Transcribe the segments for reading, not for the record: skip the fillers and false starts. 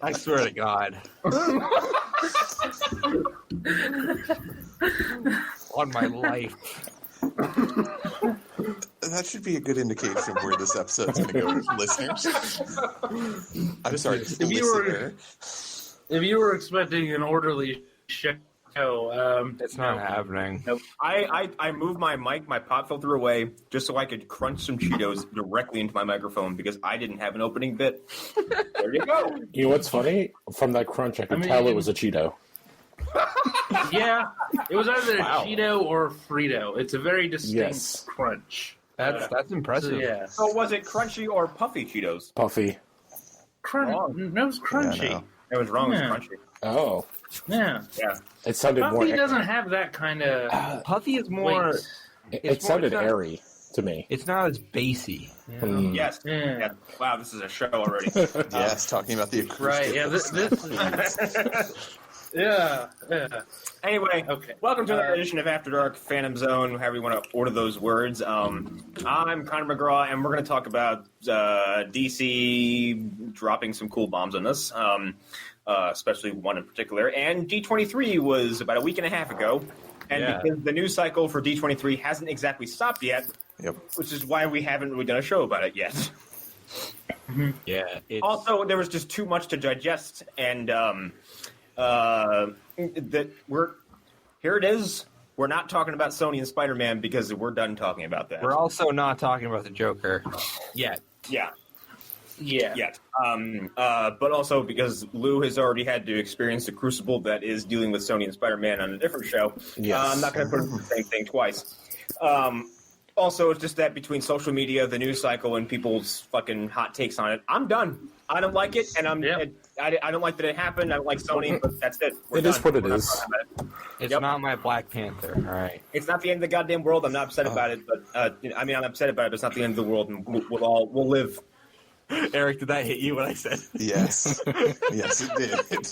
I swear to God. On my life. That should be a good indication of where this episode's going to go, listeners. I'm sorry, listener. If you were expecting an orderly show, it's not happening. No, I moved my mic, my pop filter away, just so I could crunch some Cheetos directly into my microphone because I didn't have an opening bit. There you go. You know what's funny? From that crunch, I could tell it was a Cheeto. Yeah, it was either a Cheeto or a Frito. It's a very distinct crunch. That's impressive. So, yeah. So was it crunchy or puffy Cheetos? Puffy. No, it was crunchy. Yeah, It was wrong. It was crunchy. Oh. Yeah. It sounded Puffy more... doesn't have that kind of... Puffy is more... It sounded airy to me. It's not as bassy. Yeah. Yes. Yeah. Yeah. Wow, this is a show already. Yes, talking about the acoustic. Right, yeah, this yeah. Anyway, Okay. welcome to another edition of After Dark, Phantom Zone, however you want to order those words. I'm Connor McGraw, and we're going to talk about DC dropping some cool bombs on us, especially one in particular. And D23 was about a week and a half ago, and because the news cycle for D23 hasn't exactly stopped yet, which is why we haven't really done a show about it yet. Yeah. Also, there was just too much to digest, and that here it is. We're not talking about Sony and Spider-Man because we're done talking about that. We're also not talking about the Joker yet. Yet. But also because Lou has already had to experience the crucible that is dealing with Sony and Spider-Man on a different show. Yes. I'm not going to put the same thing twice. Also, it's just that between social media, the news cycle, and people's fucking hot takes on it, I'm done. I don't like it, and I don't like that it happened. I don't like Sony, but that's it. We're It done. is what it We're not is. talking about it. It's Yep. not my Black Panther, all right? It's not the end of the goddamn world. I'm not upset about it, but I'm upset about it. But it's not the end of the world, and we'll live. Eric, did that hit you when I said? Yes. Yes, it did.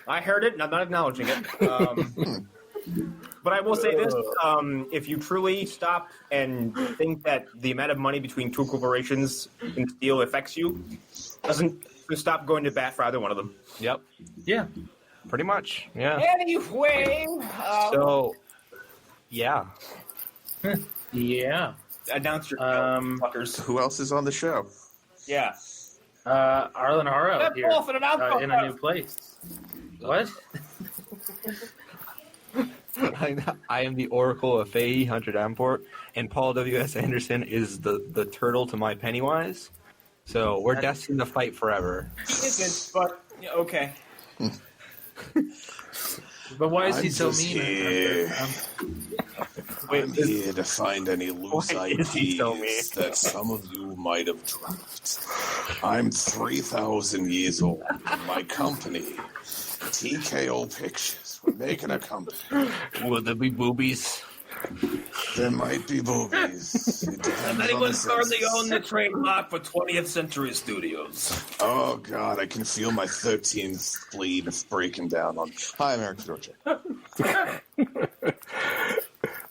I heard it, and I'm not acknowledging it. But I will say this: if you truly stop and think that the amount of money between two corporations in steel affects you, doesn't stop going to bat for either one of them. Yep. Yeah. Pretty much. Yeah. Anyway, So, yeah. Yeah. announce your fuckers. Who else is on the show? Yeah. Arlen Haro That's here awful, and I'm in a new place. What? I am the Oracle of Faye, Hunter Davenport, and Paul W.S. Anderson is the turtle to my Pennywise. So we're destined to fight forever. He isn't, but okay. But why is I'm he so just mean? here. I'm here to find any loose Why is he IPs so mean? that some of you might have dropped. I'm 3,000 years old. My company, TKO Pictures, we're making a comeback. Will there be boobies? There might be boobies. It depends on the senses. the trademark for 20th Century Studios. Oh, God, I can feel my 13th bleed breaking down on... Hi, I'm Erik Georgia.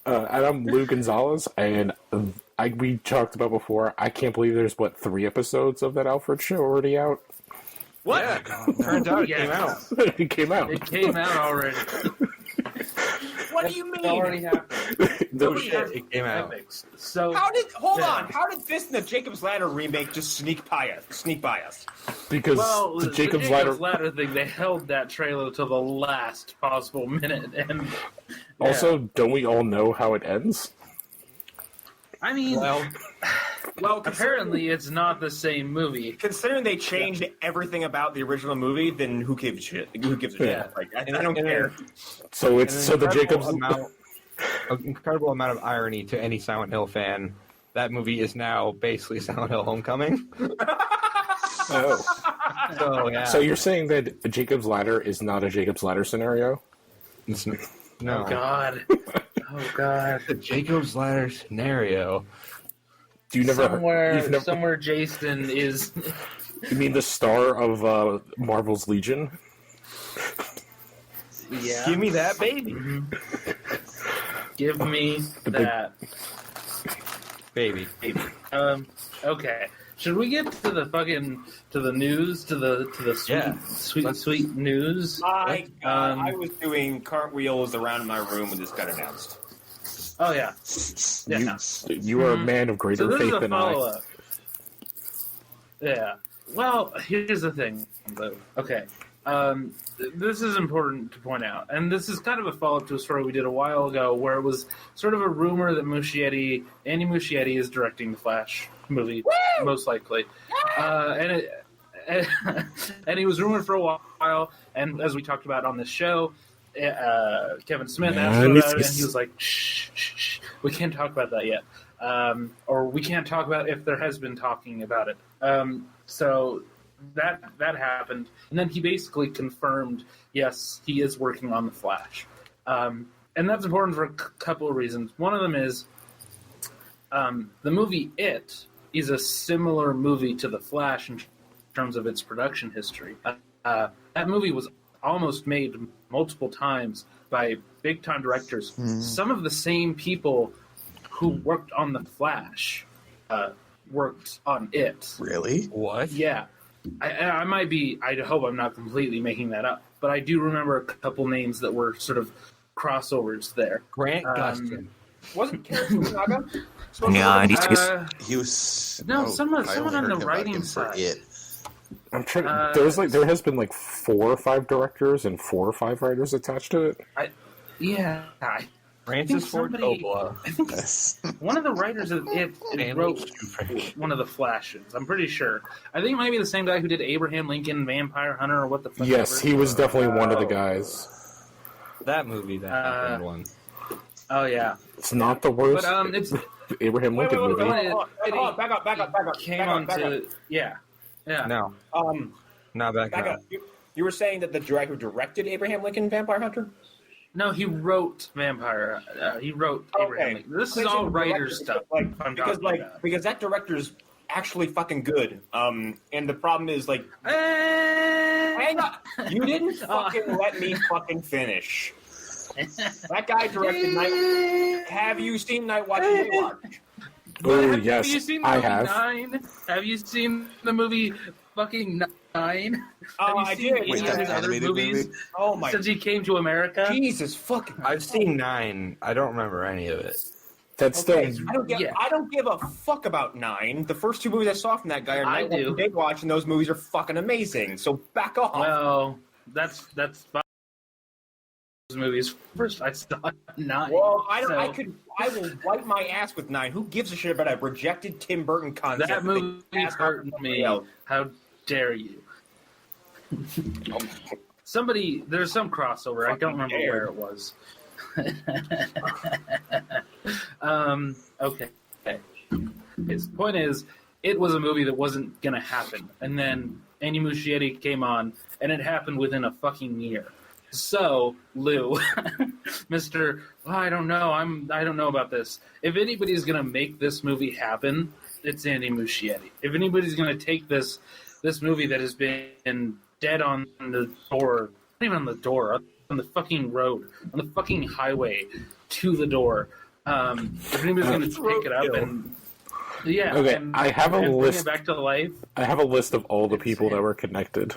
And I'm Lou Gonzalez, and we talked about before, I can't believe there's, 3 episodes of that Alfred show already out? What? Yeah, turns out it came out. It came out. It came out already. What do you mean? It already happened. No shit, it came out. Epics. So Hold on, how did this and the Jacob's Ladder remake just sneak by us? Because the the Jacob's Ladder... thing, they held that trailer till the last possible minute, and Also, don't we all know how it ends? I mean, Well, apparently it's not the same movie. considering they changed everything about the original movie, then who gives a shit? Who gives a Yeah. shit? Like, I don't care. So it's so the Jacob's... An incredible amount of irony to any Silent Hill fan. That movie is now basically Silent Hill Homecoming. Oh. So, yeah. So you're saying that Jacob's Ladder is not a Jacob's Ladder scenario? No. Oh God! Oh God! The Jacob's Ladder scenario. Do you never... Somewhere Jason is... You mean the star of Marvel's Legion? Yeah. Give me that baby. Give me that. Baby. Okay. Should we get to the news, to the sweet news? I was doing cartwheels around my room when this got announced. Oh yeah. You are a man of greater this faith is a than I. follow-up. Yeah. Well, here's the thing, though. Okay. This is important to point out, and this is kind of a follow-up to a story we did a while ago, where it was sort of a rumor that Andy Muschietti, is directing the Flash movie, most likely, and he was rumored for a while. And as we talked about on this show, Kevin Smith asked about it, and he was like, "Shh, we can't talk about that yet, or we can't talk about if there has been talking about it." So that happened, and then he basically confirmed, yes, he is working on the Flash, and that's important for a couple of reasons. One of them is the movie It is a similar movie to the Flash in terms of its production history. That movie was almost made multiple times by big-time directors. Some of the same people who worked on the Flash worked on It. Really? What? Yeah. I might be, I hope I'm not completely making that up, but I do remember a couple names that were sort of crossovers there. Grant Gustin. Wasn't Karen Fukunaga? Yeah, He was. Someone I only on heard the him back writing in for side. It. I'm trying. There has been like 4 or 5 directors and 4 or 5 writers attached to it. I Francis Ford somebody- Coppola. I think Yes. one of the writers of It wrote one of the Flashes. I'm pretty sure. I think it might be the same guy who did Abraham Lincoln, Vampire Hunter, or what the fuck. Yes, he was definitely one of the guys. That movie, that one. Oh yeah, It's not the worst. but it's Abraham Lincoln movie. Hold on, back up. came on to yeah. No, not back Back up. up. You were saying that the director who directed Abraham Lincoln, Vampire Hunter? No, he wrote Vampire. He wrote Abraham Lincoln. This is all writer's stuff. Because that director's actually fucking good. And the problem is hang on, you didn't fucking let me fucking finish. That guy directed Night. Have you seen Night Watch and Day Watch? Oh Have yes, you seen the I movie have. 9? Have you seen the movie fucking 9? Oh, Have I you seen did. any Wait, of that his other animated movies movie? Oh my since he came to America? Jesus fucking! I've seen 9. I don't remember any of it. That's Okay, still. I don't give a fuck about 9. The first 2 movies I saw from that guy are I Night Watch do. and Day Watch, and those movies are fucking amazing. So back off. Well, that's fine. Those movies. First, I saw 9. Well, I will wipe my ass with 9. Who gives a shit about a rejected Tim Burton concept? That movie hurt me. How dare you? There's some crossover. I don't remember where it was. Okay. His point is, it was a movie that wasn't gonna happen, and then Andy Muschietti came on, and it happened within a fucking year. So, Lou, Mr. I don't know. I don't know about this. If anybody's gonna make this movie happen, it's Andy Muschietti. If anybody's gonna take this movie that has been dead on the door, not even on the door, on the fucking road, on the fucking highway to the door. If anybody's going to pick it up and Okay, and, I have a and list. bring it back to life. I have a list of all the people that were connected.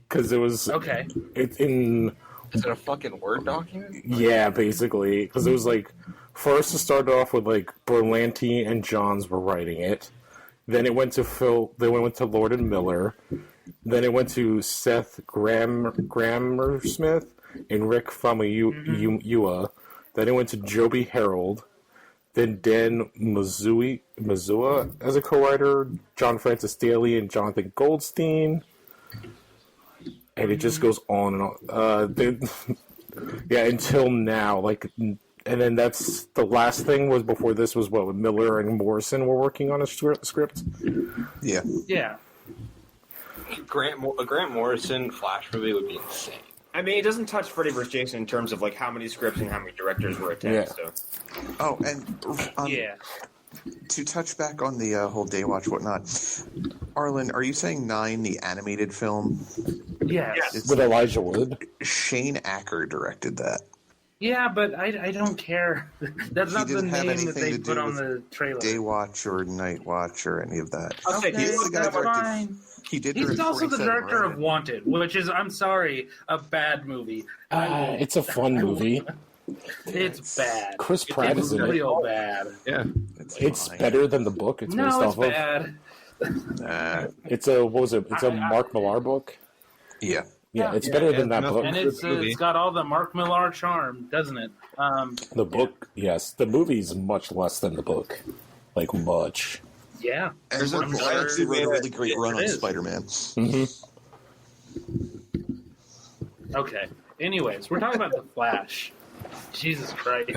Because it was Okay. It's in. Is it a fucking Word document? Yeah, basically, because it was first it started off with Berlanti and Johns were writing it. Then it went to Phil. Then it went to Lord and Miller. Then it went to Seth Grammersmith and Rick Famuyiwa. Then it went to Joby Harold. Then Dan Mazua as a co-writer, John Francis Daly and Jonathan Goldstein. And it just goes on and on. Until now. And then that's the last thing was before this was what Miller and Morrison were working on a script. Yeah. Yeah. A Grant Morrison Flash movie would be insane. I mean, it doesn't touch Freddy vs. Jason in terms of how many scripts and how many directors were attached. Yeah. So. Oh, and Yeah. to touch back on the whole Day Watch whatnot, Arlen, are you saying 9, the animated film? Yes. With Elijah Wood. Shane Acker directed that. Yeah, but I don't care. That's not the didn't have name that anything they to put do on with the trailer. Day Watch or Night Watch or any of that. Okay, He's the guy that's directed. fine. He did. He's direct also the 47 director of Ronin. Wanted, which is, I'm sorry, a bad movie. It's a fun movie. It's bad. Chris Pratt It's is in it. real bad. Yeah. It's fine. better than the book it's based No, it's off of. bad. It's a what was it? It's a Mark Millar book. Yeah. Yeah, it's better than that book. And it's got all the Mark Millar charm, doesn't it? The book, yes. The movie's much less than the book. Like, much. Yeah. And I'm Mark sure actually wrote a really great it run on is. Spider-Man. Okay. Anyways, we're talking about The Flash. Jesus Christ.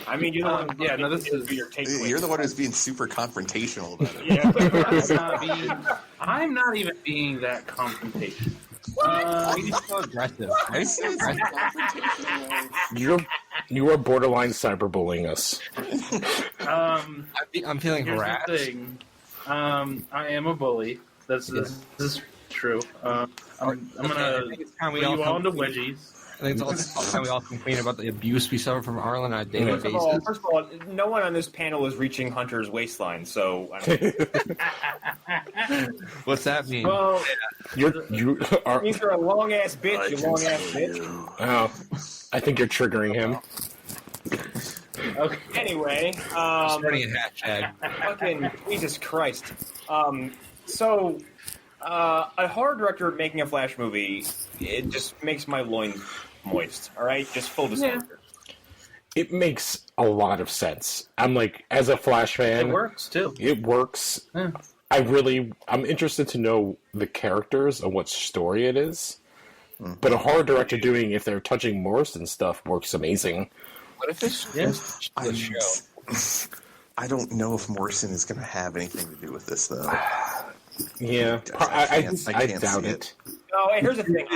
I mean, you know, yeah, no, this is your takeaway. You're the one who's being super confrontational about it. Yeah. I'm not even being that confrontational. He's so aggressive. I see it's confrontational. You are borderline cyberbullying us. I'm feeling Here's harassed. the thing. I am a bully. This is true. I'm gonna I think it's time put we all you all come into wedgies. I think it's all time we all complain about the abuse we suffer from Arlen on a daily First of all, basis. no one on this panel is reaching Hunter's waistline, so I don't What's that mean? Well, You are. means you're a long ass bitch, I you can long ass see bitch. you. I think you're triggering him. okay. Anyway, Starting a hashtag. fucking Jesus Christ. So, a horror director making a Flash movie, it just makes my loins moist. All right, just full disclosure. It makes a lot of sense. I'm like, as a Flash fan, It works too. It works. Yeah. I'm interested to know the characters and what story it is. But a horror director doing, if they're touching Morrison stuff, works amazing. What if it's just the show? I don't know if Morrison is going to have anything to do with this, though. Yeah, I I can't doubt see it. No, and here's the thing.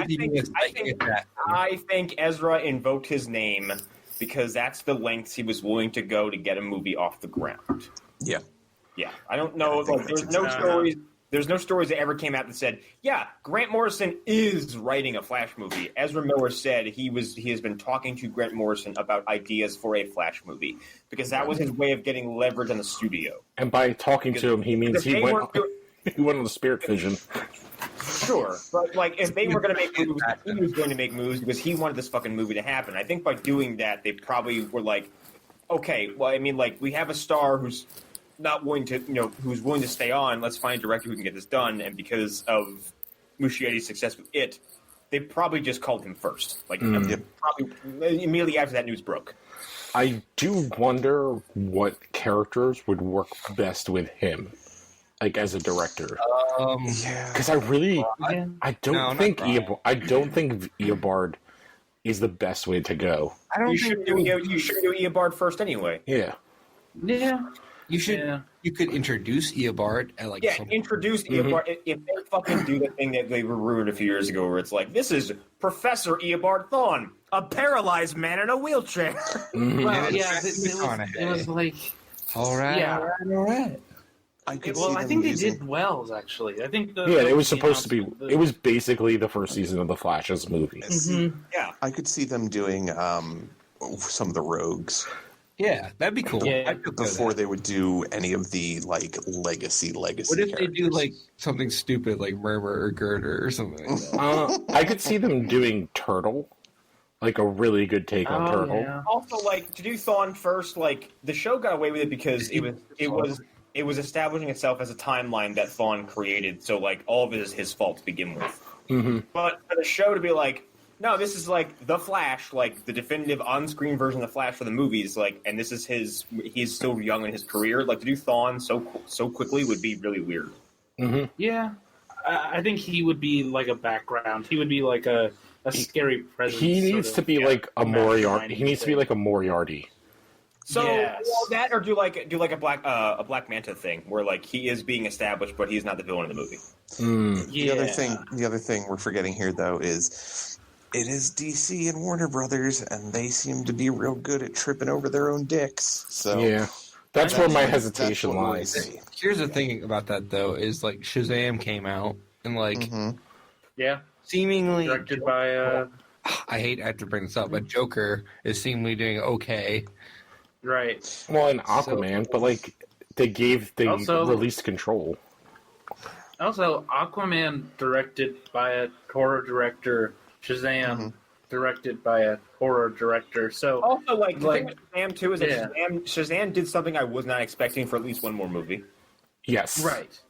That. I think Ezra invoked his name because that's the lengths he was willing to go to get a movie off the ground. Yeah. Yeah, I don't know. I think Like, that's there's no exactly- stories. There's no stories that ever came out that said, "Yeah, Grant Morrison is writing a Flash movie." Ezra Miller said he has been talking to Grant Morrison about ideas for a Flash movie because that was his way of getting leverage on the studio. And by talking to him, he means If they he went weren't doing- he went on the Spirit Vision. Sure, but like if they were going to make movies, he was going to make movies because he wanted this fucking movie to happen. I think by doing that, they probably were like, "Okay, well, I mean, like we have a star who's not willing to, who's willing to stay on. Let's find a director who can get this done." And because of Muschietti's success with it, they probably just called him first. Like probably immediately after that news broke. I do wonder what characters would work best with him, like as a director. Yeah. Because I don't think Brian. Eobard is the best way to go. I don't You think should do Eobard first anyway. Yeah. Yeah. you should. Yeah. You could introduce Eobard at like Yeah, some introduce Eobard. If they fucking do the thing that they were ruined a few years ago, where it's like, this is Professor Eobard Thawne, a paralyzed man in a wheelchair. Well, it's yeah, McConaughey. it was like, all right, Yeah. all right. I could well, see I them think they using- did Wells actually. I think Yeah, it was supposed to be. It was basically the first season of the Flash's movie. Yeah. I could see them doing some of the rogues Yeah, that'd be cool. Yeah. I'd feel good with before that. they would do any of the like legacy. What if characters. they do like something stupid like Murmur or Girder or something like that? I could see them doing Turtle, like a really good take on Turtle. Yeah. Also, like to do Thawne first, like the show got away with it because it was establishing itself as a timeline that Thawne created. So like all of it is his fault to begin with. Mm-hmm. But for the show to be like, no, this is like the Flash, like the definitive on-screen version of the Flash for the movies, like, and this is he's still young in his career. Like to do Thawne so quickly would be really weird. Yeah. I think he would be like a background. He would be like a scary presence. He needs to be like a Moriarty. He needs to be like a Moriarty. So Yes. well, that or do like a Black Manta thing where like he is being established, but he's not the villain of the movie. The other thing we're forgetting here, though, is it is DC and Warner Brothers, and they seem to be real good at tripping over their own dicks. So Yeah, that's where my that's hesitation what we lies. see. Here's the thing about that though is like Shazam came out and like Yeah. seemingly Directed by I have to bring this up, but Joker is seemingly doing okay. Right. Well, in Aquaman, but like they released Control. Also, Aquaman directed by a horror director. Shazam directed by a horror director. So also, the thing with Shazam too is that Yeah. Shazam did something I was not expecting for at least one more movie. Yes. right.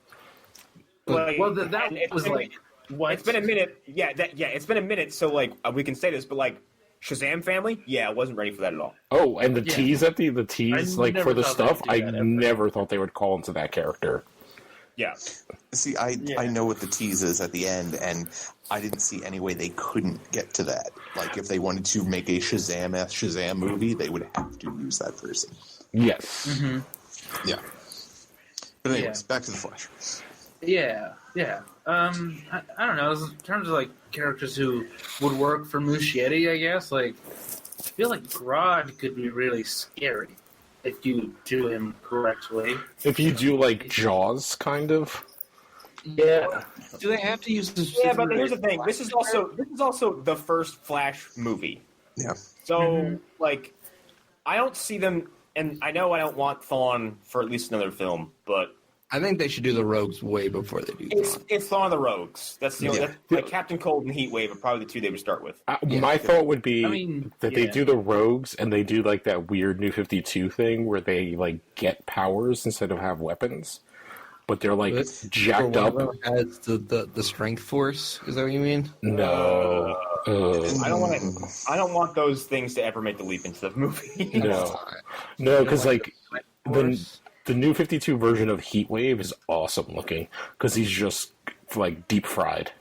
Like, Well, that and it's was been- like what? It's been a minute. Yeah, it's been a minute. So we can say this, but Shazam family, I wasn't ready for that at all. Oh, and the Yeah. tease for never the thought they'd stuff, do I that ever. never thought they would call into that character. Yeah, See, I know what the tease is at the end, and I didn't see any way they couldn't get to that. Like, if they wanted to make a Shazam-esque Shazam movie, they would have to use that person. Yes. Yeah. But anyways, Yeah. back to the Flash. Yeah. I don't know. In terms of characters who would work for Muschietti, I guess I feel like Grodd could be really scary if you do him correctly. If you do Jaws, kind of. Yeah. Do they have to use this? yeah. But here's the thing: this is also the first Flash movie. Yeah. So I don't see them, and I know I don't want Thawne for at least another film, but I think they should do the Rogues way before they do that. it's Thawne of the Rogues. That's the only Yeah. Captain Cold and Heatwave are probably the two they would start with. My thought would be that they yeah. do the Rogues and they do that weird New 52 thing where they get powers instead of have weapons, but they're jacked up. As the strength force. Is that what you mean? No. I don't want those things to ever make the leap into the movie. No, because the New 52 version of Heatwave is awesome looking because he's just deep fried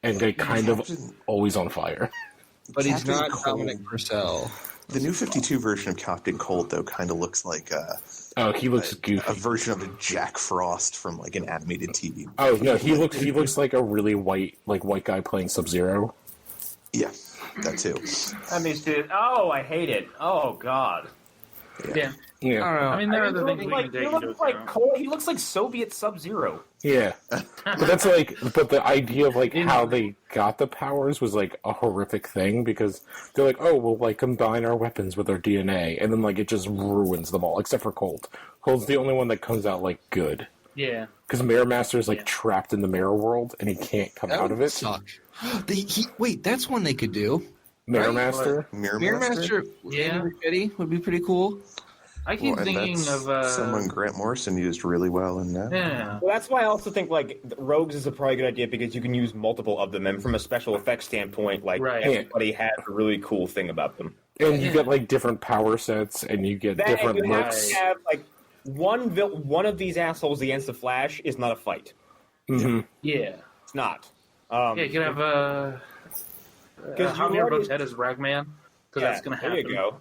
and kind of always on fire. But he's Captain not Cold. Dominic Purcell. The New 52 version of Captain Cold, though, kind of looks like He looks goofy. a version of a Jack Frost from an animated TV. Oh no, he looks like a really white guy playing Sub-Zero. Yeah, that too. I mean, dude, I hate it. Oh God. Yeah. Yeah, I don't know. I mean, there are the things we can He take into looks like account. Cole. He looks like Soviet Sub-Zero. yeah. But that's but the idea of how they got the powers was a horrific thing because they're we'll combine our weapons with our DNA, and then it just ruins them all except for Colt. Colt's the only one that comes out good. Yeah. Because Mirror Master's trapped in the mirror world and he can't come That out of would it. suck. Wait, that's one they could do. Mirror Right? Master. Mirror Mirror Master? Master, Andy Muschietti would be pretty cool. I keep and thinking that's of someone Grant Morrison used really well in that. yeah. Well, that's why I also think Rogues is a probably good idea because you can use multiple of them, and from a special effects standpoint, Right. everybody has a really cool thing about them. And you get different power sets and you get That different and you have looks. to have one of these assholes against the Flash is not a fight. Mm-hmm. Yeah. It's not. Yeah, you can have Javier already- Botet as Ragman. Because that's going to happen. There you go.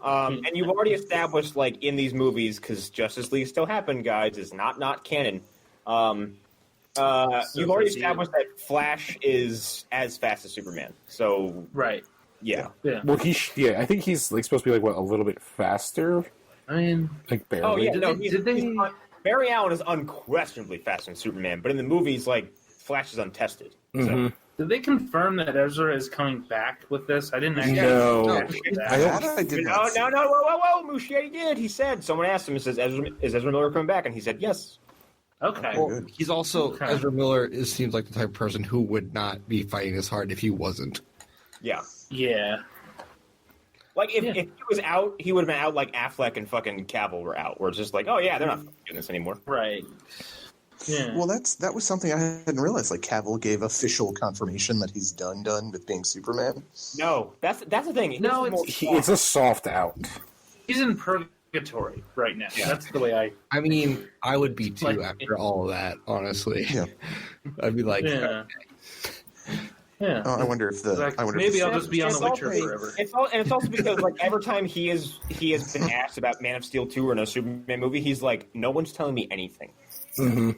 And you've already established, in these movies, because Justice League still happened, guys, is not canon. You've already established that Flash is as fast as Superman. So, Right. yeah. Yeah. Well, I think he's supposed to be a little bit faster, I mean, barely. Oh, yeah. No, Did they- Barry Allen is unquestionably faster than Superman, but in the movies, Flash is untested. Mhm. did they confirm that Ezra is coming back with this? I didn't actually. No. I I don't- That I did No, not see. whoa, Muschietti did. He said, someone asked him, is Ezra Miller coming back? And he said, yes. Okay. Well, Well, he's also Okay. Ezra Miller seems like the type of person who would not be fighting as hard if he wasn't. Yeah. Yeah. If he was out, he would have been out like Affleck and fucking Cavill were out, where it's just they're not doing this anymore. Right. Yeah. Well, that was something I hadn't realized. Cavill gave official confirmation that he's done with being Superman. No, that's the thing. No, It's a soft out. He's in purgatory right now. That's the way I. I mean, I would be too Like- after all of that, honestly. Yeah. I'd be like, Yeah. Yeah. Oh, I wonder if the Exactly. I wonder Maybe if I'll the, just be on The Witcher also- forever. It's also because every time he has been asked about Man of Steel 2 or a Superman movie, he's like, no one's telling me anything. Mm-hmm.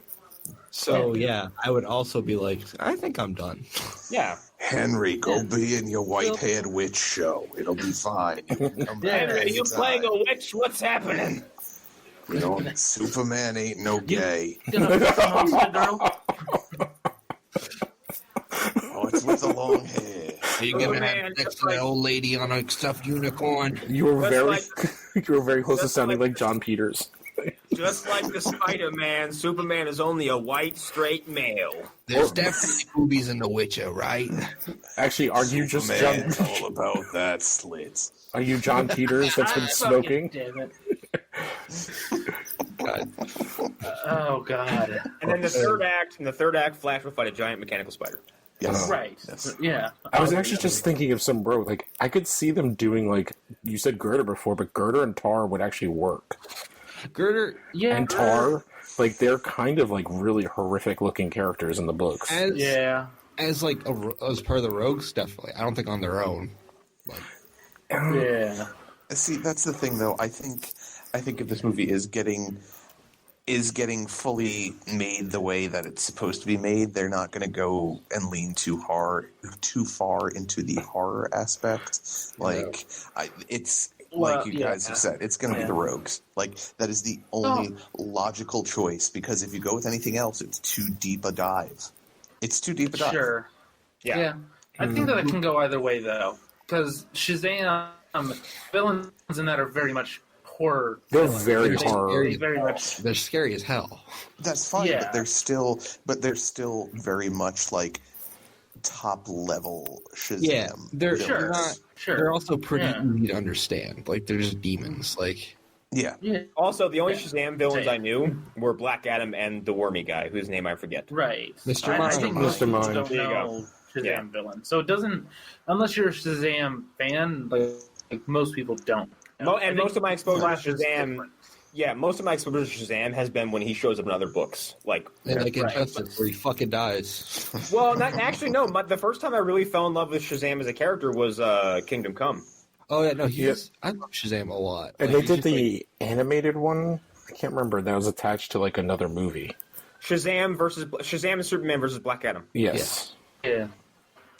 so yeah, I would also be like, I think I'm done. Yeah. Henry, go be in your white-haired witch show. It'll be fine. Come back Henry, you anytime. playing a witch? What's happening? Superman ain't no gay. Girl. Oh, it's with the long hair. Are you gonna Superman, have sex with that old lady on a stuffed unicorn? You were Just very, you were very close to just sounding like- like John Peters. Just like the Spider-Man, Superman is only a white, straight male. There's definitely boobies in The Witcher, right? Actually, are you just Man, John? all about that slits. Are you John Peters that's been smoking? Damn it. God. Oh God. And then in the third act, Flash will fight a giant mechanical spider. Yes. Right. Yes. Yeah. I was actually just thinking of some road. Like, I could see them doing, like, you said Girder before, but Girder and Tar would actually work. Girder Yeah. And Tar, like, they're kind of, like, really horrific looking characters in the books. as Yeah. as like as part of the rogue stuff. Like, I don't think on their own. Like, Yeah. See, that's the thing, though. I think if this movie is getting fully made the way that it's supposed to be made, they're not going to go and lean too far into the horror aspect. Like, it's like you guys have said, it's going to be the rogues. Like, that is the only logical choice, because if you go with anything else, it's too deep a dive. It's too deep a dive. Sure. Yeah. I think that it can go either way, though, because Shazam villains in that are very much horror. They're villains. very They- horror. they very much. they're scary as hell. That's fine, Yeah. but they're still very much like top level Shazam. Yeah, they're Sure. villains. Sure. They're also pretty Yeah. easy to understand. Like, they're just demons. Like, Yeah. Yeah. Also, the only Shazam villains Same. I knew were Black Adam and the Wormy guy, whose name I forget. Right. Mr. I Mind. think Mr. most people Mind. don't There you know Shazam Yeah. villain. So it doesn't, unless you're a Shazam fan, like most people don't. And most of my exposure Flash to is Shazam, different. most of my exposure to Shazam has been when he shows up in other books. Like, and like Right. Injustice, where he fucking dies. well, no. The first time I really fell in love with Shazam as a character was Kingdom Come. Oh yeah, no, he's. I love Shazam a lot. And Like, they he's did just, the animated one. I can't remember. That was attached to, like, another movie. Shazam and Superman versus Black Adam. Yes. Yeah.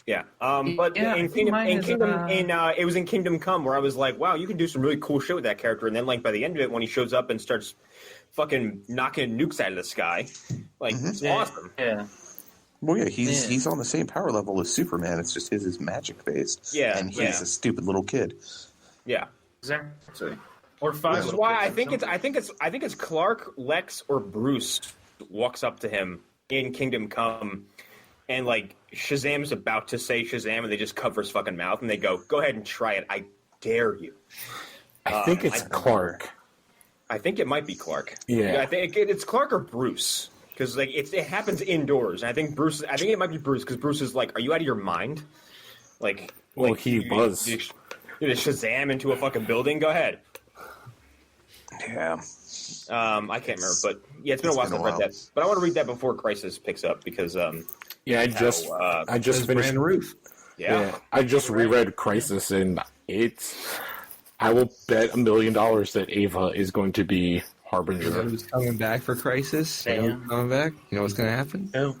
Yeah. But Yeah, I in think mine is, it was in Kingdom Come where I was like, wow, you can do some really cool shit with that character. And then, like, by the end of it, when he shows up and starts fucking knocking nukes out of the sky, like, it's awesome. Yeah. Well, yeah, he's Yeah. he's on the same power level as Superman. It's just his is magic based. Yeah, and he's yeah. a stupid little kid. Yeah. Exactly. Or five. Which is little why kids I think it's Clark, Lex, or Bruce walks up to him in Kingdom Come, and like Shazam's about to say Shazam, and they just cover his fucking mouth, and they go ahead and try it. I dare you. I think it's Clark. I think it might be Clark. Yeah. I think it's Clark or Bruce, because like it happens indoors, and I think it might be Bruce, because Bruce is like, "Are you out of your mind?" Like, Well, like, he was. You Shazam into a fucking building. Go ahead. Yeah, I can't remember, but yeah, it's been a while since I've read that. But I want to read that before Crisis picks up because, Yeah, I just His finished. brand roof. Yeah, I just reread Crisis, and it's. I will bet $1 million that Ava is going to be You know Harbinger. who's coming back for Crisis? You know who's coming back? You know what's going to happen? No.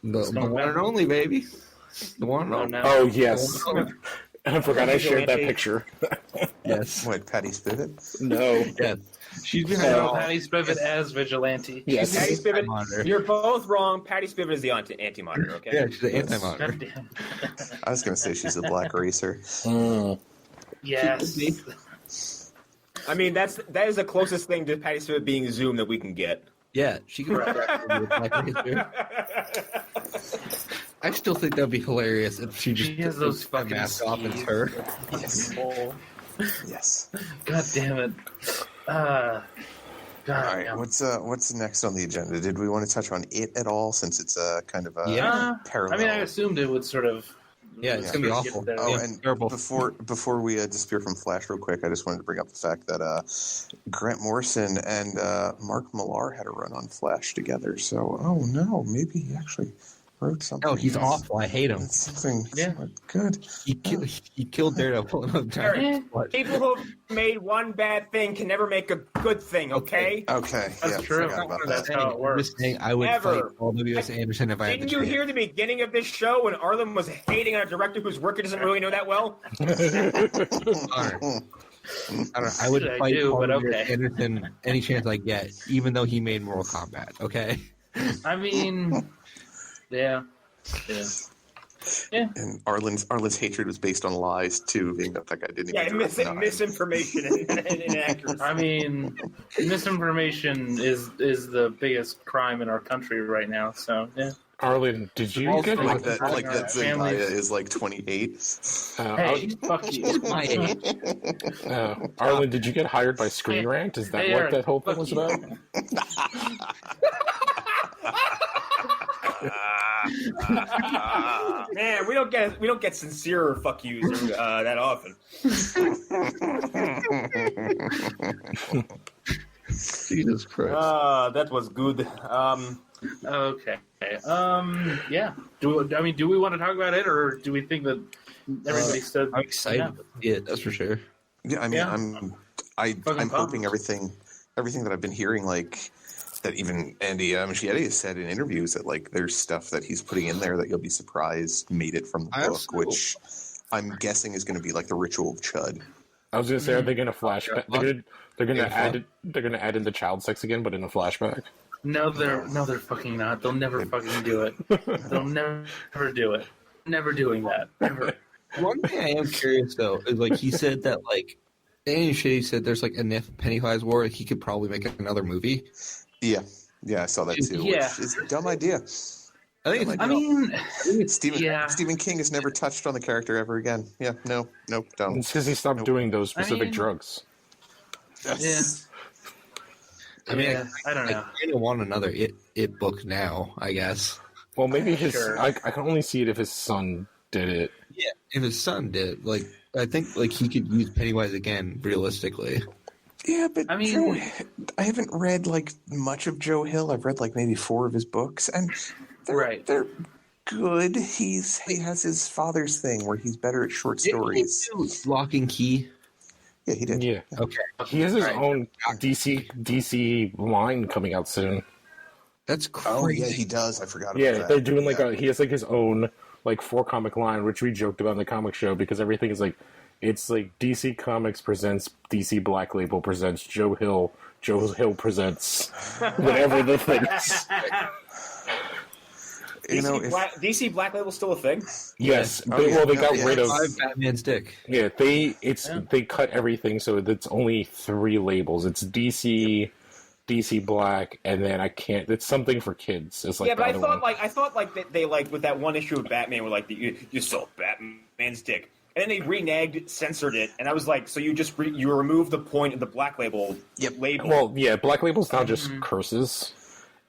The coming one back? and only, baby. The one and Oh, only. no. Oh yes, I forgot I shared that picture. Yes. what, Patty Spivot? No. Yes. She's been No, Patty Spivot as Vigilante. Yes. Patty Spivot, Monitor. you're both wrong. Patty Spivot is the anti-monitor, okay? Yeah, she's an anti-monitor. God damn. I was going to say she's a black racer. Yes. I mean, that is the closest thing to Patty Spivot being Zoom that we can get. Yeah, she could. I still think that'd be hilarious if she just She has those took that fucking mask off and skis. her. Yes. Oh, Yes. God damn it. God All right. damn. What's next on the agenda? Did we want to touch on it at all? Since it's a kind of a Yeah. parallel. I mean, I assumed it would sort of. Yeah, it's gonna be get awful. there. Oh, Yeah, and terrible. before we disappear from Flash real quick, I just wanted to bring up the fact that Grant Morrison and Mark Millar had a run on Flash together. So, oh no, maybe he actually wrote something. No, he's awful. I hate him. It's something Yeah. good. He killed Daredevil another time. Yeah. What? People who have made one bad thing can never make a good thing, okay? Okay, That's yeah, true. forgot about That's that. how it I'm works. just saying, I would Ever. fight Paul W.S. Anderson if I had the Didn't you chance. hear the beginning of this show when Arlen was hating on a director whose work he doesn't really know that well? Honor. I don't know. I would Should I fight do, Paul but W.S. okay. Anderson any chance I get, even though he made Mortal Kombat. Okay. I mean, yeah. Yeah. Yeah. And Arlen's hatred was based on lies too, being that guy didn't. Yeah, even direct nine. misinformation and inaccuracy. I mean, misinformation is the biggest crime in our country right now. So yeah. Arlen, did you get like that Zendaya families. is like 28. Hey, fuck you. My age. Arlen, did you get hired by Screen Rant? Is that Hey, what Erik, that whole thing fuck was you. about? Man, we don't get sincerer fuck yous that often. Jesus Christ. That was good. Okay. Yeah. Do we want to talk about it, or do we think that everybody said? I'm excited. Yeah, that's for sure. Yeah, I mean, Yeah. I'm hoping everything that I've been hearing, like that even Andy Muschietti has said in interviews that like there's stuff that he's putting in there that you'll be surprised made it from the book, which I'm guessing is going to be like the Ritual of Chud. I was going to say, are they going to flashback? They're going to add in the child sex again, but in a flashback. No, they're fucking not. They'll never fucking do it. They'll never do it. Never doing that. Ever. One thing I am curious though is like he said that like Andy Muschietti said there's like an if Pennywise were he could probably make another movie. Yeah, I saw that too. Yeah. Which is a dumb idea. I think I mean, Stephen King has never touched on the character ever again. Yeah, nope, don't. It's because he stopped doing those specific drugs. Yeah. I mean, I don't know. I kind of want another it book now, I guess. Well, maybe his. Sure. I can only see it if his son did it. Yeah, if his son did, like I think like he could use Pennywise again, realistically. Yeah, but I mean, I haven't read like much of Joe Hill. I've read like maybe 4 of his books, and they're good. He has his father's thing where he's better at short stories. Lock and Key. Yeah, he did. Yeah. Okay. He has his own DC line coming out soon. That's crazy. Oh yeah, he does. I forgot about Yeah, that. they're doing he has like his own like 4-comic line, which we joked about in the comic show because everything is like it's like DC Comics presents DC Black Label presents Joe Hill presents whatever the thing is. DC Black Label's still a thing? Yes. They got rid of Batman's dick. Yeah, they cut everything so it's only 3 labels. It's DC Black, and then it's something for kids. It's like yeah, but I thought they with that one issue of Batman were like you saw Batman's dick. And then they reneged, censored it, and I was like, so you just you remove the point of the Black Label label. Well, yeah, Black Label's now just curses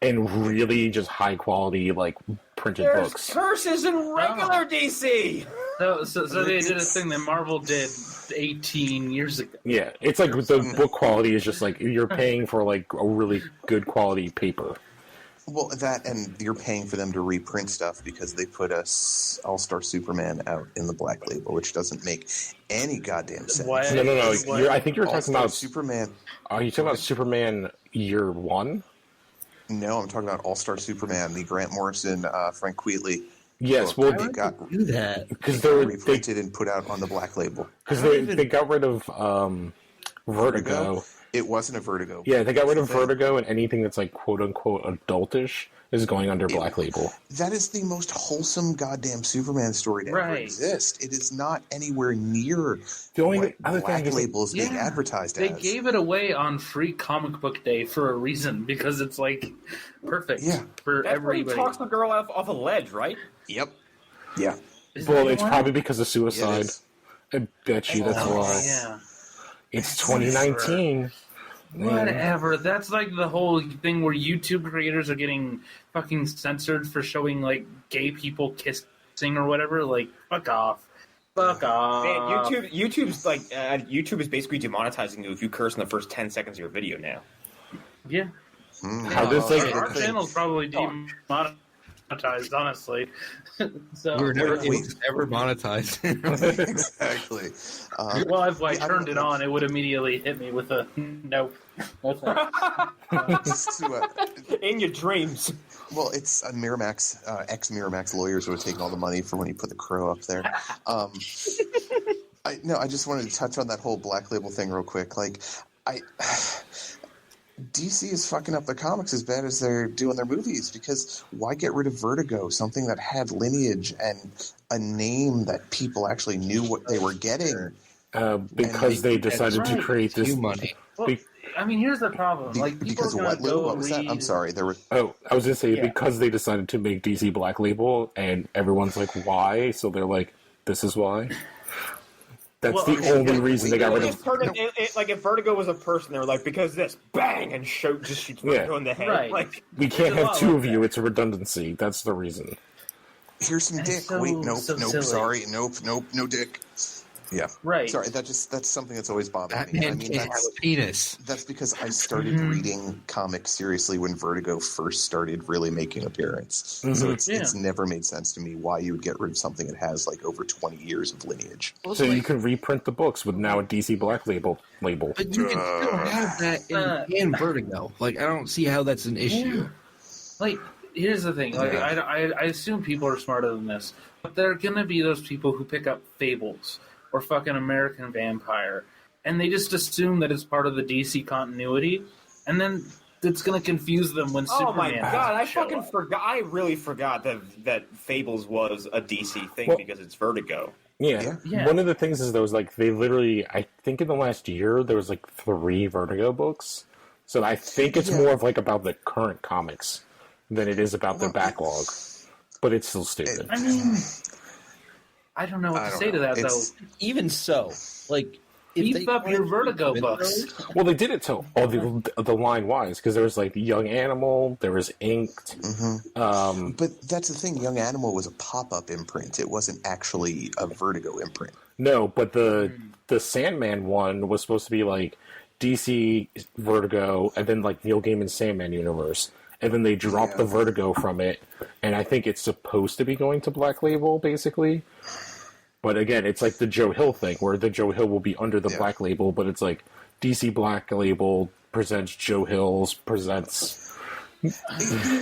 and really just high quality like printed There's books. curses in regular DC. So they did a thing that Marvel did 18 years ago. Yeah, it's like the book quality is just like you're paying for like a really good quality paper. Well, that and you're paying for them to reprint stuff because they put us All-Star Superman out in the Black Label, which doesn't make any goddamn sense. What? No. I think you're talking about Superman. Are you talking about Superman Year 1? No, I'm talking about All-Star Superman, the Grant Morrison, Frank Wheatley. Yes, book well, they got Do that because they reprinted and put out on the Black Label. Because they got rid of Vertigo. It wasn't a Vertigo. Yeah, they got rid of Vertigo, and anything that's like quote unquote adultish is going under Black Label. That is the most wholesome goddamn Superman story to ever exist. It is not anywhere near The only what other Black thing is Label is being advertised They as. gave it away on Free Comic Book Day for a reason because it's like perfect for That's where he everybody. talks the girl off a ledge, right? Yep. Yeah. Well, it's probably because of suicide. I bet you that's why. Yeah. It's 2019. Whatever. That's like the whole thing where YouTube creators are getting fucking censored for showing like gay people kissing or whatever. Like, fuck off. Fuck off. Man, YouTube's like YouTube is basically demonetizing you if you curse in the first 10 seconds of your video now. Yeah. How does like Our channel's probably demonetized, honestly. So we were never monetized. Exactly. well, if I turned it on, it would immediately hit me with a nope. No thanks. In your dreams. Well, it's a Miramax, ex-Miramax lawyers who are taking all the money for when you put the crow up there. I just wanted to touch on that whole Black Label thing real quick. Like, DC is fucking up the comics as bad as they're doing their movies, because why get rid of Vertigo, something that had lineage and a name that people actually knew what they were getting? Because they decided to create this money. Well, I mean, here's the problem. Like, people because are what, gonna Lou? go What was that? I'm sorry. There were. Oh, I was going to say, Yeah. because they decided to make DC Black Label, and everyone's like, why? So they're like, this is why. That's the only reason they got rid of it. Like, if Vertigo was a person, they were like, because this, bang, and just shoots Vertigo in the head. Right. Like, We can't have two of you. It's a redundancy. That's the reason. Here's some dick. so- Wait, nope, so nope, silly. sorry, nope, no dick. Yeah, Right. Sorry, that's something that's always bothered That me. man can't have a penis. That's because I started reading comics seriously when Vertigo first started really making appearance. So it's never made sense to me why you would get rid of something that has like over 20 years of lineage. So you can reprint the books with now a DC Black label. But you can still have that in Vertigo. Like, I don't see how that's an issue. Like, here's the thing. Like, I assume people are smarter than this, but there are gonna be those people who pick up Fables or fucking American Vampire, and they just assume that it's part of the DC continuity, and then it's gonna confuse them when Superman. oh my god, I show fucking up. forgot. I really forgot that Fables was a DC thing because it's Vertigo. Yeah. Yeah. One of the things is, those like, they literally, I think in the last year, there was like 3 Vertigo books. So I think it's more of like about the current comics than it is about their backlog. But it's still stupid. I mean, I don't know what to say to that, though. Even so, like, Beef up your Vertigo books. Well, they did it to all the line wise, because there was like Young Animal, there was Inked. But that's the thing. Young Animal was a pop-up imprint. It wasn't actually a Vertigo imprint. No, but the Sandman one was supposed to be like DC Vertigo, and then like Neil Gaiman's Sandman universe, and then they dropped the Vertigo from it, and I think it's supposed to be going to Black Label, basically. But again, it's like the Joe Hill thing, where the Joe Hill will be under the Black Label, but it's like DC Black Label presents Joe Hill's presents. You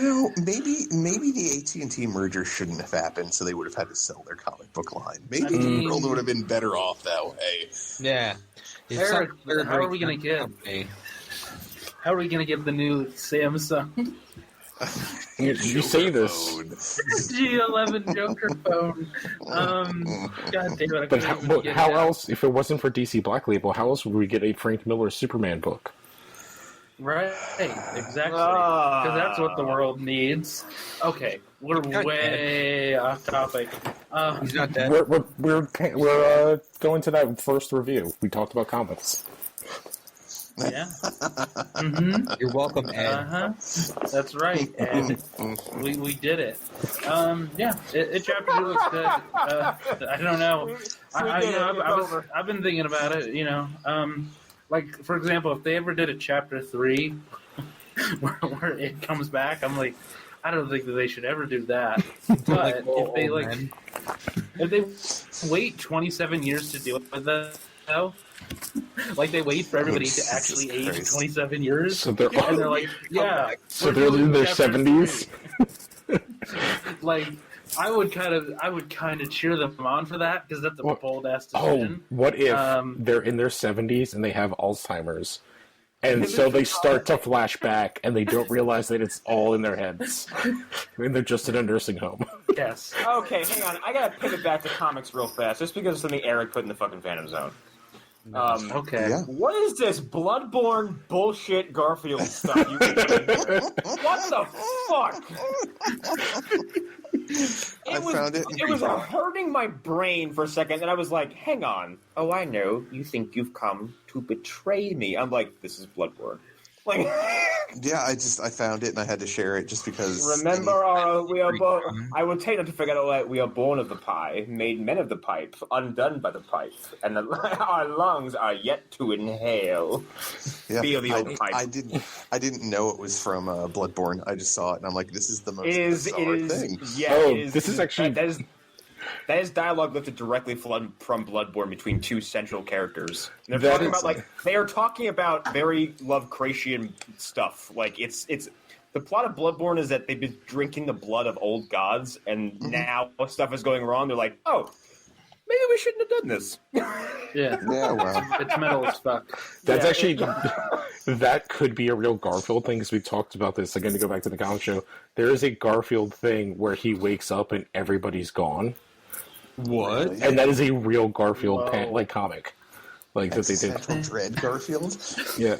know, maybe the AT&T merger shouldn't have happened, so they would have had to sell their comic book line. Maybe the world would have been better off that way. Yeah. Eric, how are we gonna get? How are we gonna get the new Samsung You say this, G11 Joker phone? God damn it! but how else? If it wasn't for DC Black Label, how else would we get a Frank Miller Superman book? Right, exactly. Because that's what the world needs. Okay, we're way off topic. He's not dead. We're going to that first review. We talked about comics. Yeah. You're welcome, Ed. That's right, Ed. We did it. Yeah, it chapter 2 looks good. I don't know. I've been thinking about it. You know, like for example, if they ever did a chapter 3 where it comes back, I'm like, I don't think that they should ever do that. But if they wait 27 years to do it, though. Like they wait for everybody to actually age 27 years, So they're like, yeah. So they're in their 70s. Like, I would kind of cheer them on for that, because that's a bold ass decision. What if they're in their 70s and they have Alzheimer's, and so they start to flash back and they don't realize that it's all in their heads, and they're just in a nursing home. Yes. Okay, hang on. I gotta pivot back to comics real fast, just because of something Erik put in the fucking Phantom Zone. Okay. Yeah. What is this Bloodborne bullshit Garfield stuff? What the fuck? It was hurting my brain for a second, and I was like, hang on. Oh, I know. You think you've come to betray me. I'm like, this is Bloodborne. Like, Yeah, I found it and I had to share it just because. remember, we are born. I will take not to forget that we are born of the pie, made men of the pipe, undone by the pipe, and our lungs are yet to inhale. Yeah, Feel the old pipe. I didn't know it was from Bloodborne. I just saw it and I'm like, this is the most bizarre thing. Yeah, this is actually that is dialogue lifted directly from Bloodborne between two central characters. And they're talking about they are talking about very Lovecraftian stuff. Like it's the plot of Bloodborne is that they've been drinking the blood of old gods, and now stuff is going wrong. They're like, oh, maybe we shouldn't have done this. Yeah. Yeah, well, It's metal as fuck. That's actually that could be a real Garfield thing because we talked about this again to go back to the comic show. There is a Garfield thing where he wakes up and everybody's gone. What? And that is a real Garfield comic, that they did. Central Dread Garfield. Yeah,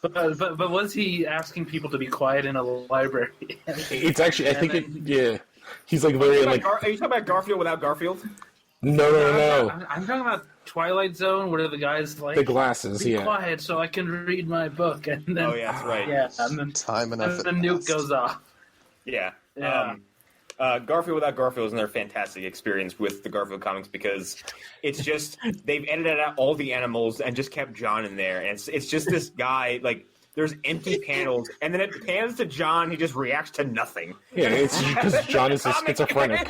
But was he asking people to be quiet in a library? it's actually he's like very like. Are you talking about Garfield without Garfield? No. I'm talking about Twilight Zone, where the guy's like The glasses, be quiet so I can read my book, and then that's right. Yeah, and then Time enough. the nuke goes off. Yeah. Yeah. Garfield without Garfield is another fantastic experience with the Garfield comics because it's just they've edited out all the animals and just kept John in there, and it's just this guy like there's empty panels, and then it pans to John. He just reacts to nothing. Yeah, it's because John is a schizophrenic.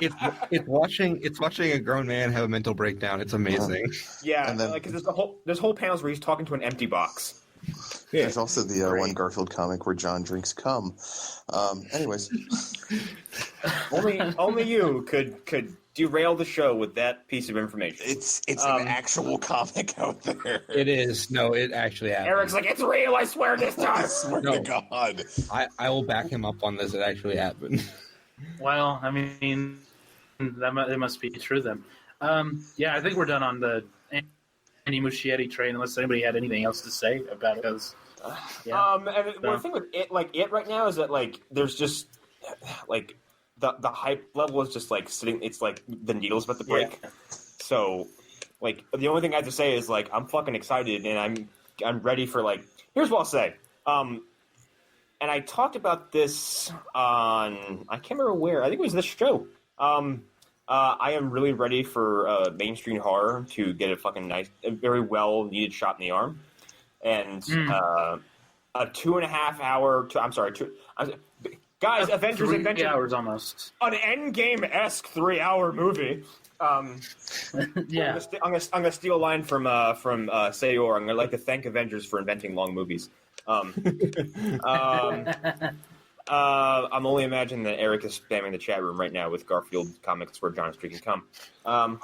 It's watching a grown man have a mental breakdown. It's amazing. Yeah, And then- like 'cause there's whole panels where he's talking to an empty box. Yeah. There's also the one Garfield comic where John drinks cum. Anyways, Only you could derail the show with that piece of information. it's an actual comic out there. It is. No, it actually happened. Eric's like, it's real, I swear this I time. swear No. to God. I will back him up on this. It actually happened. Well, I mean, that must be true then. Yeah, I think we're done on the Andy Muschietti train, unless anybody had anything else to say about it. Because, And the thing with it right now is that like there's just like the hype level is just like sitting. It's like the needle's about to break. Yeah. So like the only thing I have to say is like I'm fucking excited and I'm ready for like. Here's what I'll say. And I talked about this on I can't remember where. I think it was this show. I am really ready for mainstream horror to get a very well needed shot in the arm, and a 2.5 hour. Guys, Avengers 3 hours almost. an Endgame-esque 3-hour movie. Yeah. I'm gonna steal a line from Sayor. I'm gonna like to thank Avengers for inventing long movies. I'm only imagining that Erik is spamming the chat room right now with Garfield comics where John is drinking cum. I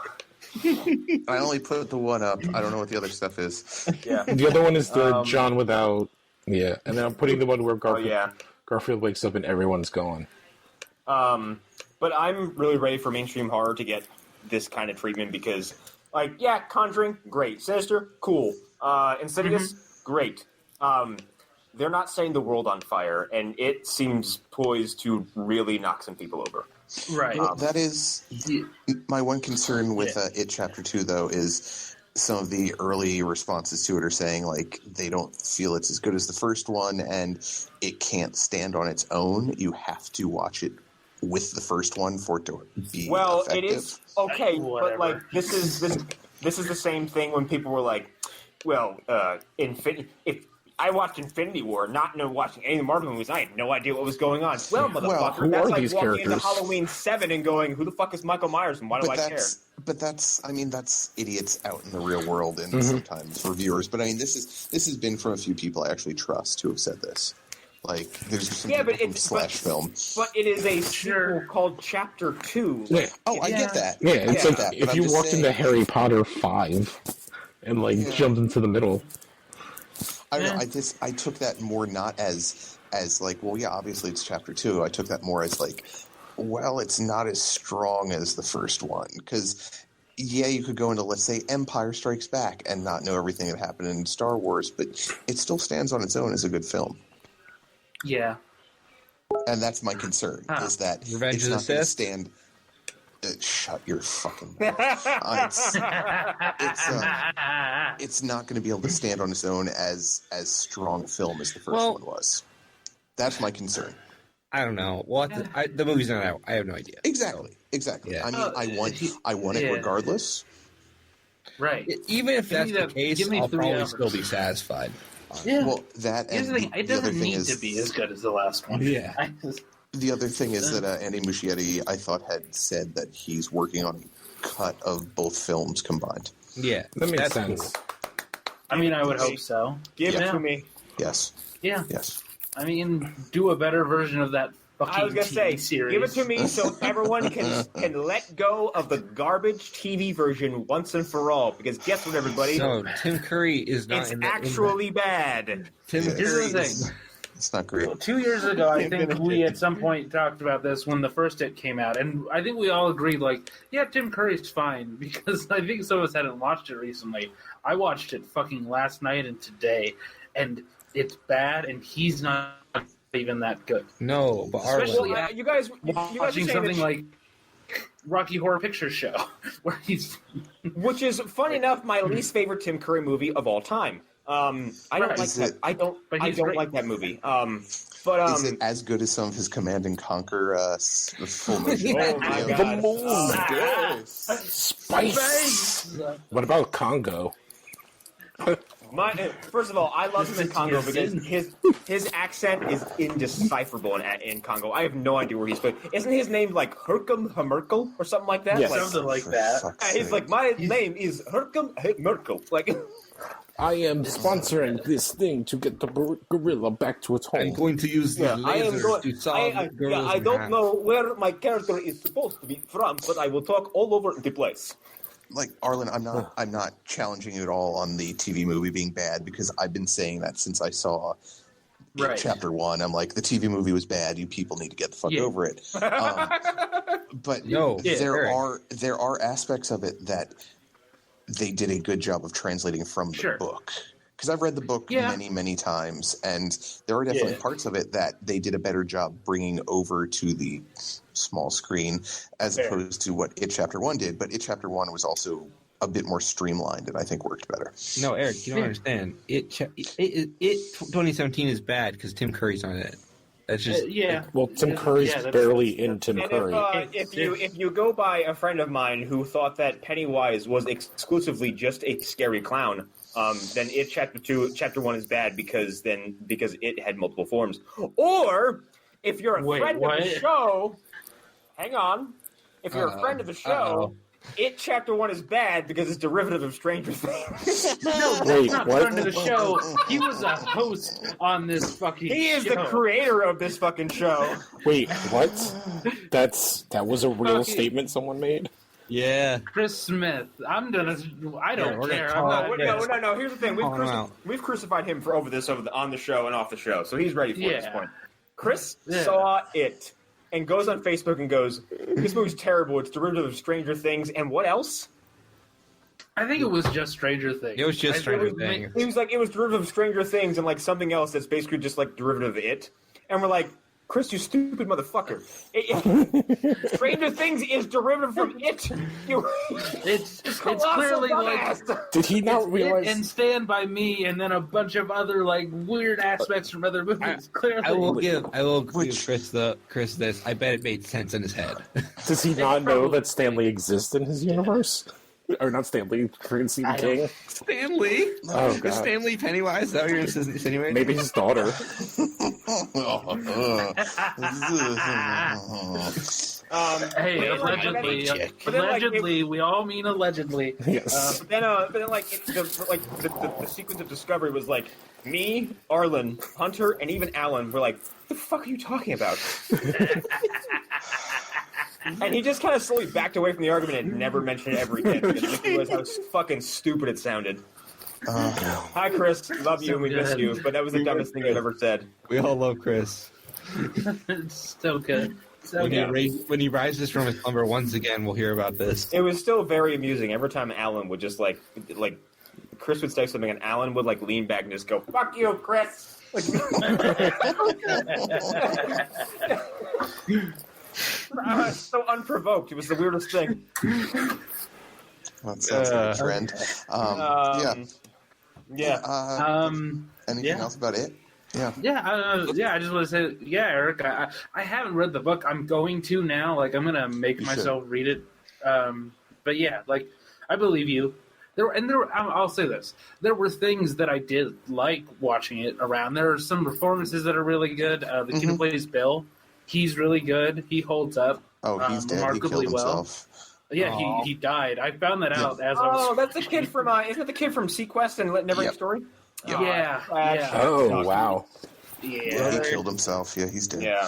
only put the one up. I don't know what the other stuff is. Yeah. The other one is the John without. Yeah, and then I'm putting the one where Garfield. Oh yeah. Garfield wakes up and everyone's gone. But I'm really ready for mainstream horror to get this kind of treatment because, like, yeah, Conjuring, great. Sinister, cool. Insidious, great. They're not setting the world on fire, and it seems poised to really knock some people over. Right. That is my one concern with It Chapter 2, though, is some of the early responses to it are saying, like, they don't feel it's as good as the first one, and it can't stand on its own. You have to watch it with the first one for it to be effective. It is okay, Whatever. but like this is the same thing when people were like, "Well, if I watched Infinity War, not watching any of the Marvel movies, I had no idea what was going on." Well, motherfucker, who that's are like these walking into characters? Halloween 7 and going, "Who the fuck is Michael Myers and why do I care?" But that's idiots out in the real world and sometimes reviewers. But I mean, this has been from a few people I actually trust who have said this. Like, there's some people from Slash Film. But it is a sequel called Chapter 2. Yeah. Oh, I get that. Yeah, I it's get like that, if but you I'm just walked saying, into Harry Potter 5 and jumped into the middle. I don't know. I took that more not as like, well, yeah, obviously it's Chapter 2. I took that more as like, well, it's not as strong as the first one because. Yeah, you could go into, let's say, Empire Strikes Back and not know everything that happened in Star Wars, but it still stands on its own as a good film. Yeah. And that's my concern, is that Revenge it's of the not going to Sith? stand... shut your fucking mouth. It's not going to be able to stand on its own as strong a film as the first one was. That's my concern. I don't know. Well, the movie's not out. I have no idea. Exactly. Yeah. I mean, I want it regardless. Right. Even if that's the case, give me I'll 3 probably hours. still be satisfied. Yeah. Well, that Here's and the thing, it the other doesn't thing need is to be as good as the last one. Yeah. the other thing is that Andy Muschietti, I thought, had said that he's working on a cut of both films combined. Yeah, That makes that's sense. cool. I mean, I would hope so. Give it Yeah. to me. Yes. Yeah. Yes. I mean, do a better version of that fucking I was gonna TV say, series. give it to me so everyone can let go of the garbage TV version once and for all. Because guess what, everybody? No, Tim Curry is not It's in the actually bad. Tim Yeah, Curry Here's the is- thing. It's not great. 2 years ago, I think Infinite. we at some point talked about this when the first It came out, and I think we all agreed, like, yeah, Tim Curry's fine, because I think some of us hadn't watched it recently. I watched it fucking last night and today, and it's bad, and he's not even that good. No, but Especially Arlen, You guys are Watching saying something that, like Rocky Horror Picture Show, where he's... which is funny enough my least favorite Tim Curry movie of all time. I don't Right. like Is that. it- I don't great. like that movie. Is it as good as some of his Command and Conquer full motion? Oh my video? God. The moon. Yes. Spice. What about Congo? First of all, I love him in Congo because his accent is indecipherable in Congo. I have no idea where he's from. Isn't his name like Herkum Hamerkel or something like that? Yes. Like, Something like For that. fuck's he's sake. like, my name is Herkum Hamerkel. Like, I am sponsoring this thing to get the gorilla back to its I'm home. going to use these I am lasers going. to solve I don't know where my character is supposed to be from, but I will talk all over the place. Like Arlen, I'm not challenging you at all on the TV movie being bad because I've been saying that since I saw Right. Chapter 1. I'm like, the TV movie was bad. You people need to get the fuck Yeah. over it. But Yo, there are aspects of it that they did a good job of translating from the Sure. book. Because I've read the book Yeah. many, many times, and there are definitely Yeah. parts of it that they did a better job bringing over to the small screen as Fair. opposed to what It Chapter 1 did. But It Chapter 1 was also a bit more streamlined and I think worked better. No, Eric, you don't understand. It 2017 is bad because Tim Curry's on it. That's just Yeah. Well, Tim Curry's Yeah, that's- barely in Tim And Curry. if you go by a friend of mine who thought that Pennywise was exclusively just a scary clown, then It Chapter 1 is bad because it had multiple forms. Or if you're a Wait, friend what? of the show, hang on. If you're a friend of the show, It Chapter 1 is bad because it's derivative of Stranger Things. No, that's Wait, not what? friend of the show. He was a host on this fucking He is show. the creator of this fucking show. Wait, what? That was a real Okay. statement someone made? yeah. Chris Smith. I don't Yeah, we're care. gonna I'm call not. No. Here's the thing: Call him out. we've crucified him for on the show and off the show, so he's ready for it at this Yeah. point. Chris Yeah. saw it and goes on Facebook and goes, "This movie's terrible. It's derivative of Stranger Things." And what else? I think it was just Stranger Things. It was just Stranger Things. He was like, "It was derivative of Stranger Things and like something else that's basically just like derivative of it." And we're like, "Chris, you stupid motherfucker! Stranger Things is derivative from it. It's Colossal clearly like dumbass." Did he not It realize? and Stand By Me, and then a bunch of other like weird aspects from other movies. Clearly, I will give Which- Chris this. I bet it made sense in his head. Does he not know that Stanley exists in his universe? Or not Stanley, Stephen King? Stanley. Oh, God. Stanley Pennywise. Is that what you're insinuating? Maybe his daughter. hey, allegedly, we all mean allegedly. Yes. But then the sequence of discovery was like me, Arlen, Hunter, and even Alan were like, "What the fuck are you talking about?" And he just kind of slowly backed away from the argument and never mentioned it ever again because he realized how fucking stupid it sounded. Hi, Chris. Love you and we miss you, but that was the dumbest thing I've ever said. We all love Chris. It's so good. So When good. he rises from his slumber once again, we'll hear about this. It was still very amusing. Every time Alan would just like Chris would say something and Alan would like lean back and just go, "Fuck you, Chris." So unprovoked. It was the weirdest thing. That sounds like a trend. Yeah. Anything yeah. else about it? Yeah. I just want to say, Eric, I haven't read the book. I'm going to now. Like, I'm going to make You myself read it. But yeah, like, I believe you. I'll say this. There were things that I did like watching it around. There are some performances that are really good. The kid who plays Bill, he's really good. He holds up. Oh, he's dead. He remarkably killed well. himself. Yeah, he died. I found that out as I was. Oh, that's the kid from isn't it the kid from Sequest and Never Ending Yep. Story? Yep. Yeah. Oh, Oh, wow. Yeah. He killed himself. Yeah, he's dead. Yeah.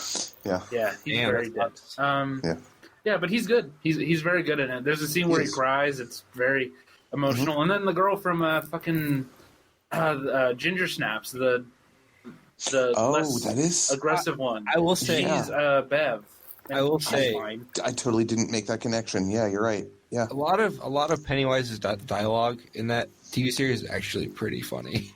Yeah, he's Damn, very dead. Yeah. Yeah, but he's good. He's very good in it. There's a scene where he cries. It's very emotional. And then the girl from Ginger Snaps, the less that is aggressive one. I will say, she's Bev. I will say, I totally didn't make that connection. Yeah, you're right. Yeah, a lot of Pennywise's dialogue in that TV series is actually pretty funny.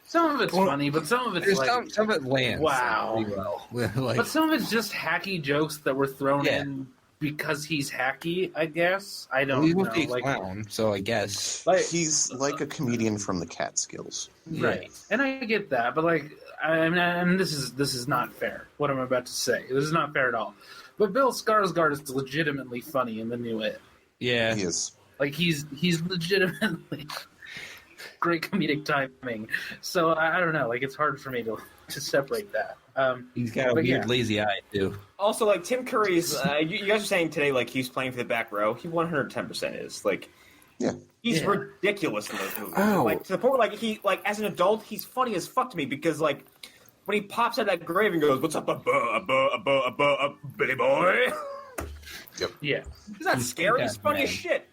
Some of it's funny, but some of it's like some of it lands wow. pretty well. But some of it's just hacky jokes that were thrown in because he's hacky. I guess I don't he's know. a clown, so I guess he's like a comedian from the Catskills. Right, and I get that, but and this is not fair. What I'm about to say, this is not fair at all. But Bill Skarsgård is legitimately funny in the new It. Yeah, he is. Like he's legitimately great comedic timing. So I don't know. Like it's hard for me to separate that. He's got a weird lazy eye too. Also, like Tim Curry's, you guys are saying today, like he's playing for the back row. He 110% is like. Yeah. He's ridiculous in those movies. Oh. Like to the point where as an adult, he's funny as fuck to me because like when he pops out of that grave and goes, "What's up, Billy boy?" Yep. Yeah. He's not scary. He's funny as shit.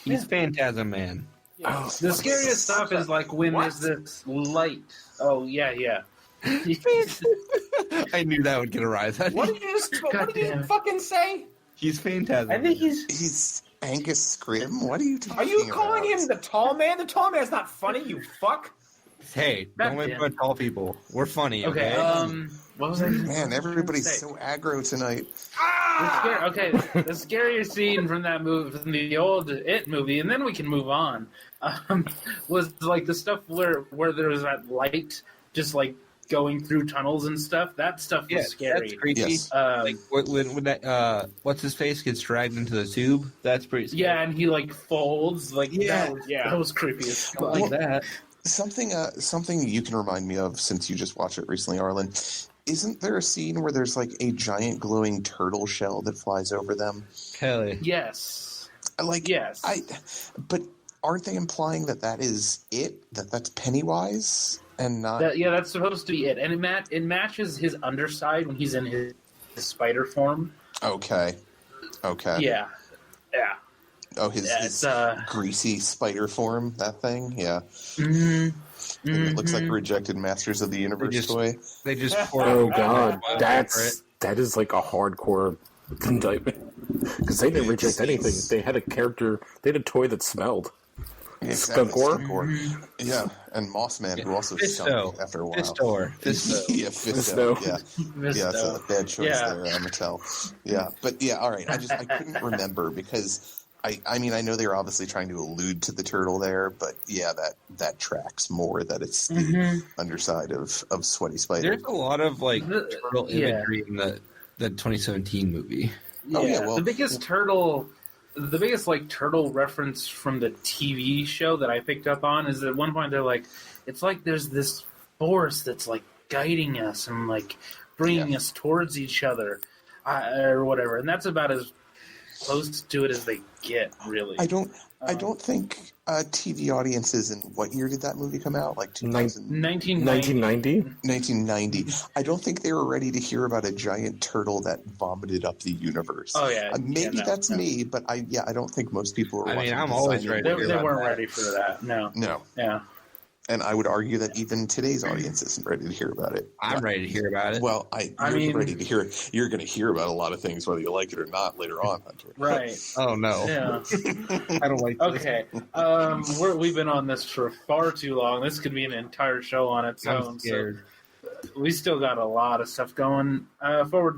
He's Phantasm Man. Yeah. Oh, the scariest stuff is like when there's this light. Oh yeah. I knew that would get a rise. What did you fucking say? He's Phantasm. I think he's Angus Scrim. What are you talking about? Are you calling him the tall man? The tall man's not funny. You fuck. Hey, don't make fun of tall people. We're funny. Okay. What was I? Man, everybody's so aggro tonight. The scariest scene from that movie, from the old It movie, and then we can move on. Was like the stuff where there was that light just like going through tunnels and stuff. That stuff was scary. That's creepy. Yes. Like when that what's his face gets dragged into the tube. That's pretty scary. Yeah, and he like folds. Like that was creepy as fuck. Like that. Something you can remind me of since you just watched it recently, Arlen. Isn't there a scene where there's like a giant glowing turtle shell that flies over them? Kelly. Yes. Yes. But aren't they implying that is it? That's Pennywise and not? That's supposed to be it, and it matches his underside when he's in his spider form. Okay. Yeah. Oh, his greasy spider form, that thing? Yeah. Mm-hmm. It looks like a rejected Masters of the Universe toy. They just pour oh god, that is like a hardcore indictment because they didn't reject anything. They had a character, they had a toy that smelled. Exactly. Skunkor? Yeah, and Mossman, who also stunk after a while. Fisto. Yeah, Fisto. Yeah, Fisto. It's a bad choice there, Mattel. Yeah, but all right. I couldn't remember because I mean I know they were obviously trying to allude to the turtle there, but that tracks more that it's the underside of Sweaty Spider. There's a lot of like turtle imagery in the 2017 movie. Yeah. Oh yeah, well the biggest turtle reference from the TV show that I picked up on is at one point they're like, it's like there's this force that's like guiding us and like bringing us towards each other, or whatever, and that's about as close to it as they get, really. I don't think TV audiences in what year did that movie come out? Like 1990? 1990. I don't think they were ready to hear about a giant turtle that vomited up the universe. Oh yeah, maybe that's me, but I don't think most people were. I mean, I'm always ready. They weren't ready for that. No. Yeah. And I would argue that even today's audience isn't ready to hear about it. I'm ready to hear about it. Well, you're ready to hear it. You're going to hear about a lot of things, whether you like it or not, later on, Hunter. Right. Oh, no. Yeah. I don't like this. Okay. We've been on this for far too long. This could be an entire show on its own. I'm scared. So we still got a lot of stuff going forward.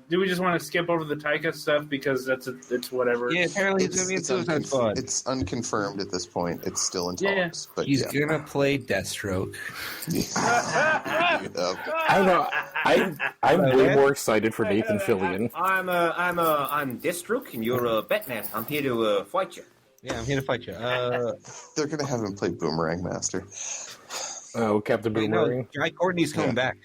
Do we just want to skip over the Taika stuff because it's whatever? Yeah, apparently it's going to be a Suicide Squad. It's unconfirmed at this point. It's still in talks. But he's going to play Deathstroke. I don't know. I'm way more excited for Nathan Fillion. I'm Deathstroke and you're Batman. I'm here to fight you. Yeah, I'm here to fight you. They're going to have him play Boomerang Master. Oh, Captain Boomerang. Guy Courtney's coming back.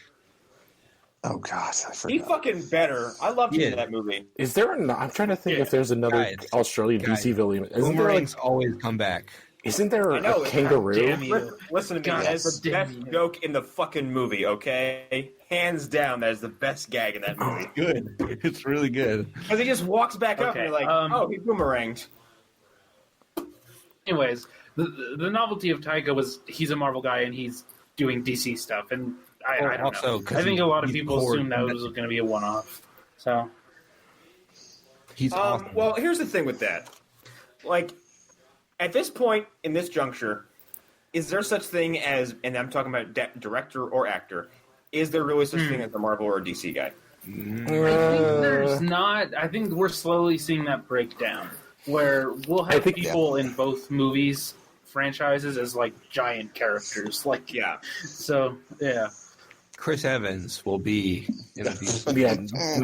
Oh God, I forgot. He fucking better. I loved him in that movie. Is there? I'm trying to think if there's another Australian DC villain. Boomerangs always come back. Isn't there I know, a kangaroo? Damn you. Listen to me. God, That's the damn best you. joke in the fucking movie. Okay, hands down, that is the best gag in that movie. Good. It's really good. Because he just walks back up Okay, and you're like, oh, he boomeranged. Anyways, the novelty of Taika was he's a Marvel guy and he's doing DC stuff, and I don't also, know. 'cause I think a lot of he's people poured assumed that in was going to be a one-off. So He's awesome. Well, here's the thing with that. Like, at this point in this juncture, is there such thing as, and I'm talking about director or actor, is there really such thing as a Marvel or a DC guy? I think there's not. I think we're slowly seeing that break down, where we'll have people in both movies franchises as like giant characters. Like, Yeah. So yeah. Chris Evans will be in a few. Yeah,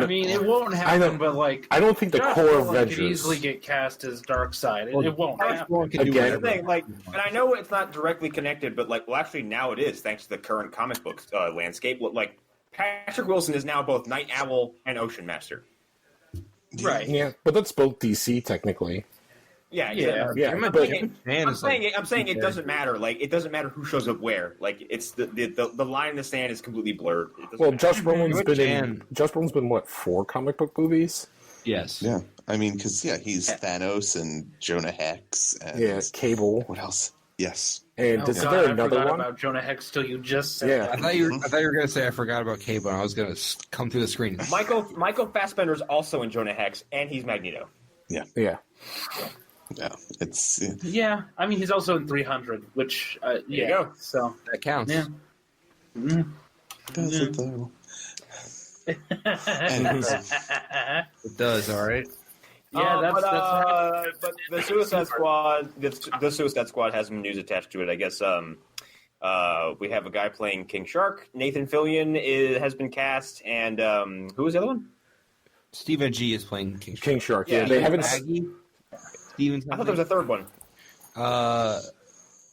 I mean, it won't happen, but like, I don't think the Josh core Brolin could Avengers. easily get cast as Darkseid. It won't Josh happen. Brolin can do Again. Here's the whatever. thing, like, and I know it's not directly connected, but like, well, actually now it is, thanks to the current comic book landscape. Like, Patrick Wilson is now both Night Owl and Ocean Master. Right. Yeah, but that's both DC technically. Yeah, Yeah. Yeah, I'm but saying it doesn't matter. Like, it doesn't matter who shows up where. Like, it's the line in the sand is completely blurred. It doesn't well, matter. Josh Brolin's been in. can. Josh Brolin's been what 4 comic book movies? Yes. Yeah, I mean, because he's Thanos and Jonah Hex and Yeah, Cable. what else? Yes, And Oh, is God, there I another forgot one? about Jonah Hex till you just said Yeah. that. I thought you were going to say I forgot about Cable. And I was going to come through the screen. Michael Fassbender's also in Jonah Hex, and he's Magneto. Yeah. yeah. It's Yeah, I mean, he's also in 300, which, you go. So, That counts. yeah. does it though. Anyways, It does. All right. Yeah, that's right. but the Suicide Squad, the Suicide Squad has some news attached to it. I guess we have a guy playing King Shark. Nathan Fillion has been cast, and who was the other one? Stephen G is playing King Shark. King Shark. Yeah, Yeah, they haven't. Maggie? Steven I thought there was a third one.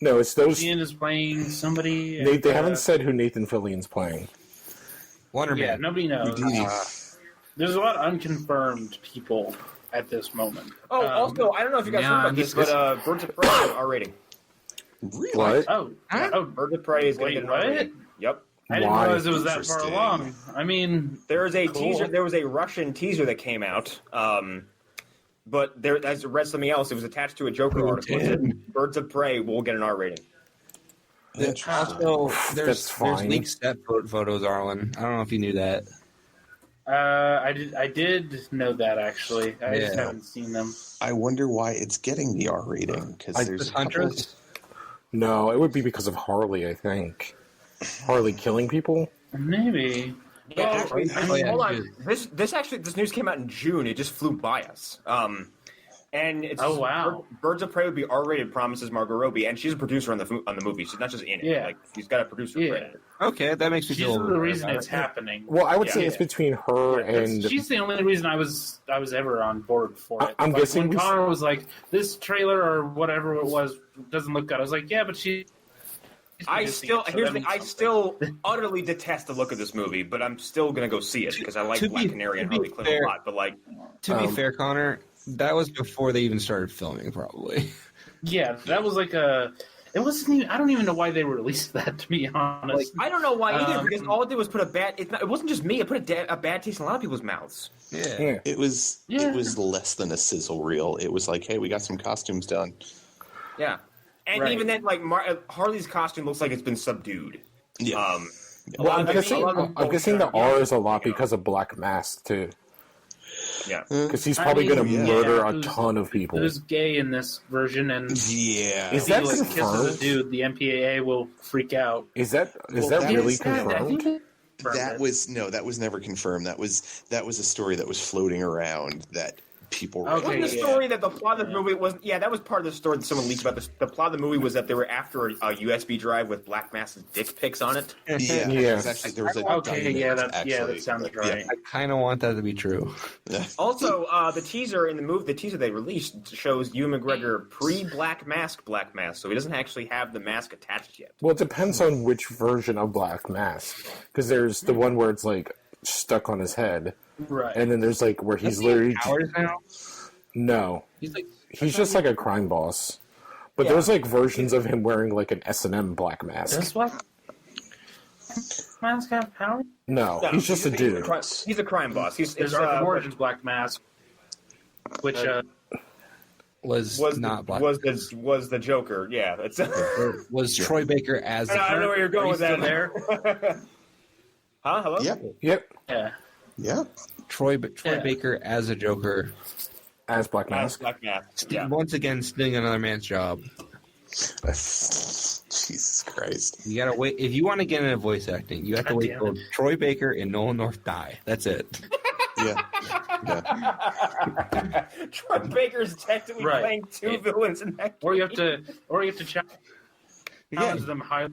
No, it's those. Ian is playing somebody. They haven't said who Nathan Fillion's playing. Wonder Yeah, Man. nobody knows. There's a lot of unconfirmed people at this moment. Oh, also, I don't know if you guys heard about this, but Birds of Prey have an R rating. really? What? Oh, Birds of Prey is going to Wait, get an R what? rating. Yep. I didn't Why? realize it was that far Interesting. along. I mean, There is a Cool. teaser. There was a Russian teaser that came out. But there, as I read something else, it was attached to a Joker article. It said, Birds of Prey will get an R rating. Also, there's fine. leaked set photos, Arlen. I don't know if you knew that. I did know that actually. I just Yeah. haven't seen them. I wonder why it's getting the R rating because there's There's a couple- Huntress. No, it would be because of Harley. I think Harley killing people. Maybe. Yeah, Well, actually, I mean, hold yeah, on. This news came out in June. It just flew by us. And it's Oh, wow. Birds of Prey would be R-rated. Promises Margot Robbie, and she's a producer on the movie. She's not just in it. Yeah. Like she's got a producer Yeah. credit. Okay, that makes me She's feel. the reason it's happening. Well, I would say Yeah. it's between her and. She's the only reason I was ever on board for it. I'm Like, guessing when we- Connor was like, "This trailer or whatever it was doesn't look good." I was like, "Yeah, but she." I still utterly detest the look of this movie, but I'm still gonna go see it because I like To Black be- Canary and to be Harley Quinn a fair- lot. But like, To be fair, Connor, that was before they even started filming, probably. Yeah, that was like a. It wasn't even. I don't even know why they released that. To be honest, I don't know why either because Um, all it did was put a bad. It wasn't just me. It put a bad taste in a lot of people's mouths. Yeah. It was Yeah. less than a sizzle reel. It was like, hey, we got some costumes done. Yeah, and Right. even then, like Harley's costume looks like it's been subdued. Yeah. Well, I'm I mean, guessing, a lot of I'm guessing the bullshit. R is a lot because of Black Mask too, Yeah, because he's I probably mean, going to yeah, murder a who's- ton of people. who's gay in this version and Yeah. Is he that like kisses confirmed? a dude, the MPAA will freak out. Is that Well, that that really is- I confirmed? think That was never confirmed. That was a story that was floating around that people read. Okay, wasn't the yeah. story that the plot of the movie was? Yeah, that was part of the story that someone leaked about. The plot of the movie was that they were after a USB drive with Black Mask's dick pics on it. Yeah, Yeah. there was actually there was a Okay, document, yeah, that actually, sounds but, right. I kind of want that to be true. Yeah. Also, the teaser in the teaser they released shows Ewan McGregor pre-Black Mask, so he doesn't actually have the mask attached yet. Well, it depends on which version of Black Mask, because there's the one where it's like stuck on his head, Right. and then there's like where he's literally Powers now. no, He's like he's just like a crime boss. But there's like versions of him wearing like an S&M black mask. Does Black Mask have power? No, he's just a dude. He's a crime boss. There's Arkham Origins Black Mask, which was not black. Was the Joker? Yeah, it's was Troy Baker as? I know where you're going with that. There. Huh? Hello? Yep. Yeah. Troy Baker as a Joker. As Black Mask. Black Mask. Yeah. Once again, stealing another man's job. Jesus Christ. You gotta wait. If you want to get into voice acting, you have to wait till Troy Baker and Nolan North die. That's it. Yeah. Troy Baker's technically playing two villains in that game. Or you have to challenge them high.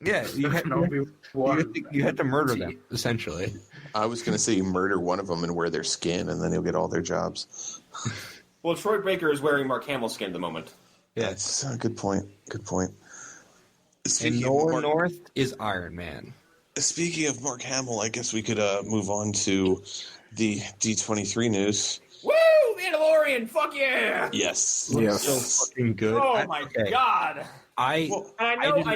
Yeah, you had to murder them, essentially. I was going to say you murder one of them and wear their skin, and then you'll get all their jobs. Well, Troy Baker is wearing Mark Hamill's skin at the moment. Yeah. That's a good point. Good point. And Nolan North is Iron Man. Speaking of Mark Hamill, I guess we could move on to the D23 news. Woo! Mandalorian! Fuck yeah! Yes. So fucking good. Oh my god! I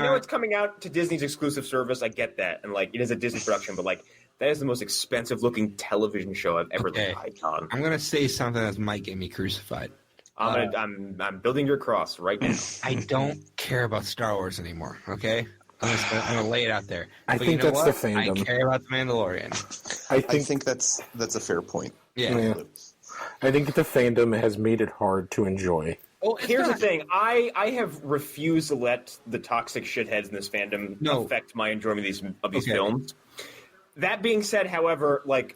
know it's coming out to Disney's exclusive service. I get that, and like it is a Disney production, but like that is the most expensive looking television show I've ever laid eyes on. I'm gonna say something that might get me crucified. I'm building your cross right now. I don't care about Star Wars anymore. Okay, I'm gonna lay it out there. I think that's the fandom. I care about the Mandalorian. I think that's a fair point. Yeah. I think the fandom has made it hard to enjoy. Well, here's the thing. I have refused to let the toxic shitheads in this fandom affect my enjoyment of these films. That being said, however, like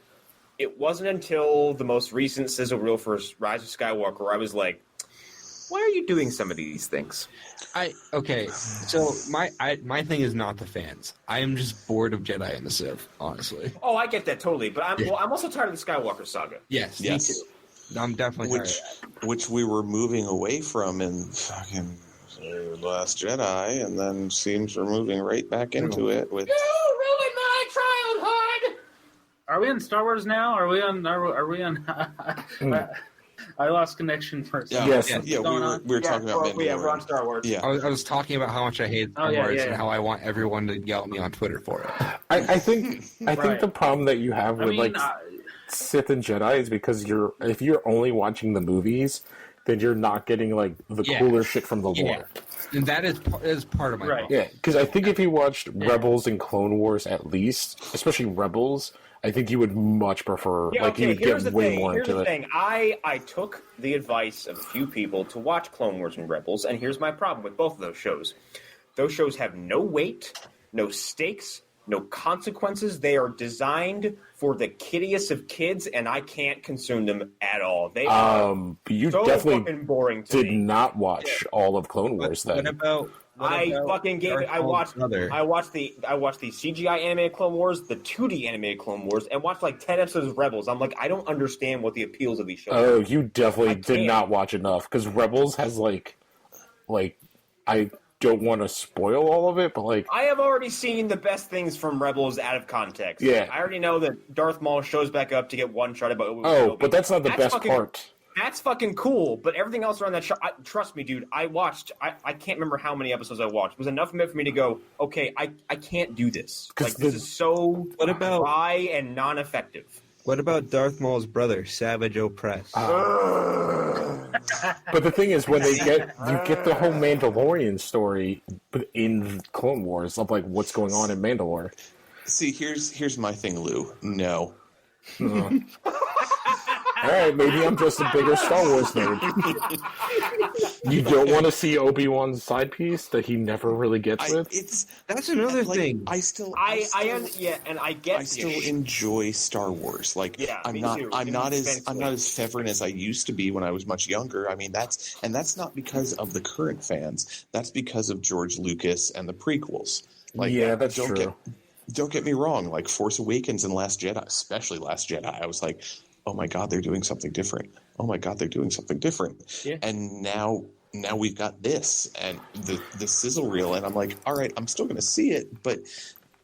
it wasn't until the most recent sizzle reel for Rise of Skywalker where I was like, why are you doing some of these things? So my thing is not the fans. I am just bored of Jedi and the Sith, honestly. Oh, I get that totally, but I'm also tired of the Skywalker saga. Yes, me too. I'm definitely tired of that. Which we were moving away from in fucking Last Jedi, and then seems we're moving right back into it with. You ruined my childhood. Are we on Star Wars now? Are we on? I lost connection for a second. Yes. Yeah, we were talking about Mandalorian. Yeah, we're on Star Wars. Yeah. I was talking about how much I hate Star Wars and how I want everyone to yell at me on Twitter for it. I think the problem that you have with Sith and Jedi is because if you're only watching the movies, then you're not getting like the cooler shit from the lore. And that is part of my problem. Yeah, because I think if you watched Rebels and Clone Wars at least, especially Rebels, I think you would much prefer, you would get way more into it. Here's the thing. I took the advice of a few people to watch Clone Wars and Rebels, and here's my problem with both of those shows. Those shows have no weight, no stakes, no consequences. They are designed for the kiddiest of kids, and I can't consume them at all. They are you so definitely fucking boring to me. Did not watch all of Clone Wars then. I fucking gave it. I watched the CGI animated Clone Wars, the 2D animated Clone Wars, and watched like 10 episodes of Rebels. I'm like, I don't understand what the appeals of these shows are. Oh, you definitely did not watch enough because Rebels has like I don't want to spoil all of it, but like I have already seen the best things from Rebels out of context. Yeah, I already know that Darth Maul shows back up to get one shot about. But that's not the best part. That's fucking cool, but everything else around that show, trust me, dude, I can't remember how many episodes I watched. It was enough of it for me to go, okay, I can't do this. Like, this is so dry and non-effective. What about Darth Maul's brother, Savage Opress? But the thing is, when you get the whole Mandalorian story in Clone Wars of like what's going on in Mandalore. See, here's my thing, Lou. No. All right, maybe I'm just a bigger Star Wars nerd. You don't want to see Obi-Wan's side piece that he never really gets with? That's another thing. I still enjoy Star Wars. Like, I'm not as fervent as I used to be when I was much younger. I mean, that's not because of the current fans. That's because of George Lucas and the prequels. Like, that's true. Don't get me wrong. Like Force Awakens and Last Jedi, especially Last Jedi, I was like, oh my God, they're doing something different. Oh my God, they're doing something different. Yeah. And now we've got this and the sizzle reel, and I'm like, all right, I'm still going to see it, but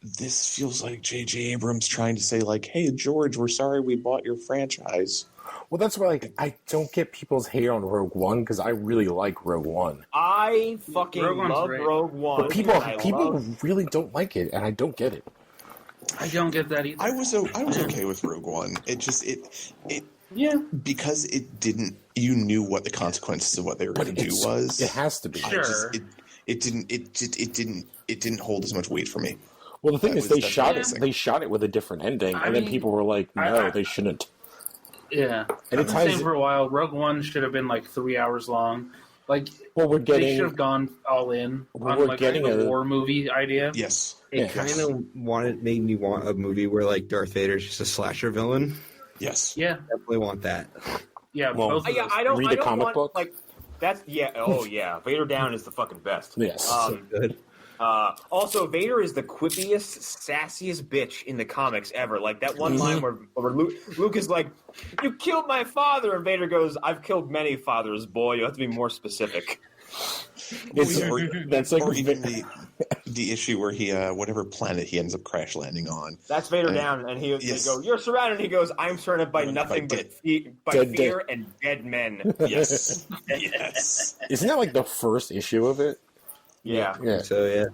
this feels like J.J. Abrams trying to say, like, hey, George, we're sorry we bought your franchise. Well, that's why, like, I don't get people's hate on Rogue One, because I really like Rogue One. I fucking love Rogue One. But people really don't like it, and I don't get it. I don't get that either. I was okay with Rogue One. It just because it didn't. You knew what the consequences of what they were going to do was. It has to be. Sure. It didn't hold as much weight for me. Well, the thing is, they shot it with a different ending, and then people were like, "No, they shouldn't." Yeah, and I've been saying for a while, Rogue One should have been like 3 hours long. Like, they should have gone all in on like a war movie idea. Yes, it kind of made me want a movie where like Darth Vader's just a slasher villain. Yes, yeah, definitely want that. Yeah, I don't read a comic want, book. Like, that's oh yeah, Vader Down is the fucking best. Yes, so good. Also, Vader is the quippiest, sassiest bitch in the comics ever. Like that one line where Luke is like, "You killed my father," and Vader goes, "I've killed many fathers, boy. You have to be more specific." That's like, or even the issue where he whatever planet he ends up crash landing on. That's Vader Down, and they go, "You're surrounded." And he goes, "I'm surrounded by nothing but fear and dead men." Yes, yes. Isn't that like the first issue of it? Yeah. So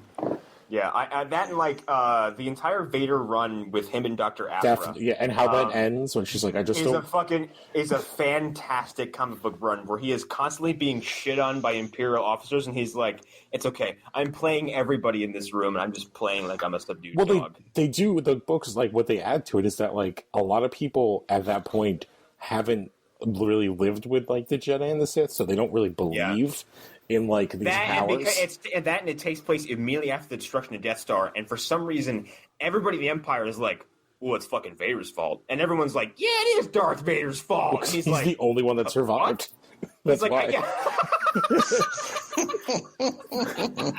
I that and like the entire Vader run with him and Dr. Aphra. Definitely, yeah, and how that ends when she's like, "I just don't." Is a fantastic comic book run where he is constantly being shit on by Imperial officers, and he's like, "It's okay, I'm playing everybody in this room, and I'm just playing like I'm a subdued dog." They do the books, like what they add to it is that like a lot of people at that point haven't really lived with like the Jedi and the Sith, so they don't really believe. In like these powers, and it takes place immediately after the destruction of Death Star, and for some reason, everybody in the Empire is like, "Well, it's fucking Vader's fault," and everyone's like, "Yeah, it is Darth Vader's fault." And he's like, the only one that survived. That's like, why.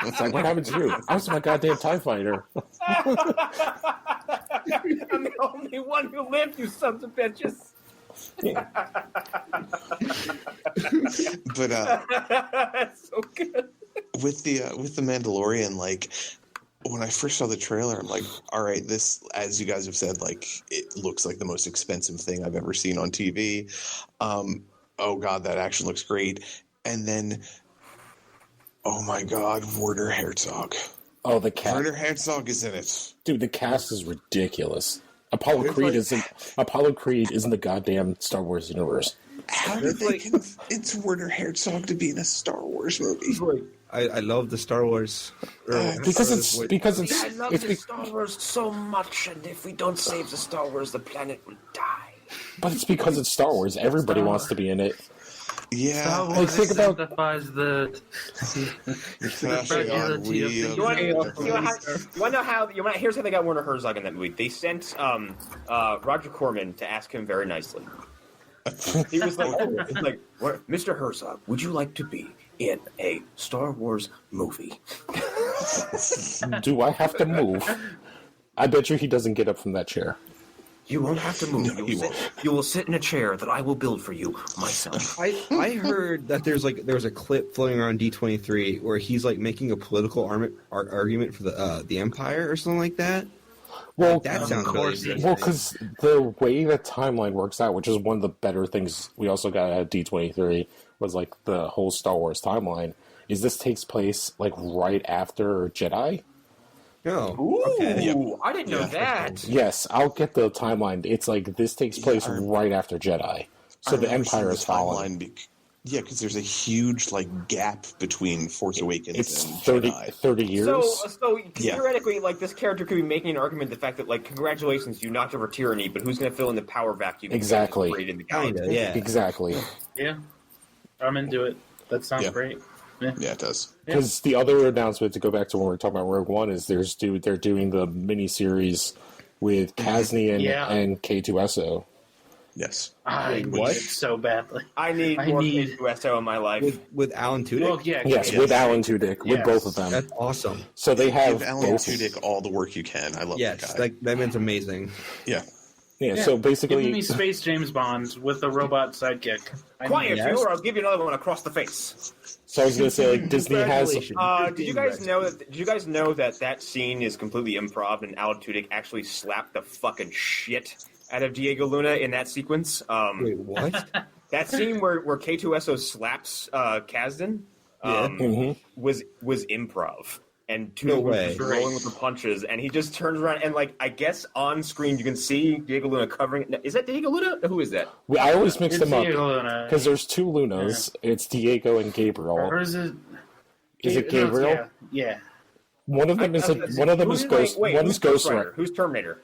It's like, what happened to you? I was my goddamn TIE fighter. I'm the only one who lived, you sons of bitches. But that's so good. With the Mandalorian, like when I first saw the trailer, I'm like, all right, this, as you guys have said, like it looks like the most expensive thing I've ever seen on TV. Oh god, that action looks great. And then, oh my god, Werner Herzog. Oh, the cast. Werner Herzog is in it. Dude, the cast is ridiculous. Apollo Creed isn't the goddamn Star Wars universe. How did they convince Werner Herzog to be in a Star Wars movie? I love the Star Wars. Because I love the Star Wars so much, and if we don't save the Star Wars, the planet will die. But it's because it's Star Wars. Everybody wants to be in it. Yeah, Star Wars exemplifies the here's how they got Werner Herzog in that movie. They sent Roger Corman to ask him very nicely. He was like, "Mr. Herzog, would you like to be in a Star Wars movie?" Do I have to move? I bet you he doesn't get up from that chair. You won't have to move. No, you will sit in a chair that I will build for you myself. I heard that there was a clip floating around D23 where he's like making a political argument for the Empire or something like that. Well, that sounds really interesting. Well, because the way the timeline works out, which is one of the better things we also got at D23, was like the whole Star Wars timeline. Is this takes place like right after Jedi? Oh, ooh, okay. Yep. I didn't know that. Yes, I'll get the timeline. It's like this takes place right after Jedi, so the Empire is following. Yeah, because there's a huge like gap between Force Awakens and 30 years. So theoretically, like this character could be making an argument the fact that like congratulations, you knocked over tyranny, but who's going to fill in the power vacuum? Exactly. In the galaxy? Yeah. Exactly. Yeah, I'm into it. That sounds great. Yeah, it does. Because the other announcement, to go back to when we were talking about Rogue One, is they're doing the mini-series with Kasnian and K2SO. Yes. I need it so badly. I need more K2SO in my life. With Alan Tudyk? Well, yes, with Alan Tudyk, with both of them. That's awesome. So they have Give Alan Tudyk all the work you can. I love that guy. That man's amazing. Yeah. Yeah, so basically... Give me Space James Bond with a robot sidekick. Quiet, you, or I'll give you another one across the face. So I was going to say, like, Disney has... Did you guys know that scene is completely improv and Alan Tudyk actually slapped the fucking shit out of Diego Luna in that sequence? Wait, what? That scene where K2SO slaps Kasdan was improv. And Tudyk was just rolling with the punches, and he just turns around and, like, I guess on screen you can see Diego Luna covering. Is that Diego Luna? Who is that? I always mix them up Luna. because there's two Lunas. Yeah. It's Diego and Gabriel. Or is it? Is it Gabriel? Yeah. One of them is Ghost. One is Ghost Rider. Who's Terminator?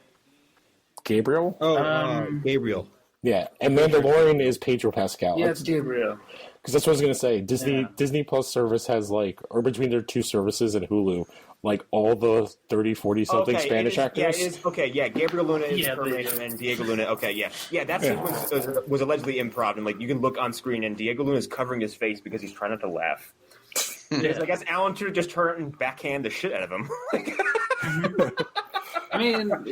Gabriel. Oh, Gabriel. Yeah, and Mandalorian is Pedro Pascal. Yeah, it's Gabriel. Because that's what I was going to say. Disney Plus service has, like, or between their two services and Hulu, like, all the 30, 40-something Spanish actors. Gabriel Luna is Terminator and Diego Luna. Okay, yeah. Yeah, that sequence was allegedly improv, and, like, you can look on screen, and Diego Luna is covering his face because he's trying not to laugh. I guess Alan Tudyk just turned and backhand the shit out of him. I mean, not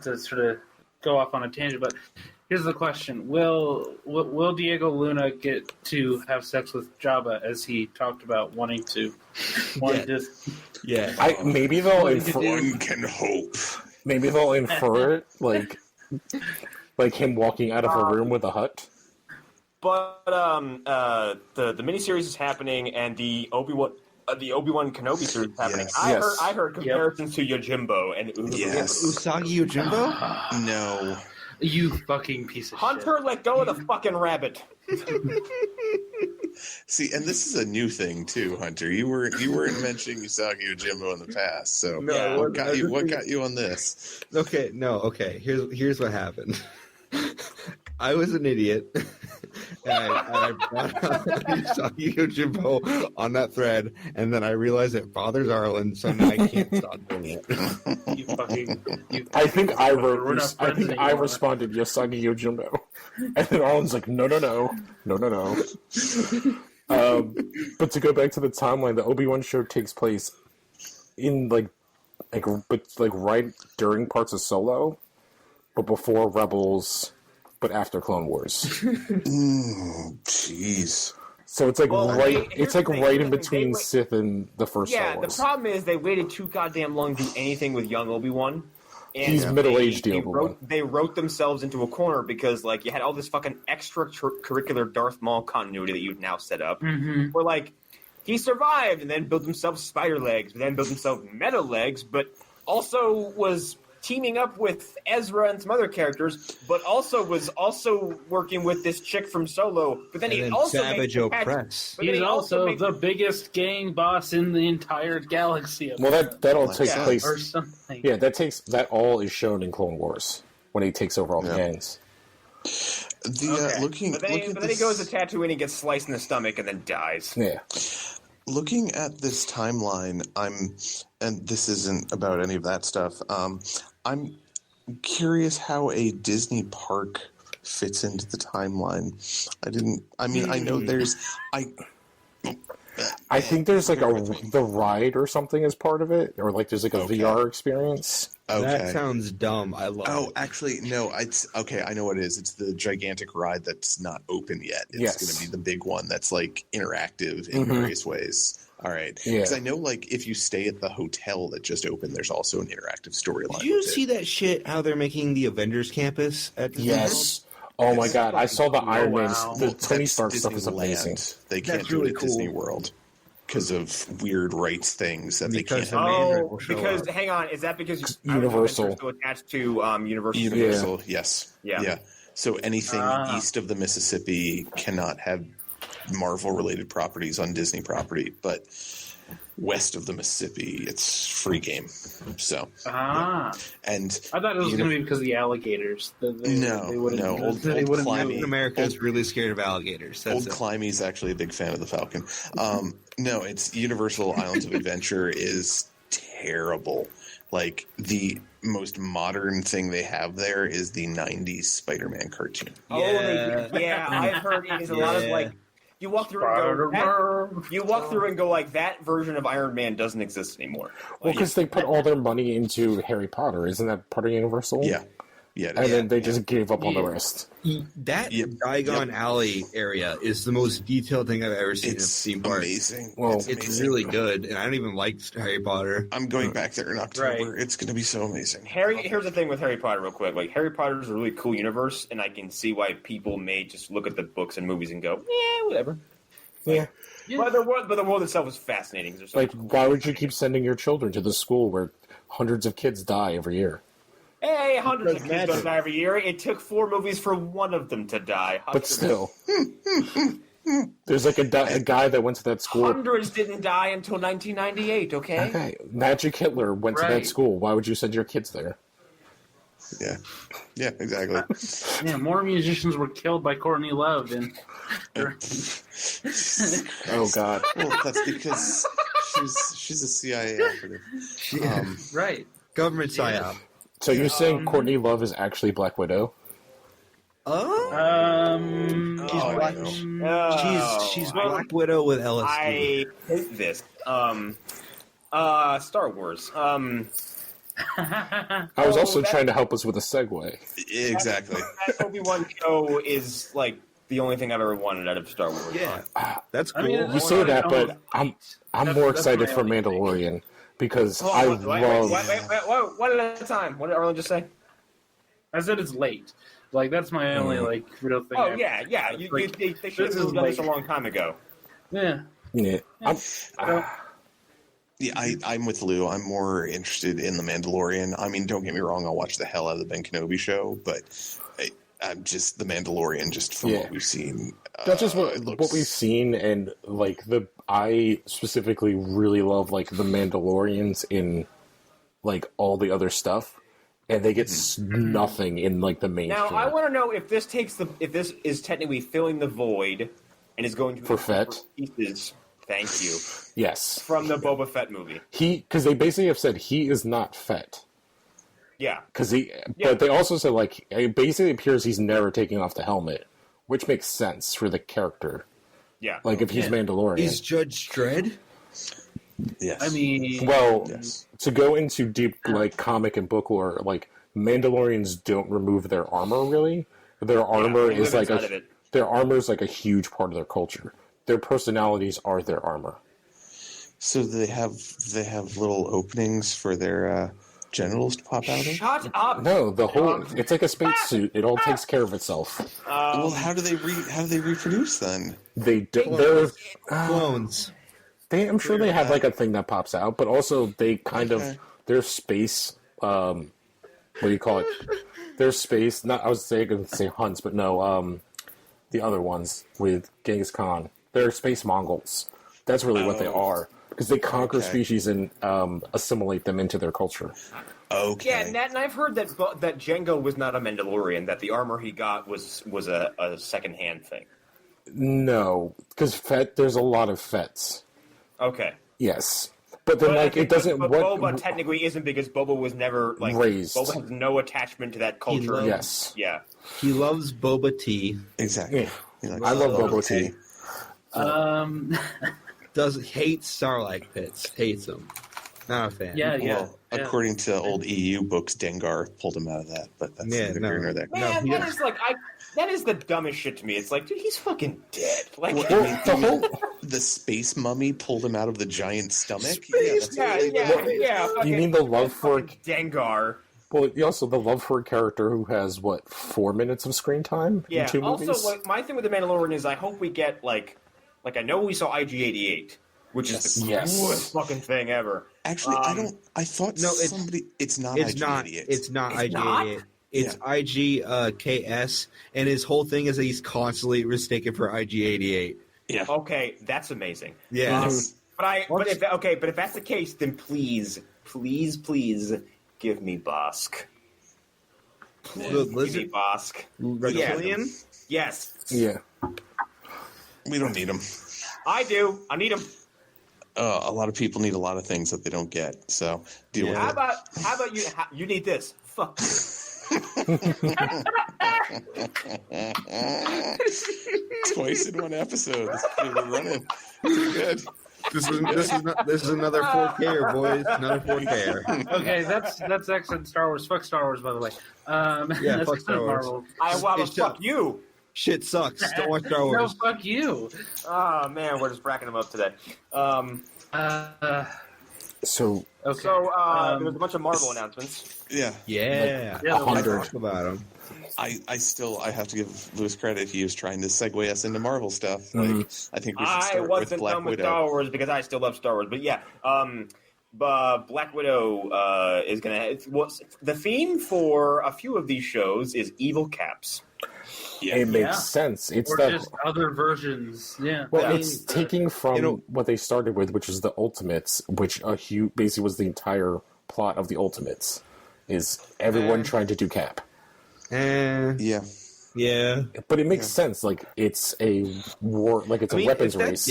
to sort of go off on a tangent, but here's the question: Will Diego Luna get to have sex with Jabba as he talked about wanting to? Yeah. Maybe they'll infer. One can hope. Maybe they'll infer it, like him walking out of a room with a hut. But the miniseries is happening, and the Obi-Wan Kenobi series is happening. Yes. I heard comparisons to Yojimbo and Usagi Yojimbo? No. You fucking piece of shit. Hunter, let go of the fucking rabbit. See, and this is a new thing too, Hunter. You weren't mentioning Usagi Yojimbo in the past, so what got you on this? Okay. Here's what happened. I was an idiot, and I brought up Usagi Yojimbo on that thread, and then I realized it bothers Arlen, so now I can't stop doing it. I think I responded Usagi Yojimbo, and then Arlen's like, no. But to go back to the timeline, the Obi-Wan show takes place in like right during parts of Solo, but before Rebels. But after Clone Wars. Jeez. So it's like right in between Sith and the first Star Wars. The problem is they waited too goddamn long to do anything with young Obi-Wan. He's middle-aged Obi-Wan. They wrote themselves into a corner because, like, you had all this fucking extracurricular Darth Maul continuity that you've now set up. Mm-hmm. Where, like, he survived and then built himself spider legs, then built himself meta legs, but also was teaming up with Ezra and some other characters, but was also working with this chick from Solo. But then he also Savage Opress. He's also the biggest gang boss in the entire galaxy. Well, that all takes place. Or something. Yeah, that all is shown in Clone Wars when he takes over all the gangs. But then he goes to Tatooine and he gets sliced in the stomach and then dies. Yeah. Looking at this timeline, and this isn't about any of that stuff. I'm curious how a Disney park fits into the timeline. I know there's. I think there's like the ride or something as part of it, or like there's like a VR experience. Okay. That sounds dumb. I love it. Oh, actually, no. It's okay. I know what it is. It's the gigantic ride that's not open yet. It's going to be the big one that's like interactive in various ways. All right. Because I know, like, if you stay at the hotel that just opened, there's also an interactive storyline. Did you see that shit? How they're making the Avengers campus at Disney Yes. Oh my God! I saw the Iron Man. The Tony Stark stuff is Disneyland. amazing. They can't do it at Disney World because of weird rights things that they can't. Hang on, is that because Universal still attached to Universal? Universal, yes, yeah. So anything east of the Mississippi cannot have Marvel-related properties on Disney property, but west of the Mississippi, it's free game. So, and I thought it was going to be because of the alligators. Old Climby. America's really scared of alligators. Old Climby's actually a big fan of the Falcon. No, it's Universal Islands of Adventure is terrible. Like, the most modern thing they have there is the 90s Spider-Man cartoon. I've heard it is a lot of, like, You walk through and go like that version of Iron Man doesn't exist anymore. Well, because they put all their money into Harry Potter, isn't that part of Universal? Yeah. And then they just gave up on the rest. That Diagon Alley area is the most detailed thing I've ever seen in a theme park. Amazing. Well, It's really good, and I don't even like Harry Potter. I'm going back there in October. Right. It's going to be so amazing. Here's the thing with Harry Potter, real quick. Like, Harry Potter is a really cool universe, and I can see why people may just look at the books and movies and go, yeah, whatever. Yeah. But the world itself is fascinating. There's Like, why would you keep sending your children to the school where hundreds of kids die every year? Hey, hundreds of kids don't die every year. It took 4 movies for one of them to die. But still. There's like a guy that went to that school. Hundreds didn't die until 1998, okay? Okay. Magic Hitler went to that school. Why would you send your kids there? Yeah. Yeah, exactly. Yeah, more musicians were killed by Courtney Love and Oh, God. Well, that's because she's a CIA operative. right. Government psyop. So you're saying Courtney Love is actually Black Widow? She's Black Widow with LSD. I hate this. Star Wars. I was also trying to help us with a segue. Exactly. That Obi-Wan show is like the only thing I've ever wanted out of Star Wars. Yeah, that's cool. I mean, You say that, but I'm more excited my for only thing. Mandalorian because Hold I on, love. wait, one at a time. What did Arlen just say? I said it's late. Like, that's my only, like, real thing. Oh, yeah. They should have moved on this a long time ago. Yeah. Yeah, I'm with Lou. I'm more interested in The Mandalorian. I mean, don't get me wrong. I'll watch the hell out of the Ben Kenobi show, but I'm just The Mandalorian, just from what we've seen. That's just what we've seen, and like I specifically really love like the Mandalorians in like all the other stuff, and they get nothing in like the mainstream. Now, I want to know if this is technically filling the void and is going to For Fett? pieces. Thank you. Yes, From the Boba Fett movie. because they basically have said he is not Fett. Yeah. But they also said like it basically appears he's never taking off the helmet, which makes sense for the character. Yeah. Like if he's Mandalorian, Is Judge Dredd? Yes. I mean, well, yes. to go into deep like comic and book lore, like Mandalorians don't remove their armor really. Their armor they is live like inside of it. their armor is like a huge part of their culture. Their personalities are their armor. So they have little openings for their genitals to pop out of? Shut up. No, the whole it's like a spacesuit. It all takes care of itself. Well, how do they reproduce then? They're Clones. I'm sure they have like a thing that pops out, but also they kind of their space. What do you call it? Their space. Not I was going to say hunts, but no. The other ones with Genghis Khan. They're space Mongols. That's really what they are because they conquer species and assimilate them into their culture. Okay. Yeah, and I've heard that Jango was not a Mandalorian. That the armor he got was a secondhand thing. No, because there's a lot of Fets. Okay. Yes. But then, it doesn't... But Boba technically isn't because Boba was never, raised. Boba has no attachment to that culture. Yes. Yeah. He loves Boba Tea. Exactly. Yeah. I love Boba Tea. Hates Starlight Pits. Hates them. Not a fan. yeah. Well, according to old EU books, Dengar pulled him out of that, but that's neither here nor there. Man, that is the dumbest shit to me. It's like, dude, he's fucking dead. Like, The space mummy pulled him out of the giant stomach. Yeah. You mean the love for Dengar? Well, also the love for a character who has 4 minutes of screen time in 2 movies. Also, my thing with the Mandalorian is I hope we get like I know we saw IG-88, which is the coolest fucking thing ever. Actually, I thought somebody. It's not IG-88. It's not IG-88. It's IGKS, and his whole thing is that he's constantly mistaken for IG-88. Yeah. Okay, that's amazing. Yeah. But if that's the case, then please give me Bosk. Give me Bosk. Reptilian? Yes. Yeah. We don't need him. I do. I need him. A lot of people need a lot of things that they don't get. So deal with it. How about you? You need this. Fuck. Twice in one episode. We're running. Pretty good. This is another 4K, boys. Another 4K. Okay, that's excellent Star Wars. Fuck Star Wars, by the way. Yeah, fuck Star Wars. Fuck you. Shit sucks. Don't watch Star No, Wars. fuck you. Oh man, we're just bracking them up today. So Okay. So there was a bunch of Marvel announcements. Yeah. Yeah. Yeah, Let's 100. talk about them. I have to give Lewis credit. He was trying to segue us into Marvel stuff. Like, I think we should I start with wasn't Black done with Widow. Star Wars because I still love Star Wars. But yeah, Black Widow is gonna. The theme for a few of these shows is evil caps. Yeah. it makes sense. It's or that. just other versions. Yeah. Well, Yeah. it's taking from what they started with, which is the Ultimates, which basically was the entire plot of the Ultimates, is everyone trying to do Cap. Yeah. Yeah. But it makes sense. Like it's a war, like it's a weapons race.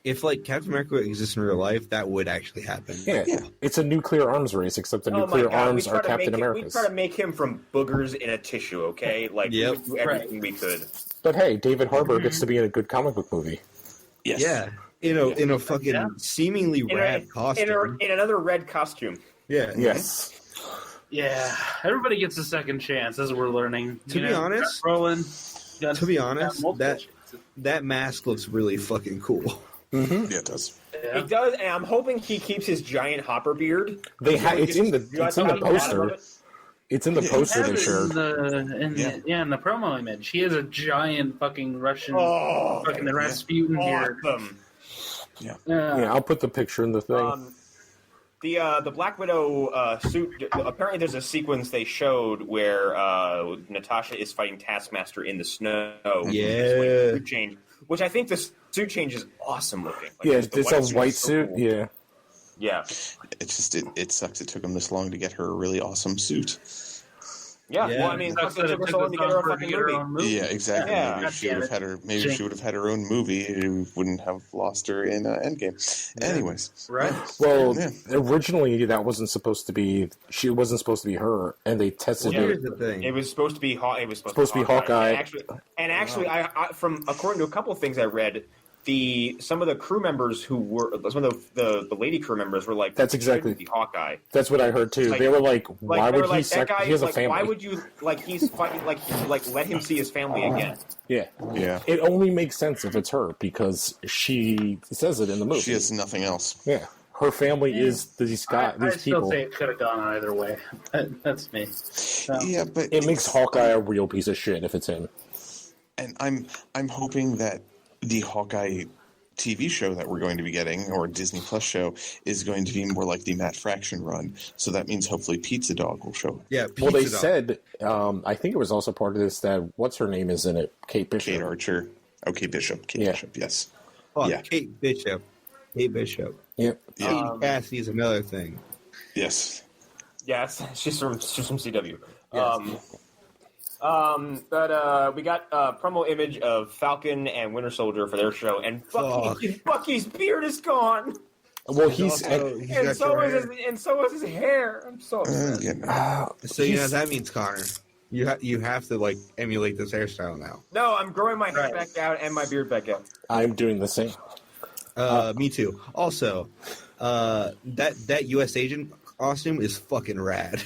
If like Captain America exists in real life, that would actually happen. Yeah, it's a nuclear arms race, except the nuclear arms are Captain America's. We try to make him from boogers in a tissue, okay? Like, we would do everything we could. But hey, David Harbour gets to be in a good comic book movie. Yes. Yeah. In a fucking seemingly rad costume. In another red costume. Yeah. Yes. Yeah. Everybody gets a second chance, as we're learning. To be honest, that mask looks really fucking cool. Mm-hmm. Yeah, it does. Yeah. It does, and I'm hoping he keeps his giant hopper beard. It's in the poster. It's in the poster they showed. In the promo image, he has a giant fucking Russian, fucking the Rasputin beard. Awesome. Yeah, I'll put the picture in the thing. The Black Widow suit. Apparently, there's a sequence they showed where Natasha is fighting Taskmaster in the snow. Yeah, suit change, which I think the suit change is awesome looking. Like, it's a white suit. Cool. Yeah. It's just it sucks. It took them this long to get her a really awesome suit. Yeah, well, I mean, it took so long to get her a fucking movie. Yeah, exactly. Yeah. Maybe she would have had her. Maybe she would have had her own movie. We wouldn't have lost her in Endgame. Yeah. Anyways, right? Well, originally that wasn't supposed to be. She wasn't supposed to be her, and they tested it. Here's the thing. It was supposed to be. It was supposed to be Hawkeye. And actually, I from according to a couple of things I read. Some of the crew members who were some of the lady crew members were like, that's exactly the Hawkeye. That's what I heard too. They were like, why would he? He has a family. Why would you he's fighting let him see his family again? Yeah. It only makes sense if it's her because she says it in the movie. She has nothing else. Yeah, her family is these guys. I these still people. say it could have gone either way. That's me. So. Yeah, but it makes Hawkeye a real piece of shit if it's him. And I'm hoping that the Hawkeye TV show that we're going to be getting, or Disney Plus show, is going to be more like the Matt Fraction run. So that means hopefully Pizza Dog will show. Yeah, well, they said, I think it was also part of this that what's her name is in it? Kate Bishop. Kate Archer. Oh, Kate Bishop. Bishop, yes. Oh, yeah. Kate Bishop. Yep. Katie Cassidy is another thing. Yes. Yes, she's from CW. Yes. But we got a promo image of Falcon and Winter Soldier for their show, and Bucky's beard is gone. Well, so is his hair. I'm so upset. So you know what that means, Connor. You have to like emulate this hairstyle now. No, I'm growing my hair back out and my beard back out. I'm doing the same. Me too. Also, that U.S. agent costume is fucking rad.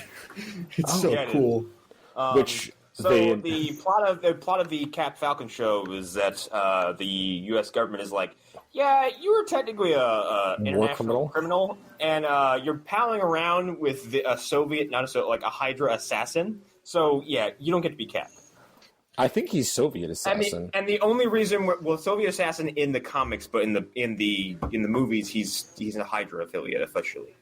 It's cool. The plot of the Cap Falcon show is that the U.S. government is like, yeah, you were technically a international criminal, and you're palling around with a Soviet, like a Hydra assassin. So yeah, you don't get to be Cap. I think he's Soviet assassin. And the only reason, Soviet assassin in the comics, but in the movies, he's a Hydra affiliate officially.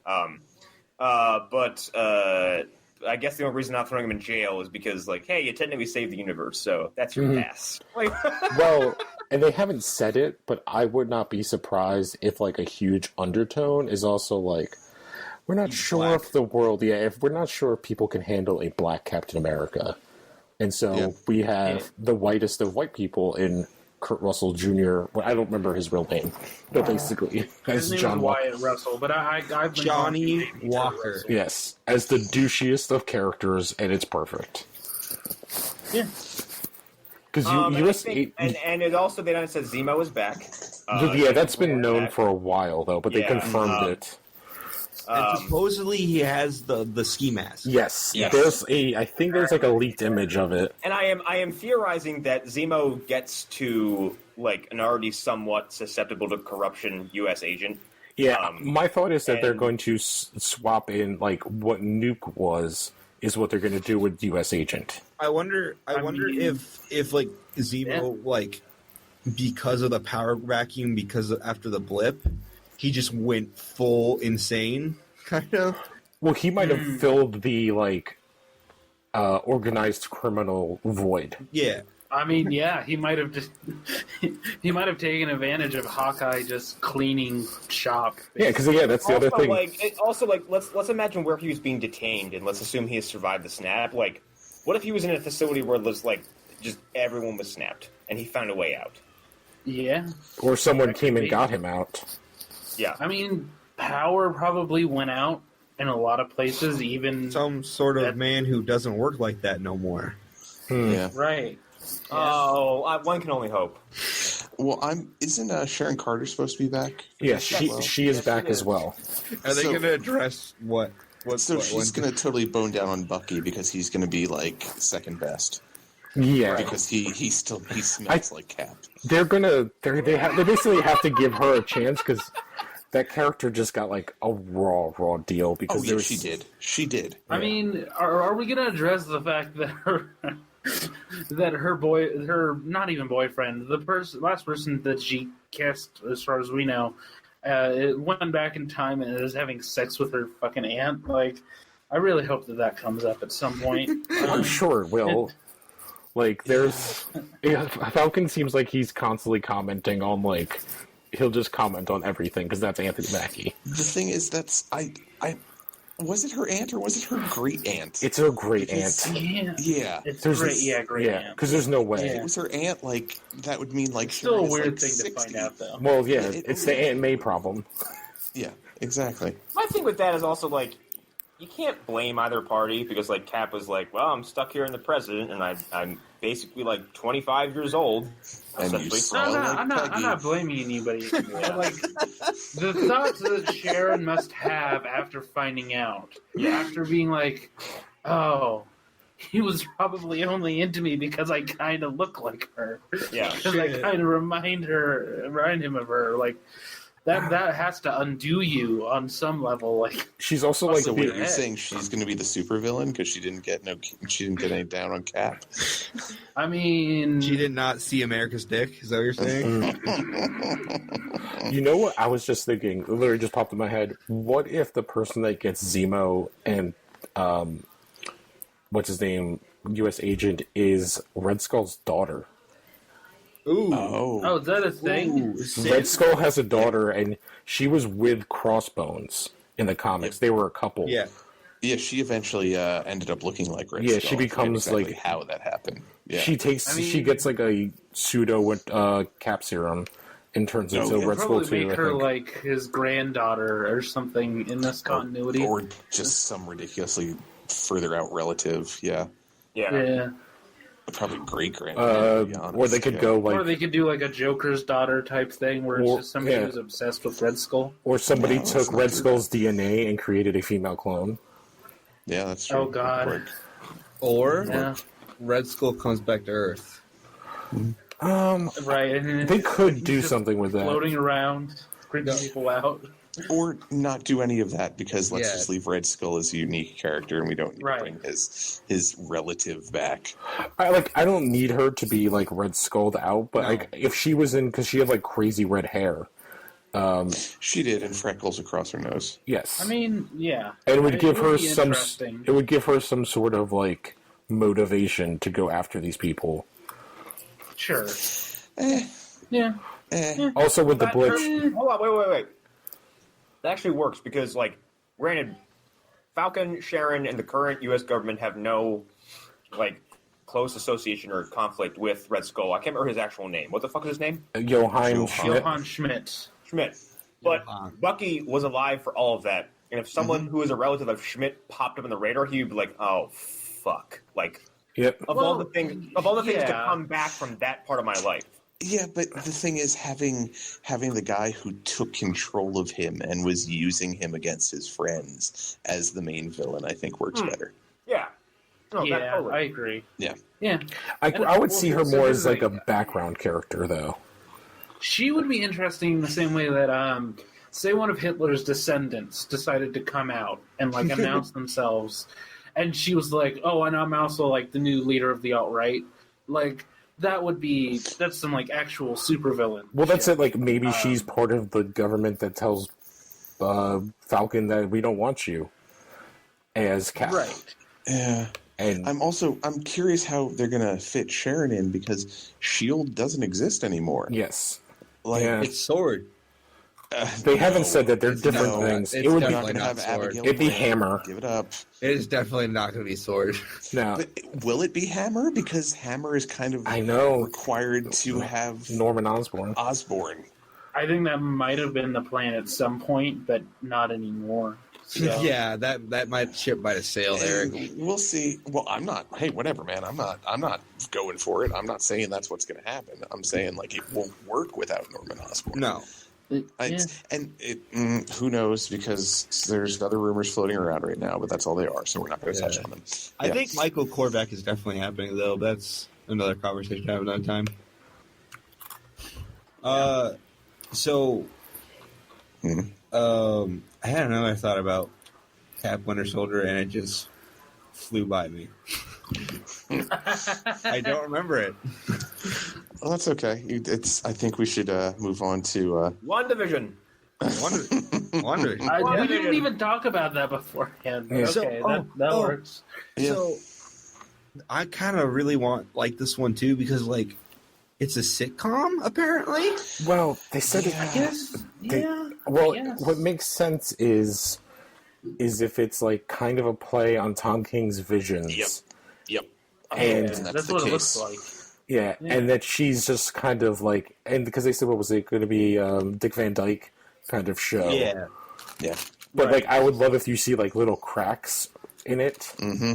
I guess the only reason not throwing him in jail is because, like, hey, you technically saved the universe, so that's your pass. Well, and they haven't said it, but I would not be surprised if, like, a huge undertone is also, like, we're not sure if the world, if we're not sure if people can handle a black Captain America. And so we have the whitest of white people in Kurt Russell Jr. Well, I don't remember his real name, but basically as John Wyatt Russell. But I've been Johnny Walker. Yes, as the douchiest of characters, and it's perfect. Yeah, Because and it also they said Zemo is back. That's been known for a while though, but they confirmed it. And supposedly he has the ski mask. Yes. I think there's like a leaked image of it. And I am theorizing that Zemo gets to like an already somewhat susceptible to corruption U.S. agent. Yeah, my thought is that they're going to swap in like what Nuke was is what they're going to do with U.S. agent. I wonder if like Zemo like because of the power vacuum after the blip. He just went full insane, kind of. Well, he might have filled the, like, organized criminal void. Yeah. I mean, yeah, he might have just... he might have taken advantage of Hawkeye just cleaning shop. Basically. Yeah, because, that's the other thing. Let's imagine where he was being detained, and let's assume he has survived the snap. Like, what if he was in a facility where there's, like, just everyone was snapped, and he found a way out? Yeah. Or someone came and got him out. Yeah. I mean, power probably went out in a lot of places, even... Some sort of man who doesn't work like that no more. Yeah. Right. Oh, one can only hope. Well, isn't Sharon Carter supposed to be back? Yeah, she is back as well. Are they going to address what? She's going to totally bone down on Bucky because he's going to be, like, second best. Yeah, because he smells like Cap. They basically have to give her a chance because that character just got like a raw deal. Because she did. I mean, are we gonna address the fact that her not even boyfriend, the last person that she kissed, as far as we know, it went back in time and is having sex with her fucking aunt? Like, I really hope that comes up at some point. I'm sure it will. Like, Falcon seems like he's constantly commenting on, like, he'll just comment on everything, because that's Anthony Mackie. The thing is, was it her aunt, or was it her great-aunt? It's her great-aunt. Yeah. It's great-aunt. Because there's no way. If it was her aunt, like, that would mean, like, it's still a weird like thing 60. to find out, though. Well, yeah, it's the Aunt May problem. Yeah, exactly. My thing with that is also, like, you can't blame either party because, like, Cap was like, well, I'm stuck here in the president, and I'm basically, like, 25 years old. And I'm not blaming anybody. Like, the thoughts that Sharon must have after finding out, after being like, oh, he was probably only into me because I kind of look like her. Yeah. Because I kind of remind him of her. Like, that has to undo you on some level. Like, she's also like. So you're saying she's going to be the supervillain because she didn't get any down on Cap? I mean, she did not see America's dick. Is that what you're saying? You know what? I was just thinking. It literally just popped in my head. What if the person that gets Zemo and what's his name, U.S. agent, is Red Skull's daughter? Ooh. Oh, is that a thing? Ooh, Red Skull has a daughter, and she was with Crossbones in the comics. They were a couple. Yeah. Yeah, she eventually ended up looking like Red Skull. Yeah, she becomes exactly like how that happened. Yeah. She gets like a pseudo Cap serum and turns into Red Skull too. Probably make her like his granddaughter or something in this continuity, or just some ridiculously further out relative. Yeah. Probably great granddaughter. Or they could go like, or they could do like a Joker's daughter type thing, where it's just somebody who's obsessed with Red Skull. Or somebody took Red Skull's DNA and created a female clone. Yeah, that's true. Oh God. Or Red Skull comes back to Earth. Right. And they could do something with that. Floating around, creeping people out. Or not do any of that because let's just leave Red Skull as a unique character and we don't need to bring his relative back. I don't need her to be like Red Skulled out, but like if she was in, because she had like crazy red hair. She did, and freckles across her nose. Yes. I mean, yeah. And it would give her some. It would give her some sort of like motivation to go after these people. Sure. Yeah. Also with the Blitz. Hold on, wait. That actually works because, like, granted, Falcon, Sharon, and the current U.S. government have no, like, close association or conflict with Red Skull. I can't remember his actual name. What the fuck is his name? Johann Schmidt. But Bucky was alive for all of that. And if someone who is a relative of Schmidt popped up on the radar, he would be like, oh, fuck. Like, Yep. Of all the things to come back from that part of my life. Yeah, but the thing is, having the guy who took control of him and was using him against his friends as the main villain, I think works better. Yeah. No, Yeah, totally. I agree. Yeah. Yeah. I would see her more as like a background character, though. She would be interesting in the same way that, say one of Hitler's descendants decided to come out and, like, announce themselves, and she was like, oh, and I'm also, like, the new leader of the alt-right. Like, that's some, like, actual supervillain. Well, that's it. Like, maybe she's part of the government that tells Falcon that we don't want you as Cap. Right. Yeah. And I'm curious how they're gonna fit Sharon in, because S.H.I.E.L.D. doesn't exist anymore. yes. Like, Yeah. It's Sword. They haven't said that they're different no, things. it's It would They're be not definitely gonna not have Sword. Abigail. It'd be Brand. Hammer. Give it up. It is definitely not going to be Sword. No. But will it be Hammer? Because Hammer is kind of I know. required to have Norman Osborn. Osborn. I think that might have been the plan at some point, but not anymore. So. Yeah, that ship might have sailed, Eric. We'll see. Well, I'm not. Hey, whatever, man. I'm not going for it. I'm not saying that's what's going to happen. I'm saying like it won't work without Norman Osborn. No. Who knows? Because there's other rumors floating around right now, but that's all they are. So we're not going to touch on them. I think Michael Korvac is definitely happening, though. That's another conversation to have another time. So, I had another thought about Cap Winter Soldier, and it just flew by me. I don't remember it. Well, that's okay. I think we should move on to. WandaVision. Wonder. We didn't even talk about that beforehand. Yeah. Okay, So- that works. Yeah. So, I kind of really want like this one too, because like it's a sitcom apparently. Well, they said it. I guess. Well, Yes. what makes sense is if it's like kind of a play on Tom King's visions. Yep. And That's the what it case. looks like. Yeah, and that she's just kind of like, and because they said, what was it going to be, Dick Van Dyke kind of show? Yeah. Yeah. But Right. like, I would love if you see like little cracks in it. Mm-hmm.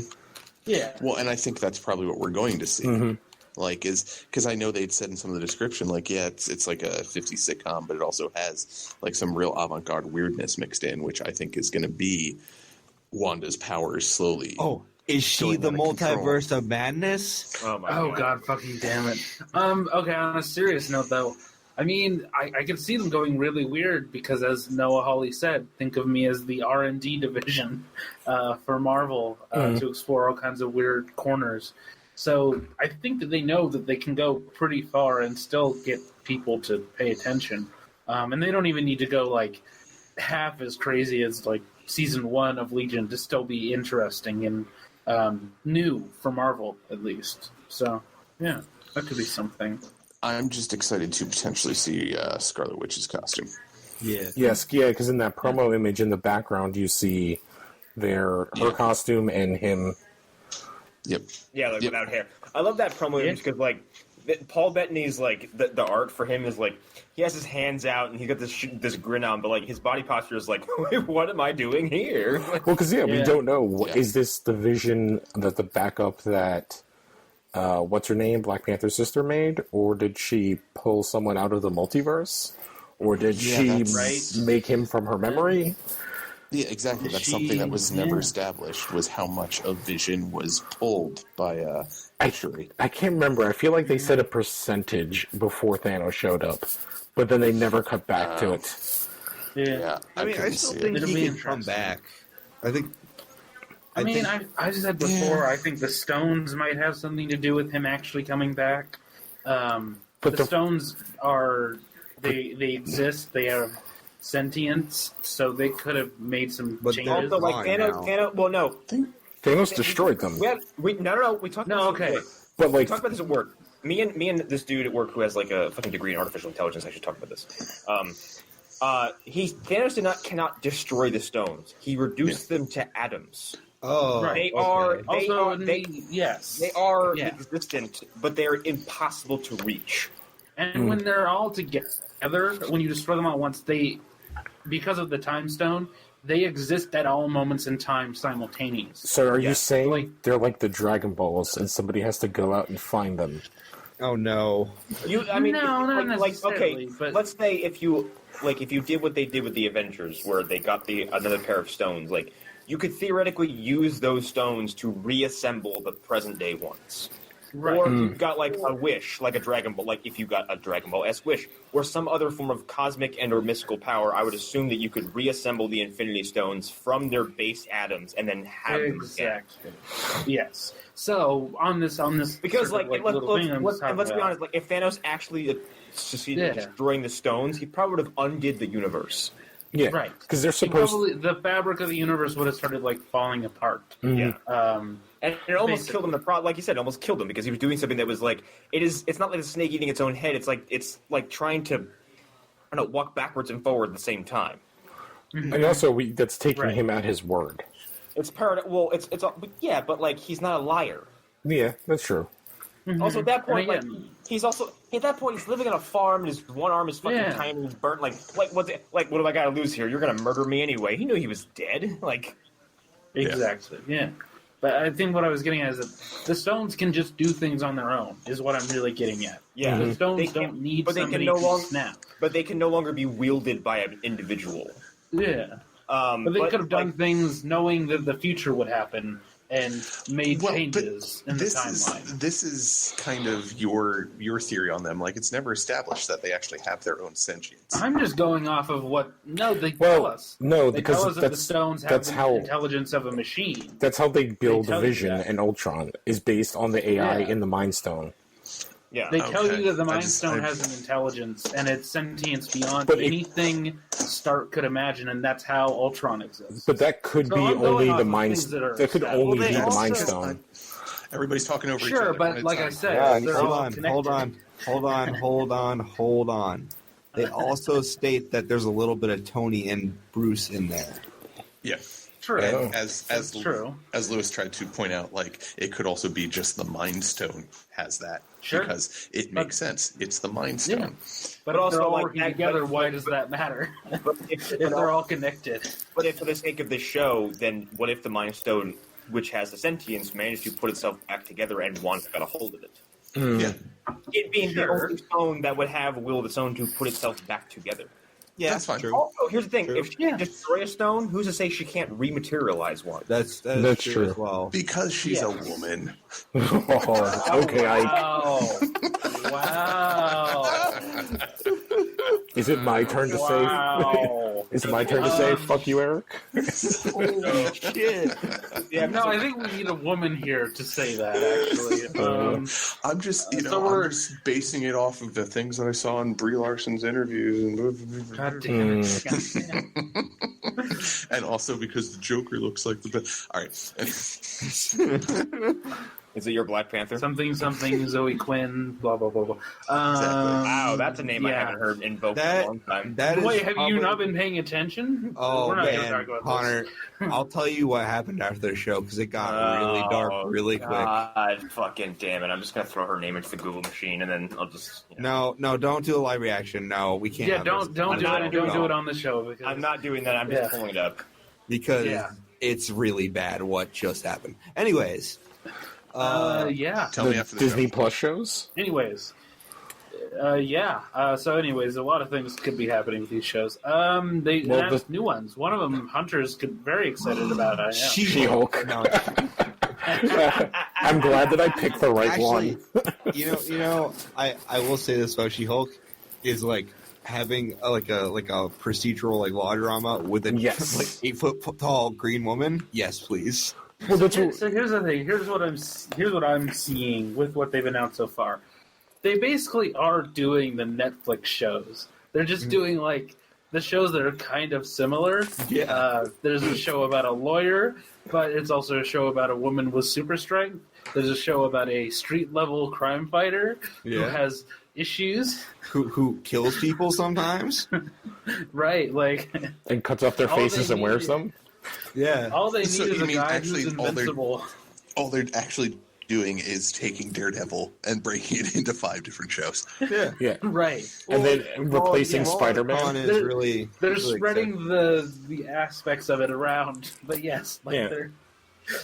Yeah. Well, and I think that's probably what we're going to see. Mhm. Like, is because I know they'd said in some of the description, like, yeah, it's like a 50s sitcom, but it also has like some real avant-garde weirdness mixed in, which I think is going to be Wanda's powers slowly. Oh, is she Going the out of control. multiverse of madness? Oh my Oh god, fucking damn it. Okay, on a serious note though, I mean, I can see them going really weird because, as Noah Hawley said, think of me as the R&D division for Marvel to explore all kinds of weird corners. So I think that they know that they can go pretty far and still get people to pay attention. And they don't even need to go like half as crazy as like season 1 of Legion to still be interesting and new for Marvel, at least. So, yeah, that could be something. I'm just excited to potentially see Scarlet Witch's costume. Yeah. Yes, yeah, because in that promo image in the background, you see her costume and him. Yep. Yeah, like Yep. without hair. I love that promo image because, like, Paul Bettany's like the art for him is like he has his hands out and he got this grin on, but like his body posture is like, what am I doing here? Well, because we don't know. Yeah. Is this the vision that the backup that what's her name, Black Panther's sister made, or did she pull someone out of the multiverse, or did she make him from her memory? Yeah, exactly. That's something that was never established, was how much of Vision was pulled by Shuri. I can't remember. I feel like they said a percentage before Thanos showed up, but then they never cut back to it. Yeah, I mean, I couldn't still see think it. It'll he be can come interesting. back. I think. I mean, I said before, I think the stones might have something to do with him actually coming back. But the stones they exist. They have sentience, so they could have made some changes. Also, like Thanos. Well, no, Thanos destroyed them. we talked. No, about this at okay. work. But We like, talked about this at work. Me and this dude at work who has like a fucking degree in artificial intelligence. I should talk about this. Thanos cannot destroy the stones. He reduced them to atoms. Oh, Right. They are existent, but they are impossible to reach. And when they're all together, when you destroy them all at once, because of the time stone, they exist at all moments in time simultaneously. So are you saying they're like the Dragon Balls, and somebody has to go out and find them? Oh no! No, not necessarily. But let's say if you did what they did with the Avengers, where they got another pair of stones, like you could theoretically use those stones to reassemble the present day ones. Right. Or if you've got like a wish, like a Dragon Ball, like if you got a Dragon Ball-esque wish, or some other form of cosmic and or mystical power, I would assume that you could reassemble the Infinity Stones from their base atoms and then have them again. Yes. So on this, because sort of, let's be honest, like if Thanos actually succeeded in destroying the stones, he probably would have undid the universe. Yeah, right. Because they're supposed. The fabric of the universe would have started like falling apart. Yeah. And it almost killed him. Like you said, it almost killed him because he was doing something that was like it's not like a snake eating its own head. It's like trying to, I don't know, walk backwards and forward at the same time. And also, that's taking him at his word. It's well, but like he's not a liar. Yeah, that's true. Mm-hmm. Also, at that point, he's living on a farm. And his one arm is fucking tiny. He's burnt. What do I got to lose here? You're gonna murder me anyway. He knew he was dead. Exactly. Yeah. But I think what I was getting at is that the stones can just do things on their own, is what I'm really getting at. Yeah. The stones don't need somebody to snap. But they can no longer be wielded by an individual. Yeah. But they could have done things knowing that the future would happen and made changes in the timeline. This is kind of your theory on them. Like, it's never established that they actually have their own sentience. I'm just going off of what... No, they tell us. No, they because tell us that the stones have the intelligence of a machine. That's how they build Vision and Ultron, is based on the AI in the Mind Stone. Yeah. They tell you that the Mind Stone has an intelligence, and it's sentience beyond anything Stark could imagine, and that's how Ultron exists. But that could be only the Mind Stone. That could only be the Mind Stone. Everybody's talking over each other. Sure, but like I said, they're all connected. Hold on. They also state that there's a little bit of Tony and Bruce in there. Yeah. True. And as Lewis tried to point out, like, it could also be just the Mind Stone has that. Sure. Because it makes sense. It's the Mind Stone. Yeah. But also, they're all working together, why does that matter? if they're all connected. But if, for the sake of this show, then what if the Mind Stone, which has the sentience, managed to put itself back together and Wanda got a hold of it? Yeah. It being the only stone that would have a will of its own to put itself back together. Yeah, that's fine. Also, here's the thing: if she can destroy a stone, who's to say she can't rematerialize one? That's true as well. Because she's a woman. Okay, Wow. Is it my turn to say? Is it my turn to say? Fuck you, Erik. Holy shit! Yeah, no, I think we need a woman here to say that. Actually, I'm just, I'm just basing it off of the things that I saw in Brie Larson's interview. God damn it! God damn. And also because the Joker looks like the best. All right. Is it your Black Panther? Something, Zoe Quinn, blah, blah, blah, blah. Exactly. Wow, that's a name I haven't heard invoked in a long time. Wait, have you not been paying attention? Oh, We're not man, going to talk about Connor, this. I'll tell you what happened after the show, because it got really dark really quick. God fucking damn it. I'm just going to throw her name into the Google machine, and then I'll just... No, don't do a live reaction. No, we can't. Yeah, don't do it on the show. Because... I'm not doing that. I'm just pulling it up. Because it's really bad what just happened. Anyways... Tell me after the Disney show. Plus shows. Anyways, so anyways, a lot of things could be happening with these shows. They announced new ones. One of them, Hunters, very excited about. I am. She-Hulk. I'm glad that I picked the right one. I will say this about She-Hulk is like having a procedural law drama with a 8 foot tall green woman. Yes, please. Well, so here's the thing. Here's what I'm seeing with what they've announced so far. They basically are doing the Netflix shows. They're just doing the shows that are kind of similar. Yeah. There's a show about a lawyer, but it's also a show about a woman with super strength. There's a show about a street level crime fighter who has issues. Who kills people sometimes. Right, and cuts off their faces and wears them. Yeah. All they need is a guy who's invincible. All they're actually doing is taking Daredevil and breaking it into 5 different shows. Yeah. Right. And then replacing Spider-Man. Is really They're really spreading the aspects of it around, but yes,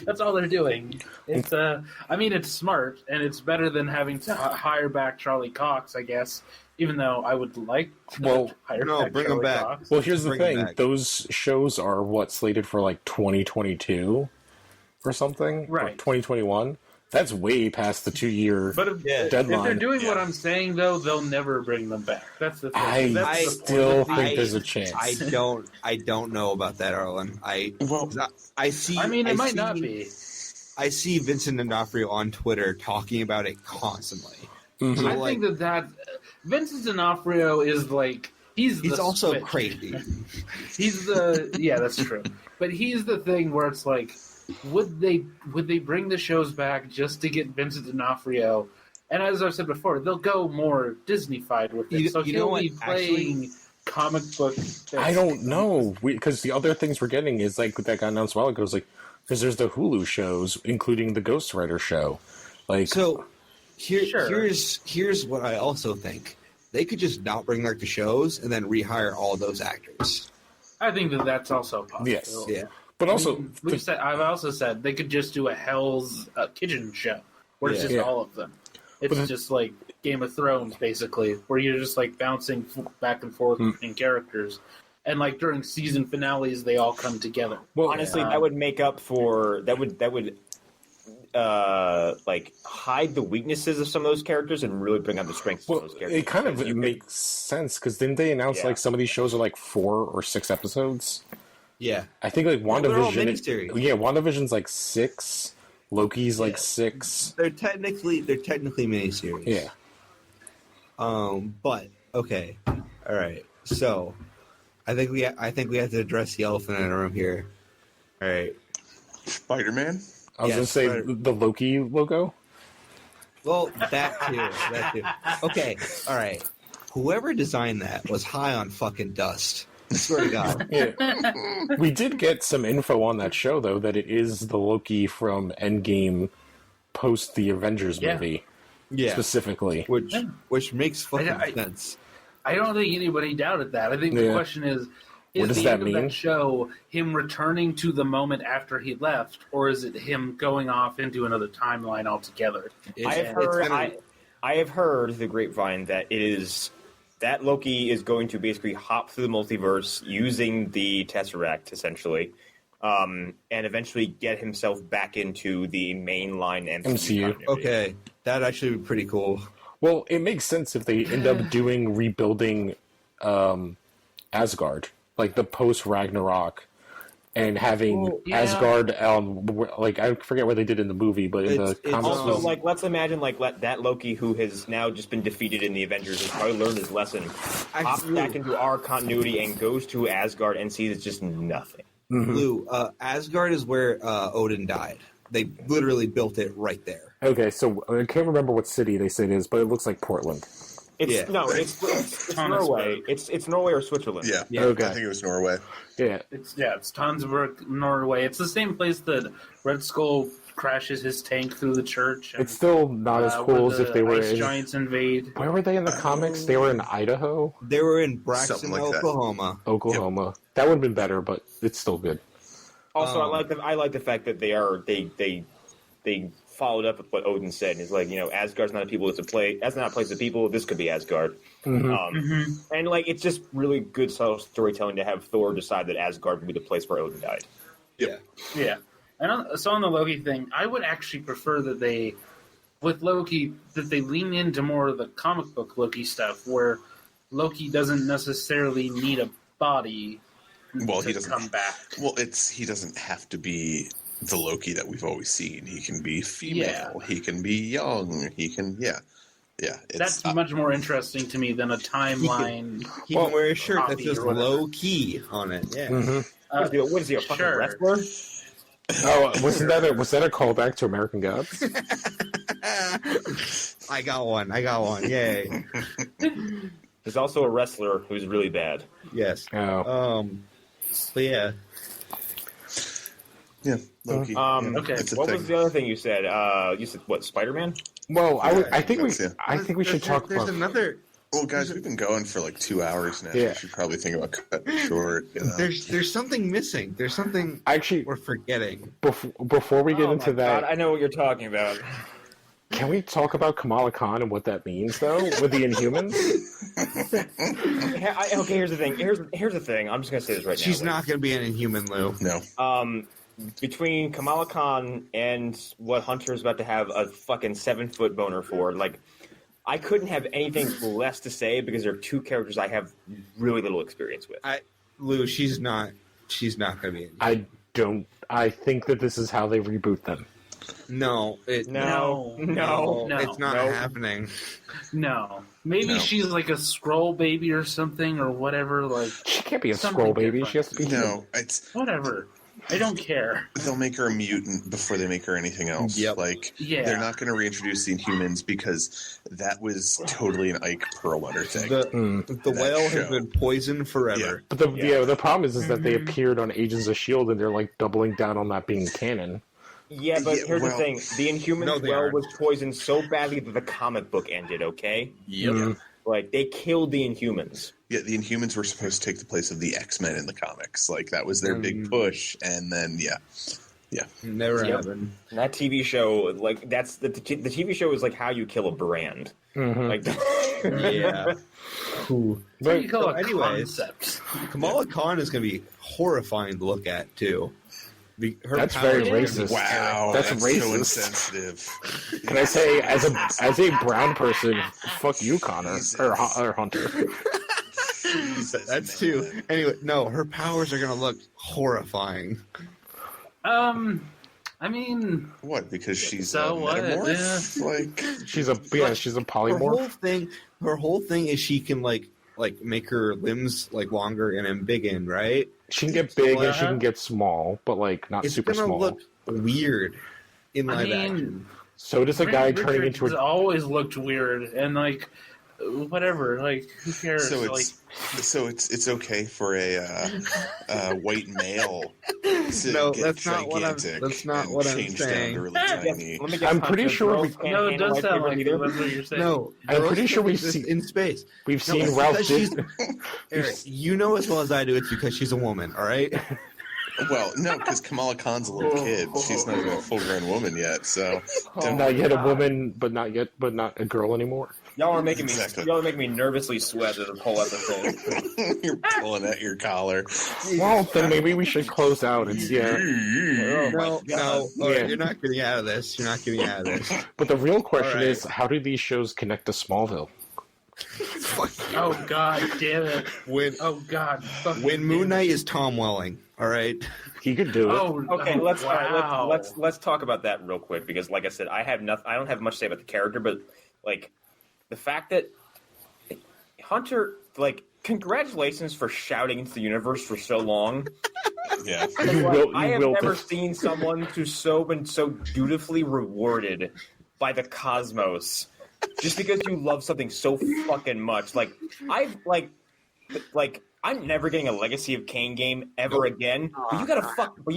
that's all they're doing. It's I mean, it's smart and it's better than having to hire back Charlie Cox, I guess. Even though I would like to hire back bring Charlie him back. Cox. Well, here's the Bring it thing. back. Those shows are slated for like 2022 or something, Right. Or 2021. That's way past the 2-year But if deadline. they're doing what I'm saying, though, they'll never bring them back. That's the thing. I still think there's a chance. I don't know about that, Arlen. I see. I mean, it might not be. I see Vincent D'Onofrio on Twitter talking about it constantly. Mhm. So, I think that Vincent D'Onofrio is like he's also switch. crazy. He's that's true. But he's the thing where it's like, would they bring the shows back just to get Vincent D'Onofrio? And as I've said before, they'll go more Disney-fied with it. So he'll be playing comic book. I don't know, because the other things we're getting is like that got announced a while ago. Is like because there's the Hulu shows, including the Ghost Rider show. Like, so here's what I also think. They could just not bring back the shows and then rehire all those actors. I think that's also possible. yes, Yeah. but also I've also said they could just do a Hell's Kitchen show where it's just all of them. It's just like Game of Thrones, basically, where you're just like bouncing back and forth between characters, and like during season finales, they all come together. Well, honestly, that would make up for that would like hide the weaknesses of some of those characters and really bring out the strengths of those characters. It kind of makes sense because didn't they announce like some of these shows are like 4 or 6 episodes? Yeah, I think like WandaVision. They're all WandaVision's like 6. Loki's like 6. They're technically miniseries. Yeah. But okay, all right. So, I think we have to address the elephant in the room here. All right, Spider-Man? I was going to say the Loki logo. Well, that too. Okay, all right. Whoever designed that was high on fucking dust. I swear to God. Yeah. We did get some info on that show, though, that it is the Loki from Endgame post the Avengers movie. Yeah. Specifically. Which makes fucking sense. I don't think anybody doubted that. I think the question is what does the that end mean? of that show him returning to the moment after he left, or is it him going off into another timeline altogether? I have heard the grapevine that it is that Loki is going to basically hop through the multiverse using the Tesseract, essentially, and eventually get himself back into the mainline MCU. Okay, that'd actually be pretty cool. Well, it makes sense if they end up rebuilding Asgard, like the post Ragnarok, and having Asgard. Like I forget what they did in the movie, but in the comics, also like let's imagine that Loki who has now just been defeated in the Avengers has probably learned his lesson, hops back into our continuity and goes to Asgard and sees it's just nothing. Mm-hmm. Lou, Asgard is where Odin died. They literally built it right there. Okay, so I can't remember what city they say it is, but it looks like Portland. It's Norway. It's Norway or Switzerland. Yeah. Okay. I think it was Norway. Yeah. It's Tonsberg, Norway. It's the same place that Red Skull crashes his tank through the church. And, it's still not as cool as if they were ice giants invade. Where were they in the comics? They were in Idaho? They were in Braxton, like Oklahoma. Oklahoma. Yep. That would have been better, but it's still good. Also, I like the fact that they followed up with what Odin said. He's like, Asgard's not a people; that's not a place of people. This could be Asgard. Mm-hmm. And like, it's just really good subtle storytelling to have Thor decide that Asgard would be the place where Odin died. Yeah. And so on the Loki thing, I would actually prefer that they lean into more of the comic book Loki stuff, where Loki doesn't necessarily need a body. Well, he doesn't come back. Well, he doesn't have to be the Loki that we've always seen. He can be female. He can be young. He can, That's much more interesting to me than a timeline. He can wear a shirt that says low key on it. Yeah. Mm-hmm. What is he, a fucking wrestler? Oh, was that a callback to American Gods? I got one. Yay. There's also a wrestler who's really bad. Yes. Oh. But yeah. Yeah, Loki. Okay. It's a What thing. was the other thing you said? You said what? Spider-Man? Well, I think we There's should talk There's about. another. Well, guys, we've been going for like 2 hours now. Yeah. We should probably think about cutting it short. You know? There's something missing. There's something Actually, we're forgetting. before we get Oh into my that, God, I know what you're talking about. can we talk about Kamala Khan and what that means, though, with the Inhumans? Okay, here's the thing. Here's the thing. I'm just gonna say this right now. She's not going to be an Inhuman, Lou. No. Between Kamala Khan and what Hunter's about to have a fucking 7-foot boner for, like, I couldn't have anything less to say because they're two characters I have really little experience with. Lou, she's not going to be. I think that this is how they reboot them. No, No. it's not No. happening. No. Maybe No. she's like a scroll baby or something or whatever. Like She can't be a something scroll baby. different. She has to be. No, it's Whatever. I don't care. they'll make her a mutant before they make her anything else. Yep. Like Yeah. they're not going to reintroduce the Inhumans because that was totally an Ike Perlmutter thing. The whale has show. been poisoned forever. But the problem is that they appeared on Agents of S.H.I.E.L.D. and they're like doubling down on that being canon. Yeah, but Yeah, here's well- the thing: the Inhumans No, they well aren't. was poisoned so badly that the comic book ended. Okay, Yep. like they killed the Inhumans. Yeah, the Inhumans were supposed to take the place of the X-Men in the comics. Like that was their big push, and then Never Yep. happened. And that TV show, like that's the TV show is like how you kill a brand. Like, Yeah. Cool. What do you call So a anyways, concept? Kamala Khan is going to be horrifying to look at too. That's very powers- racist. wow, That's so racist. insensitive. Can I say, as a brown person, fuck you, Connor or Hunter. That's too. Anyway, no, her powers are going to look horrifying. I mean, What? Because she's So a what? metamorph? Like She's a Her polymorph. whole thing is she can like make her limbs like longer and embiggen, right? She can get big and she can get small, but like not It's super gonna small. look weird in I live mean, action. So does a guy Reed turning Richards into a. always looked weird and like whatever. Like who cares? so like it's okay for a white male to No, get that's not what I'm- gigantic that's not and what I'm change saying. down to really tiny. let me guess, I'm pretty Hunter, sure girls we- can't no, it handle does sound lightsaber like either. that's what you're saying. No, I'm girls pretty sure can't we've exist seen- in space. We've No, seen it's Ralph because Disney. Eric, you know as well as I do. It's because she's a woman. All right. Well, no, because Kamala Khan's a little kid. She's not even a full-grown woman yet. So Not yet a woman, but not a girl anymore. Y'all are making me Exactly. y'all are making me nervously sweat this whole episode. you're pulling at your collar. Well, then maybe we should close out. It's No, Yeah. you're not getting out of this. You're not getting out of this. But the real question All right. is, how do these shows connect to Smallville? Oh God, damn it! When Oh God, fucking when Moon damn Knight is Tom Welling, all right. He could do it. Oh, Okay, oh, let's all right, wow. let's talk about that real quick because, like I said, I don't have much to say about the character, but like the fact that Hunter, like, congratulations for shouting into the universe for so long. Yeah. I have will never this. seen someone who's been so dutifully rewarded by the cosmos just because you love something so fucking much. Like I'm never getting a Legacy of Kain game ever again. But you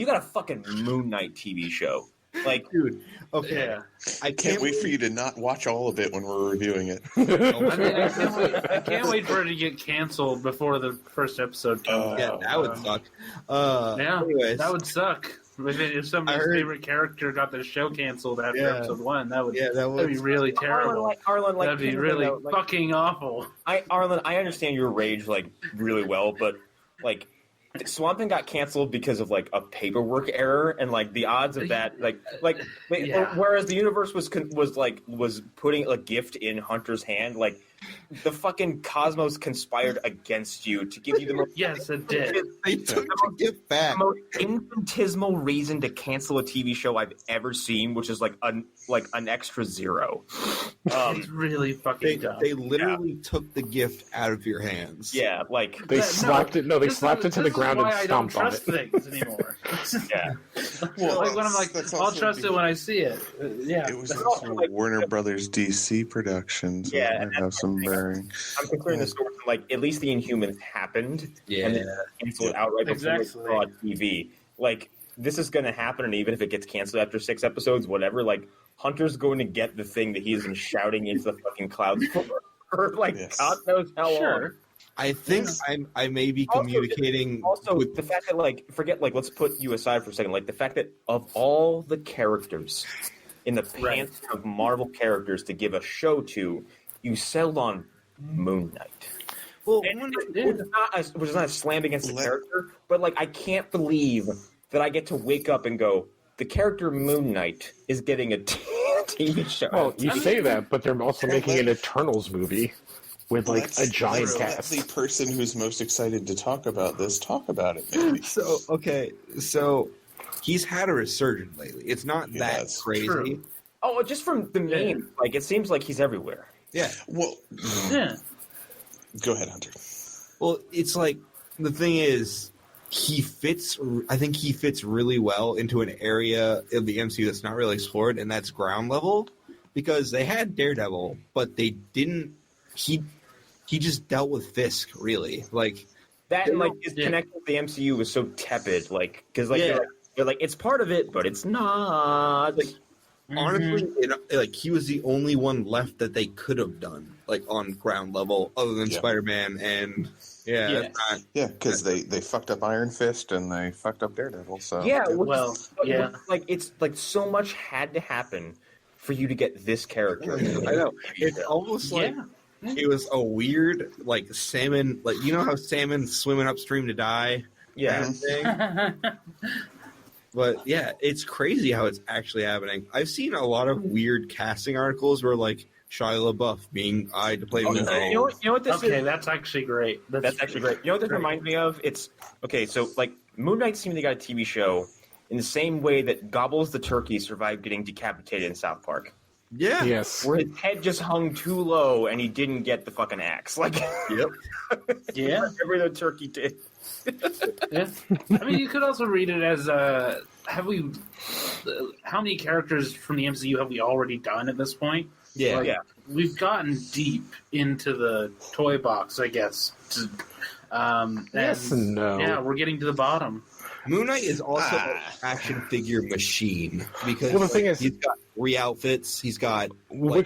got a fucking Moon Knight TV show. Like, Dude, okay. Yeah. I Can't wait for you to not watch all of it when we're reviewing it. I mean, I can't wait for it to get canceled before the first episode comes Yeah, out. that would suck. Yeah, anyways. that would suck. If somebody's favorite character got the show canceled after Yeah. episode 1, that'd would be really terrible. Arlen, That'd be really fucking awful. Arlen, I understand your rage like really well, but like Swamp Thing got canceled because of like a paperwork error, and like the odds of that, Yeah. whereas the universe was putting a gift in Hunter's hand, like the fucking cosmos conspired against you to give you the most, Yes, it did. They took the gift back. the most infinitesimal reason to cancel a TV show I've ever seen, which is like an extra zero. It's really fucking dumb. They literally took the gift out of your hands. Yeah, like They slapped it. No, they slapped it to the ground and stomped on I don't it. trust things anymore. yeah. Like when I'm like, that's I'll also trust it when I see it. Yeah. It was That's also also like- Warner Brothers DC Productions. So Yeah, it might have some bearing. I'm considering the source, like at least the Inhumans happened, and then canceled outright before Exactly. it saw TV. Like this is going to happen, and even if it gets canceled after 6 episodes, whatever, like, Hunter's going to get the thing that he's been shouting into the fucking clouds for like, God knows how long. I think I may be communicating. Also, with the fact that, like, let's put you aside for a second. Like, the fact that of all the characters in the pantheon of Marvel characters to give a show to, you settled on Moon Knight. Well, which is not a slam against the character, but, like, I can't believe that I get to wake up and go, the character Moon Knight is getting a TV show. Well, you say that, but they're also making an Eternals movie with, like, a giant cast. Let the person who's most excited to talk about this talk about it, maybe. So he's had a resurgence lately. It's not that crazy. True. Oh, just from the name, like, it seems like he's everywhere. Yeah. Well, go ahead, Hunter. Well, it's like, the thing is, I think he fits really well into an area of the MCU that's not really explored, and that's ground level, because they had Daredevil, but they didn't. He just dealt with Fisk, really. Like that, and like his connection with the MCU was so tepid, like, because like they're like it's part of it, but it's not. Like, honestly, like, he was the only one left that they could have done, like, on ground level, other than Spider-Man and. Because they fucked up Iron Fist and they fucked up Daredevil. So like, it's like so much had to happen for you to get this character. I know, it's almost like it was a weird, like, salmon, like, you know how salmon swimming upstream to die, kind of thing. But yeah, it's crazy how it's actually happening. I've seen a lot of weird casting articles where, like, Shia LaBeouf being eyed to play Moon Knight. You know what this is? Okay, that's actually great. That's actually great. You know what this reminds me of? It's okay. So, like, Moon Knight seemed to got a TV show in the same way that Gobbles the turkey survived getting decapitated in South Park. Yeah. Yes. Where his head just hung too low and he didn't get the fucking axe. Like, every other turkey did. I mean, you could also read it as how many characters from the MCU have we already done at this point? We've gotten deep into the toy box, I guess. Yes and no. Yeah, we're getting to the bottom. Moon Knight is also an action figure machine because the thing is, he's got 3 outfits. He's got my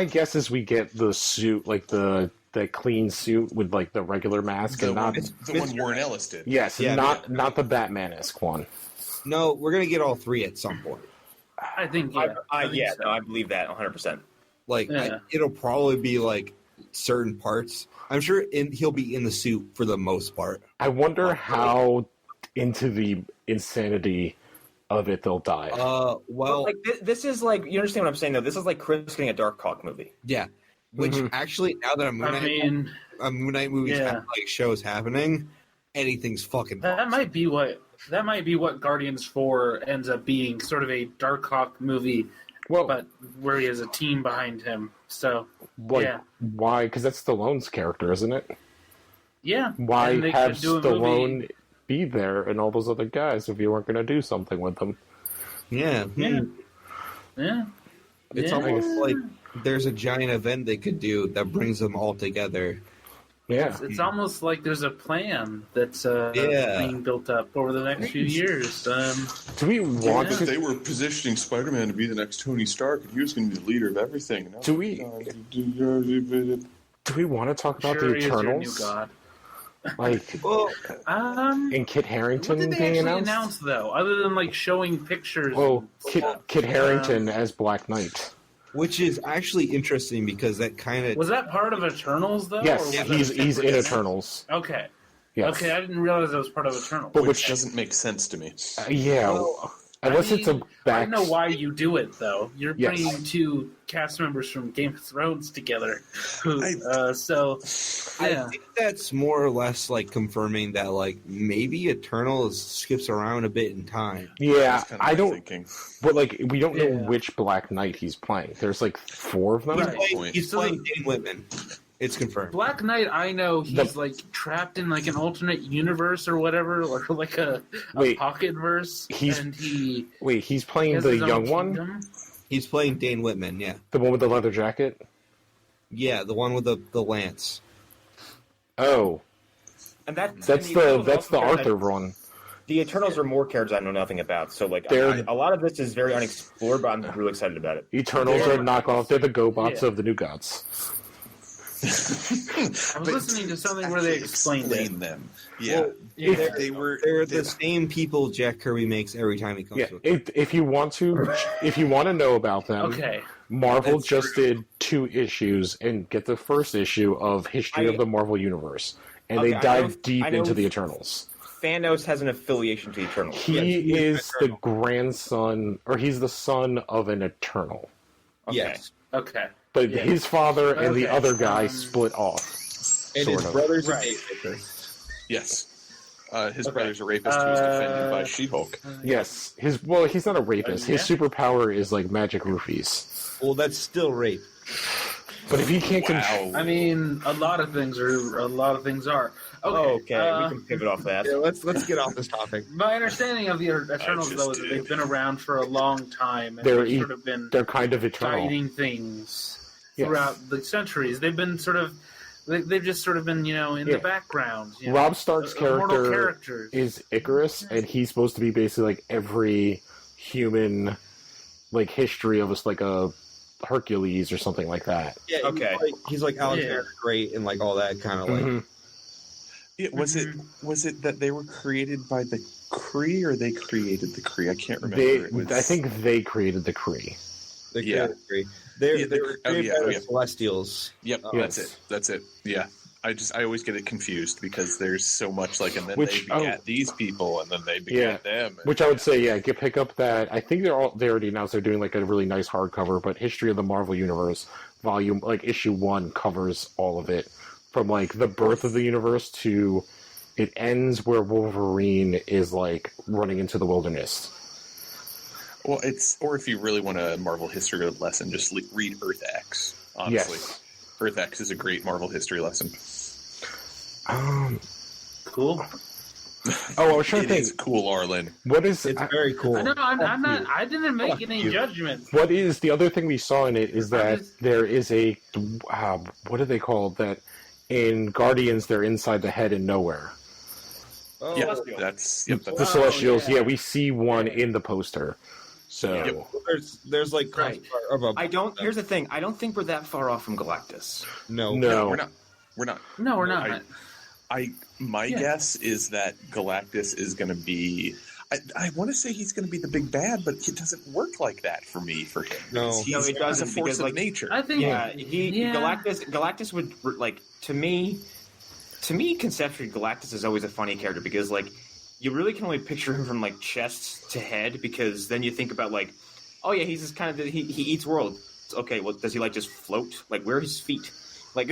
guess is we get the suit, like the clean suit with, like, the regular mask, and not the one Warren Ellis did. Yes, not the Batman-esque one. No, we're gonna get all 3 at some point. I think, I believe that 100%. Like, it'll probably be, like, certain parts. I'm sure he'll be in the suit for the most part. I wonder how into the insanity of it they'll dive. Well, like, this is like, you understand what I'm saying, though? This is like Chris getting a Dark Hawk movie. Yeah. Which, actually, now that a Moon Knight movie like, shows happening, anything's fucking That might be what Guardians 4 ends up being, sort of a Dark Hawk movie, but where he has a team behind him. So, why? Because that's Stallone's character, isn't it? Yeah. Why have Stallone be there and all those other guys if you weren't going to do something with them? Yeah. It's almost like there's a giant event they could do that brings them all together. Yeah, it's almost like there's a plan that's being built up over the next few years. Do we want to? They were positioning Spider-Man to be the next Tony Stark, and he was going to be the leader of everything. Do we want to talk about the Eternals? Is your new god. Like, and Kit Harington what did they being actually announced? Announce, though, other than like showing pictures. Well, Kit Harington as Black Knight. Which is actually interesting because that kind of... Was that part of Eternals, though? Yes, he's in Eternals. Okay. Yes. Okay, I didn't realize that was part of Eternals. But which doesn't make sense to me. Unless it's a back... I know why you do it, though. You're bringing 2 cast members from Game of Thrones together. I think that's more or less, like, confirming that, like, maybe Eternals skips around a bit in time. Yeah, I don't... Thinking. But, like, we don't know which Black Knight he's playing. There's, like, 4 of them? He's playing Dane Whitman. It's confirmed. Black Knight, I know he's like trapped in like an alternate universe or whatever, or like a pocket verse. He's playing the young one? He's playing Dane Whitman, yeah. The one with the leather jacket? Yeah, the one with the lance. Oh. And that's the Arthur one. the Eternals are more characters I know nothing about. So like a lot of this is very unexplored, but I'm really excited about it. Eternals are knockoff. They're the GoBots of the new gods. I was listening to something where they explained them. Yeah, Well, they're the same people Jack Kirby makes every time he comes to it. If you want to know about them, Marvel just did 2 issues and get the first issue of History of the Marvel Universe, and they dive deep into the Eternals. Thanos has an affiliation to the Eternals. He is the grandson, or he's the son of an Eternal. Okay. Yes. Okay. But his father and the other guy split off. And his brother's a rapist. Yes. His brother's a rapist who was defended by She-Hulk. Yes. He's not a rapist. His superpower is like magic roofies. Well, that's still rape. But if he can't I mean, a lot of things are. Okay, we can pivot off that. Yeah, let's get off this topic. My understanding of the Eternals, though, is that they've been around for a long time, and they've sort of been kind of eternal, fighting things throughout the centuries. They've been they've just sort of been, in the background. Rob Stark's character is Icarus, and he's supposed to be basically like every human, like history of us, like a Hercules or something like that. Yeah, okay. He's like Alexander the Great and like all that kind of like. Yeah, was it that they were created by the Kree, or they created the Kree? I can't remember. I think they created the Kree. They created the Kree. They were created by the Celestials. Yep, that's it. Yeah. I always get it confused because there's so much like, and then they begat these people, and then they begat them. Which I would say, pick up that. I think they already announced they're doing like a really nice hardcover, but History of the Marvel Universe volume, like issue 1, covers all of it from like the birth of the universe to it ends where Wolverine is like running into the wilderness. Well, or if you really want a Marvel history lesson, just read Earth X. Honestly. Yes. Earth X is a great Marvel history lesson. Cool. I was trying to think. It's cool, Arlen. What is? It's very cool. I know. I'm not. I didn't make any judgments. What is the other thing we saw in it? Is that there is a what do they call that? In Guardians, they're inside the head and nowhere. Oh, yeah, that's the Celestials. Yeah, we see one in the poster. So there's like Here's the thing. I don't think we're that far off from Galactus. No, we're not. No, we're not. My guess is that Galactus is going to be. I want to say he's going to be the big bad, but it doesn't work like that for him. No, it doesn't. A force of nature. I think. Galactus would like to me. Conceptually, Galactus is always a funny character because like you really can only picture him from like chest to head, because then you think about like, oh yeah, he's just kind of he eats world. Okay, well, does he like just float? Like, where are his feet? Like,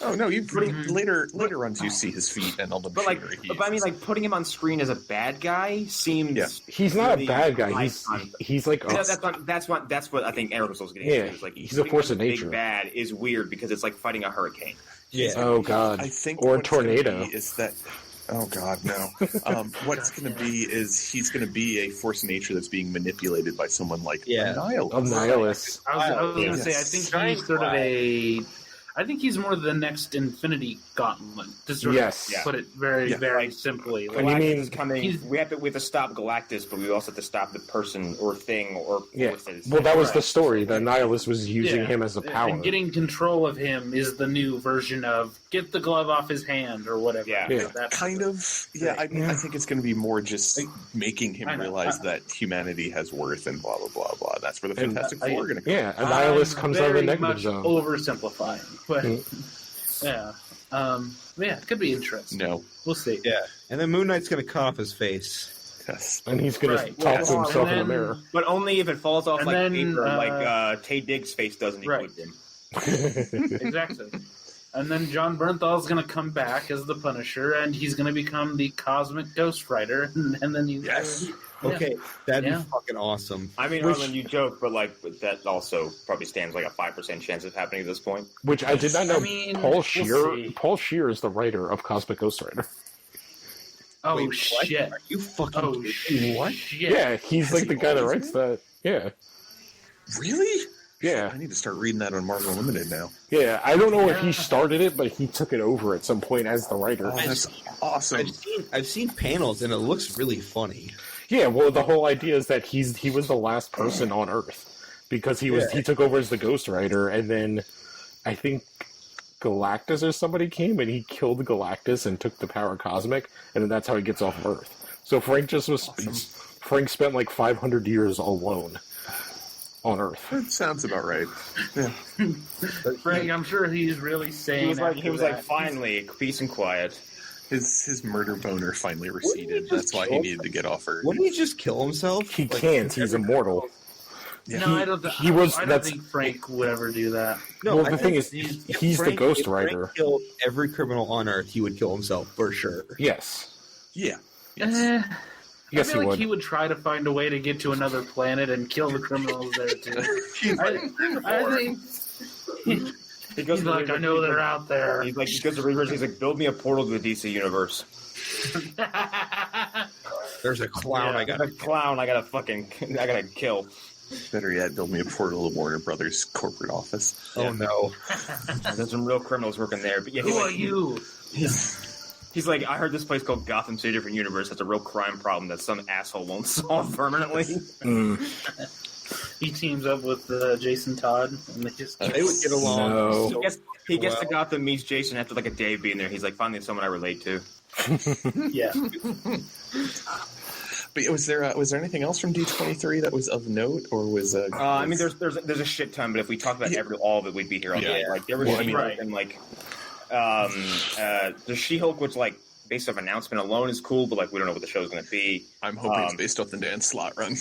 oh no, later runs you see his feet and all the. But I mean, like putting him on screen as a bad guy seems. Yeah. He's not a bad guy. He's like. That's what I think Erik was getting into. Is like he's a force of nature. Big bad is weird because it's like fighting a hurricane. Yeah. Oh God. I think or a tornado. Is that? Oh God, no. What it's going to be is he's going to be a force of nature that's being manipulated by someone like a nihilist. A nihilist. I was going to say, I think he's sort of I think he's more the next Infinity Gauntlet, to sort of put it very, very simply. Like, Galactus is coming. We have to stop Galactus, but we also have to stop the person or thing or forces. Well, that was the story. The Nihilist was using him as a power. And getting control of him is the new version of get the glove off his hand or whatever. That's kind of. Yeah, I mean, I think it's going to be more just making him realize that humanity has worth and blah, blah, blah, blah. That's where the Fantastic Four are going to come. Yeah, a Nihilist comes out of the negative zone. Oversimplifying. But it could be interesting. No, we'll see. Yeah, and then Moon Knight's going to cut off his face. Yes, and he's going to talk to himself in the mirror. But only if it falls off paper, like Tay Diggs' face doesn't include him. Exactly. And then John Bernthal's going to come back as the Punisher, and he's going to become the Cosmic Ghost Rider, and then he's Okay, that'd be fucking awesome. I mean, Arlen, you joke, but like that also probably stands like a 5% chance of happening at this point. Which I did not know. Paul Scheer is the writer of Cosmic Ghost Rider. Oh, wait, shit! Are you fucking kidding? What? Shit. Yeah, he's like the guy that writes that. Yeah. Really? Yeah. I need to start reading that on Marvel Unlimited now. Yeah, I don't know if he started it, but he took it over at some point as the writer. Oh, that's awesome. I've seen panels and it looks really funny. Yeah, well, the whole idea is that he was the last person on Earth because he took over as the Ghost Rider, and then I think Galactus or somebody came and he killed Galactus and took the power cosmic, and then that's how he gets off of Earth. So Frank Frank spent like 500 years alone on Earth. That sounds about right. Yeah. Frank, I'm sure he's really sane. He was like, finally, peace and quiet. His murder boner finally receded. That's why he needed to get off Earth. Wouldn't he just kill himself? He can't. He's immortal. Yeah. No, I don't. I don't think Frank would ever do that. No, well, the thing is, he's the Ghost Rider. If Frank killed every criminal on Earth, he would kill himself for sure. Yes. Yeah. Yes. Yes, I feel like he would try to find a way to get to another planet and kill the criminals there too. I think he's like, I know they're out there. He's like, he goes to Reavers. He's like, build me a portal to the DC universe. There's a clown. I gotta kill. Better yet, build me a portal to Warner Brothers corporate office. Oh no, there's some real criminals working there. But yeah, who are you? He's like, I heard this place called Gotham City, different universe, has a real crime problem that some asshole won't solve permanently. He teams up with Jason Todd, and they would get along. No. He gets to Gotham, meets Jason after like a day being there. He's like, finally someone I relate to. Yeah. But was there anything else from D23 that was of note, or was? I mean, there's a shit ton, but if we talk about all of it, we'd be here all night. Like there was She-Hulk and like the She-Hulk, which like based off announcement alone is cool, but like we don't know what the show's going to be. I'm hoping it's based off the Dan Slott run.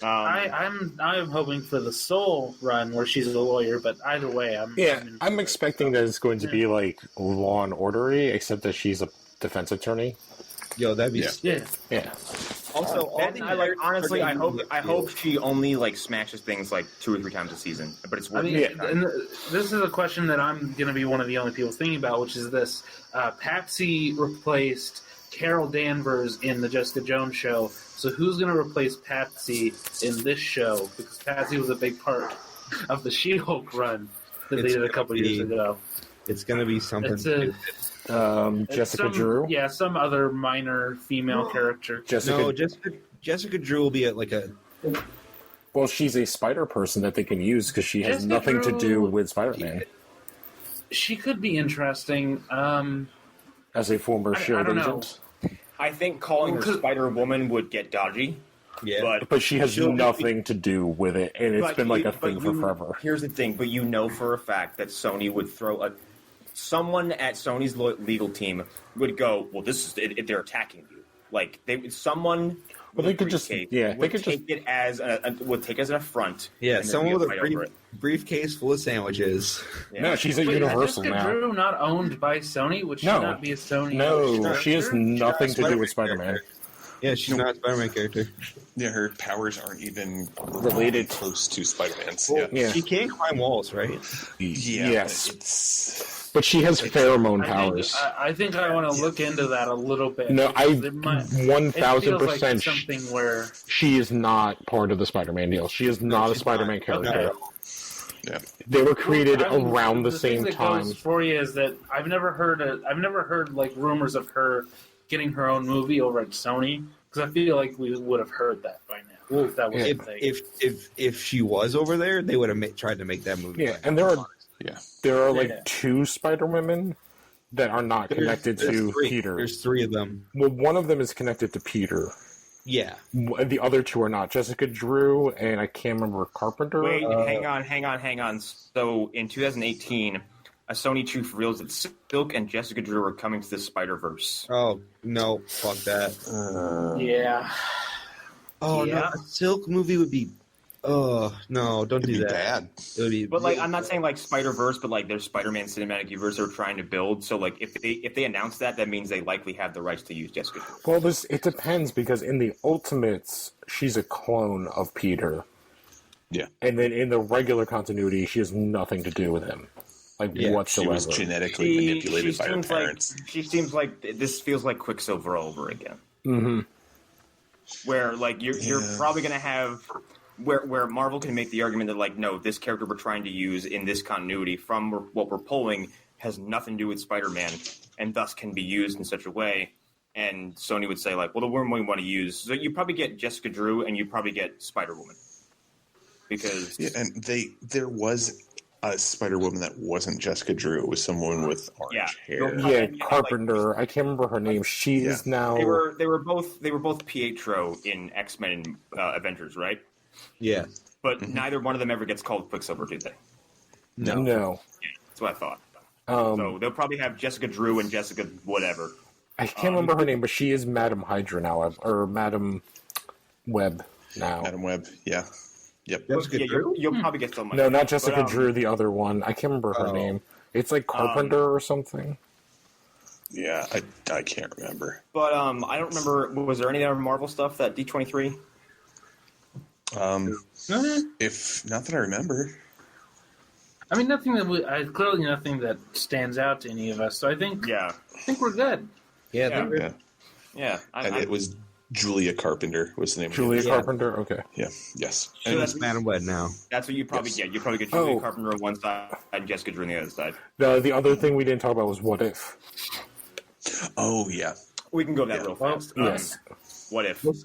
I'm hoping for the Soul run where she's a lawyer, but either way, I'm expecting that it's going to be like Law and Ordery, except that she's a defense attorney. Yo, that'd be yeah. Also, honestly, I hope she only like smashes things like 2 or 3 times a season, but it's worth it. And this is a question that I'm going to be one of the only people thinking about, which is this: Patsy replaced Carol Danvers in the Jessica Jones show, so who's going to replace Patsy in this show? Because Patsy was a big part of the She-Hulk run that they did a couple years ago. It's going to be something. Jessica Drew? Yeah, some other minor female character. Jessica Drew will be Well, she's a spider person that they can use because she has nothing to do with Spider-Man. She could be interesting. As a former SHIELD agent. I think calling her Spider-Woman would get dodgy. Yeah, but she has nothing to do with it, and it's been like a thing for forever. Here's the thing, but you know for a fact that Sony would throw someone at Sony's legal team would go, well, this is it, they're attacking you. Like someone. Well, they could just take it as would take as an affront. Yeah, someone with a briefcase full of sandwiches. Yeah. No, she's a Universal is now. Drew not owned by Sony? Would she not be a Sony? No, she has nothing to do with Spider-Man. Yeah, she's not a Spider-Man character. Yeah, her powers aren't even related close to Spider-Man's. Well, yeah, she can climb walls, right? Yeah, yes. But she has pheromone powers. I think I want to look into that a little bit. No, 1000% something where she is not part of the Spider-Man deal. She is not a Spider-Man character. Okay. Yeah. They were created around the same time. Goes for you is that I've never heard like rumors of her getting her own movie over at Sony, because I feel like we would have heard that by now. Well, if that was the thing. If she was over there, they would have tried to make that movie. Yeah, and there are like 2 Spider-Women that are not connected to Peter. There's 3 of them. Well, one of them is connected to Peter. Yeah. The other 2 are not. Jessica Drew and I can't remember Carpenter. Wait, hang on. So in 2018, a Sony chief reveals that Silk and Jessica Drew are coming to the Spider-Verse. Oh, no. Fuck that. Yeah. Oh, no. A Silk movie would be... Oh, no, don't do that. Bad. It would be but, like, I'm not saying, like, Spider-Verse, but, like, there's Spider-Man Cinematic Universe they're trying to build. So, like, if they announce that means they likely have the rights to use Jessica Drew. Well, it depends, because in the Ultimates, she's a clone of Peter. Yeah. And then in the regular continuity, she has nothing to do with him. Whatsoever. She was genetically manipulated by her parents. She seems like this feels like Quicksilver all over again. Mm-hmm. Where, like, you're probably going to have... where Marvel can make the argument that, like, no, this character we're trying to use in this continuity from what we're pulling has nothing to do with Spider-Man, and thus can be used in such a way. And Sony would say, like, well, the one we want to use. So you probably get Jessica Drew, and you probably get Spider-Woman. Because... Yeah, and there was a Spider-Woman that wasn't Jessica Drew. It was someone with orange hair. Yeah, Carpenter. Like, I can't remember her name. She is now... They were both Pietro in X-Men and Avengers, right? Yeah. But neither one of them ever gets called Quicksilver, did they? No. Yeah, that's what I thought. So they'll probably have Jessica Drew and Jessica whatever. I can't remember her name, but she is Madam Hydra now, or Madam Web now. Madam Web, yeah. Yep. Jessica Drew? You'll probably get so much. No, not Jessica Drew, the other one. I can't remember her name. It's like Carpenter or something. Yeah, I can't remember. But I don't remember. Was there any other Marvel stuff that D23? If not that I remember. I mean, nothing that clearly nothing that stands out to any of us. So I think we're good. Yeah. Yeah. And it was Julia Carpenter was the name. Julia of it. Carpenter. Okay. Yeah. Yes. So And It's Madam Web now. That's what you probably get. You probably get Julia Carpenter on one side and Jessica Drew on the other side. The other thing we didn't talk about was What If. oh yeah. We can go that real fast. Yes. What if? Looks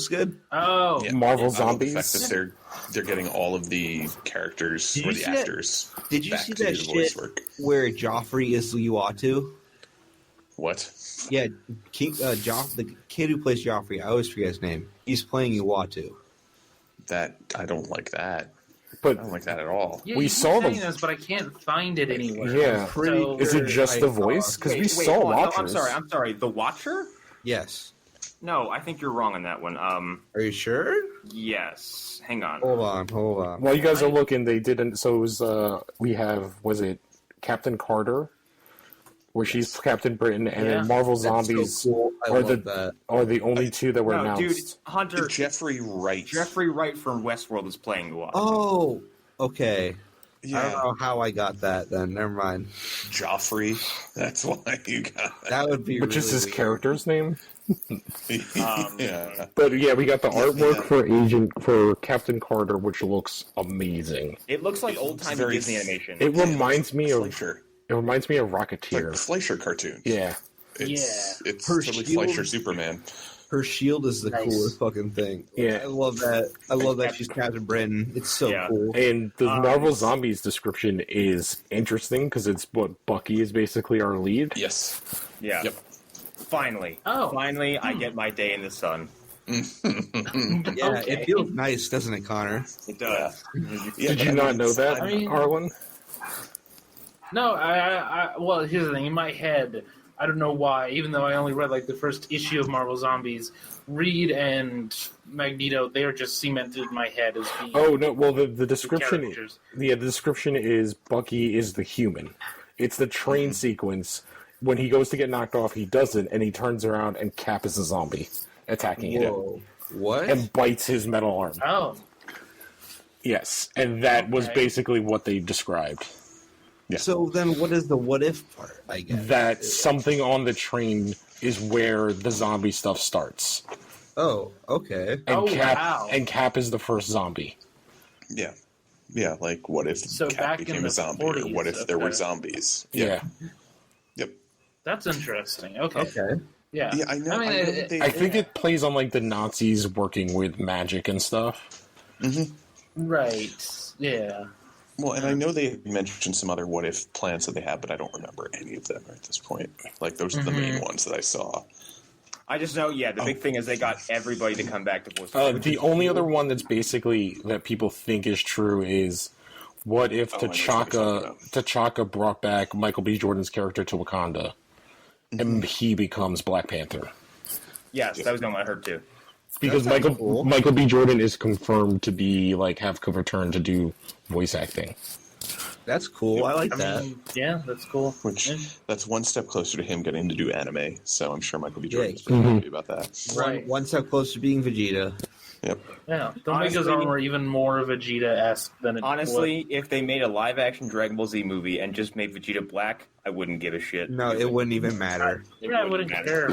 good. Oh, Yeah. Marvel I love Zombies. The fact that they're getting all of the characters Did or you the see that- actors. Did you back see to that do the voice shit work. where Joffrey is Uatu? What? Yeah, the kid who plays Joffrey, I always forget his name. He's playing Uatu. That I don't like that. But I don't like that at all. yeah, We you saw keep saying them. this, but I can't find it anywhere. Yeah. So- Is it just the voice? Because we saw hold on. No, Watchers. I'm sorry. The Watcher? Yes. No, I think you're wrong on that one. Are you sure? Yes. Hang on. Hold on. While you guys are looking, they didn't. So it was. We have. Was it Captain Carter? Where she's Captain Britain, and then Marvel Zombies So cool. I love that. are the only two that were No, announced. dude, Hunter. Jeffrey Wright. Jeffrey Wright from Westworld is playing the Watcher. Oh, okay. Yeah. I don't know how I got that then. Never mind. Joffrey. That's why you got that. That would be Which is really his weird. character's name. Yeah. But yeah, we got the artwork for Captain Carter, which looks amazing. It looks like old time very Disney animation. It reminds me of Fleischer. Rocketeer. Like Fleischer cartoon. Yeah. It's Her totally shield- Fleischer Superman. Her shield is the Nice. coolest fucking thing. Yeah. I love that. I love that she's Captain Britain. It's so Yeah. cool. And the Marvel Zombies description is interesting because it's what Bucky is basically our lead. Yes. Yeah. Yep. Finally. Finally, I get my day in the sun. Yeah, Okay. it feels nice, doesn't it, Connor? It does. Did you not know that, I mean- Arlen? No, well, here's the thing. In my head, I don't know why, even though I only read like the first issue of Marvel Zombies, Reed and Magneto, they are just cemented in my head as being Oh no! Well, the description, characters. the description is Bucky is the human. It's the train sequence when he goes to get knocked off, he doesn't, and he turns around and Cap is a zombie attacking him Whoa. What? and bites his metal arm. Oh, Yes, and that was Okay. basically what they described. So then what is the what if part, I guess? That something on the train is where the zombie stuff starts, Oh, okay. and Oh, Cap wow. and Cap is the first zombie. Yeah. Yeah, like what if So Cap back in became the a zombie? Or 40s, what if there were okay. zombies? Yeah. Yep. that's interesting. Okay. Okay. Yeah. Yeah, I know. I mean, I know that they, I think it plays on like the Nazis working with magic and stuff. right. Yeah. well, and I know they mentioned some other what if plans that they have, but I don't remember any of them at this point. Like those are the main ones that I saw. I just know, the big thing is they got everybody to come back to voice. The only other one that's basically that people think is true is what if I know what you're talking about. T'Chaka brought back Michael B. Jordan's character to Wakanda, and he becomes Black Panther Yes, that was the one I heard too. because That sounds cool. Michael B. Jordan is confirmed to be have returned to do voice acting. That's cool. I like I that. mean, yeah, that's cool. Which that's one step closer to him getting to do anime. So I'm sure Michael B. Yeah, Jordan's pretty happy about that. Right. One step closer to being Vegeta. Yep. Yeah, don't make his Honestly- armor even more Vegeta-esque than it Honestly, if they made a live-action Dragon Ball Z movie and just made Vegeta black, I wouldn't give a shit. No, it wouldn't even matter. I wouldn't care.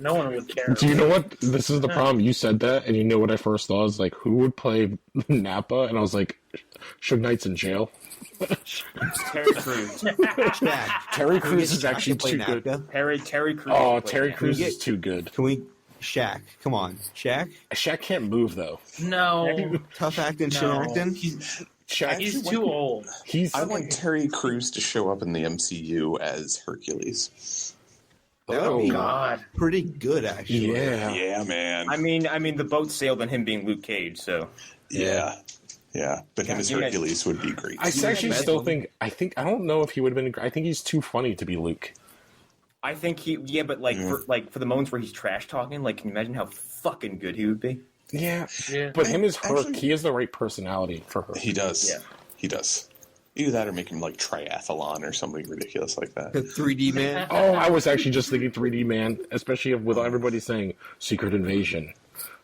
No one would care. Do you know what? This is the problem. You said that, and you know what I first thought is like, who would play Nappa? And I was like, Suge Knight's in jail. Terry Crews. Terry Crews is Shaq actually to play too good. Nappa? Terry Crews. Oh, played Terry Nappa. Crews is too good. Can we? Shaq, come on, Shaq. Shaq can't move though. No, Tough acting, shit No. acting. Shaq, he's too old. I want Terry Crews to show up in the MCU as Hercules. That would be God. pretty good, actually. Yeah. Yeah, man. I mean, the boat sailed on him being Luke Cage, so Yeah. But him as you guys- Hercules would be great. I actually still think. I don't know if he would have been. I think he's too funny to be Luke. I think but for the moments where he's trash talking, like, can you imagine how fucking good he would be? Yeah. Yeah. But him as Herc, Actually- he has the right personality for her. He does. Yeah. He does. Either that or make him like triathlon or something ridiculous like that. The 3D man. Oh, I was actually just thinking 3D Man, especially with everybody saying Secret Invasion.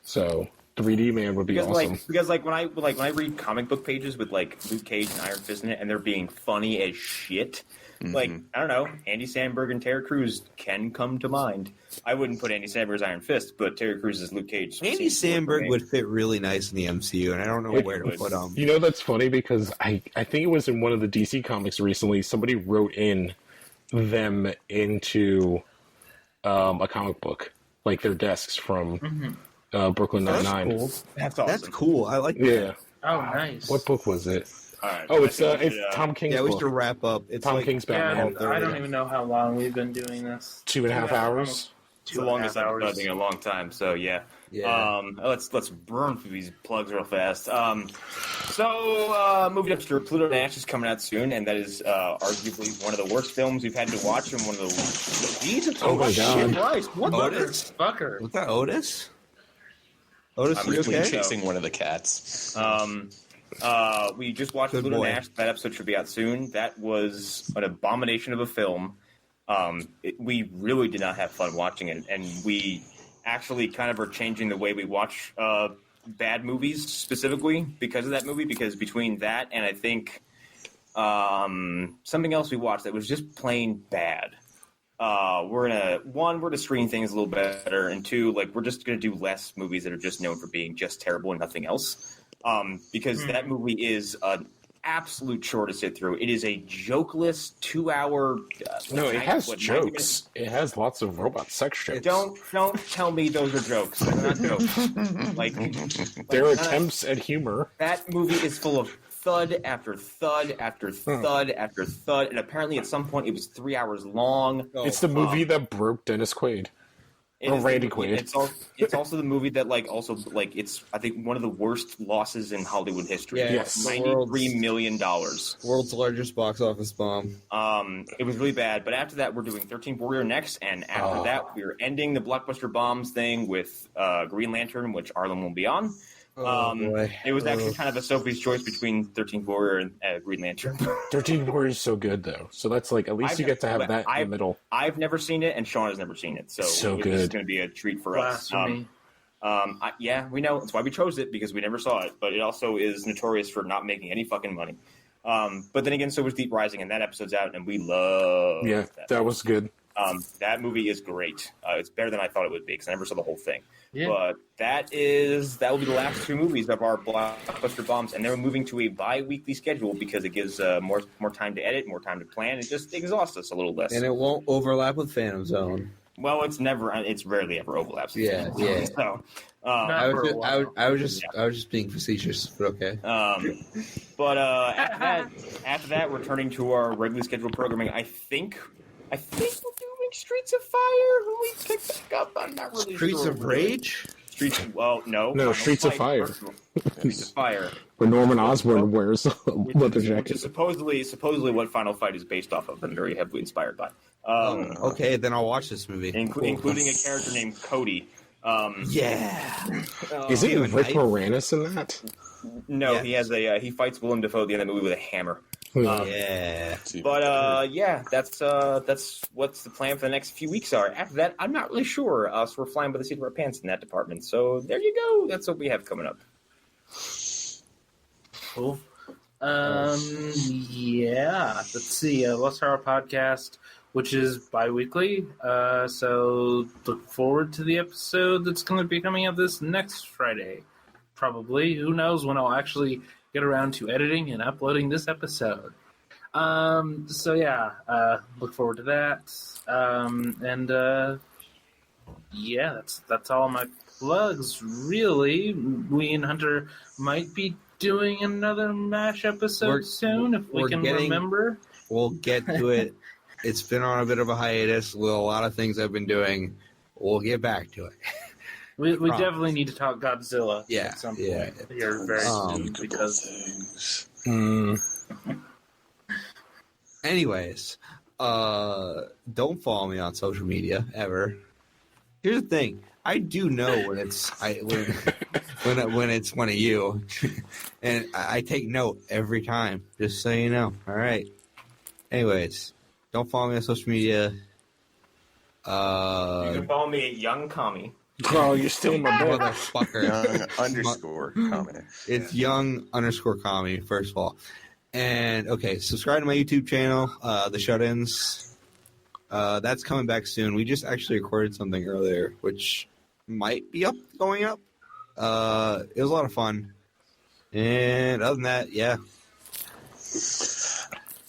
So 3D Man would be Because awesome. because when I read comic book pages with like Luke Cage and Iron Fist in it, and they're being funny as shit. Like, I don't know, Andy Samberg and Terry Crews can come to mind. I wouldn't put Andy Samberg as Iron Fist, but Terry Crews as Luke Cage. Andy seems to work for Samberg me. would fit really nice in the MCU, and I don't know It where to would. put him. You know, that's funny because I think it was in one of the DC comics recently, somebody wrote in them into a comic book, like their desks from Brooklyn That's Nine-Nine. cool. That's awesome. That's cool. I like that. Yeah. Oh, nice. What book was it? All right, Oh, I it's think we should, Tom King's Yeah, we book. should wrap up. It's Tom like King's Yeah, Batman. I don't even know how long we've been doing this. 2.5 hours. It's the longest I've done in a long time, so yeah. Yeah. Let's burn through these plugs real fast. Moving up to Pluto Nash is coming out soon, and that is arguably one of the worst films we've had to watch, and one of the Jesus, Oh my God. Christ, what Otis? Fucker. Was that Otis? Otis, I'm you usually okay? chasing one of the cats. We just watched Good Pluto boy. Nash. That episode should be out soon. That was an abomination of a film. We really did not have fun watching it, and we actually kind of are changing the way we watch bad movies specifically because of that movie. Because between that and I think something else we watched that was just plain bad. We're to screen things a little better, and two, like, we're just gonna do less movies that are just known for being just terrible and nothing else. Because that movie is an absolute chore to sit through. It is a jokeless 2-hour. No, it has 90 jokes. minutes. It has lots of robot sex jokes. Don't tell me those are jokes. They're not jokes. Like Their attempts at humor. that movie is full of thud after thud after thud after thud, and apparently at some point it was 3 hours long. It's the movie that broke Dennis Quaid. It Or is Randy the- Quaid. It's also the movie that it's I think one of the worst losses in Hollywood history. Yeah, Yes. the $93 million. world's largest box office bomb. It was really bad, but after that we're doing 13th Warrior next, and after that we're ending the Blockbuster Bombs thing with Green Lantern, which Arlen will be on. Boy. It was actually kind of a Sophie's choice between 13th Warrior and Green Lantern. 13 Warriors is so good, though. So that's like, at least you get to have that in the middle. I've never seen it, and Sean has never seen it, so So this good. is going to be a treat for us. Blasphemy. Yeah, we know. That's why we chose it, because we never saw it, but it also is notorious for not making any fucking money. But then again, so was Deep Rising, and that episode's out, and we love Yeah, that was good. that movie is great. It's better than I thought it would be, because I never saw the whole thing. Yeah. But that will be the last two movies of our Blockbuster Bombs, and they're moving to a bi-weekly schedule because it gives more time to edit, more time to plan. It just exhausts us a little less. And it won't overlap with Phantom Zone. Well, it's rarely ever overlaps. Yeah, yeah. So, I was just being facetious, but okay. but after that, we're turning to our regularly scheduled programming. I think we're doing Streets of Fire. Who we pick back up? I'm not really Streets sure. of Rage? Well, no. No, Streets of Fire. Streets of Fire. Where Norman Osborn wears a leather Which jacket. is supposedly what Final Fight is based off of and very heavily inspired by. Okay, then I'll watch this movie. Including a character named Cody. Yeah. Is it Damn, Rick I- Moranis in that? No, Yeah. he has he fights Willem Dafoe at the end of the movie with a hammer. Yeah. But yeah, that's what's the plan for the next few weeks are. After that, I'm not really sure. So we're flying by the seat of our pants in that department. So there you go. That's what we have coming up. Cool. Yeah. Let's see. Lost Hour podcast, which is bi-weekly. So look forward to the episode that's going to be coming up this next Friday. Probably. Who knows when I'll actually get around to editing and uploading this episode. So yeah, look forward to that. Yeah, that's all my plugs, really. We and Hunter might be doing another MASH episode soon, if we can remember. We'll get to it. It's been on a bit of a hiatus with a lot of things I've been doing. We'll get back to it. We definitely need to talk Godzilla at some point here very soon, because... Anyways, don't follow me on social media, ever. Here's the thing. I do know when it's when it's one of you, and I take note every time. Just so you know. All right. Anyways, don't follow me on social media. You can follow me at Young Kami. Oh, you're still my brother. Motherfucker. Young _Kami. It's Young _Kami, first of all. And okay, subscribe to my YouTube channel, The Shut-Ins. That's coming back soon. We just actually recorded something earlier, which might be going up. It was a lot of fun. And other than that, yeah.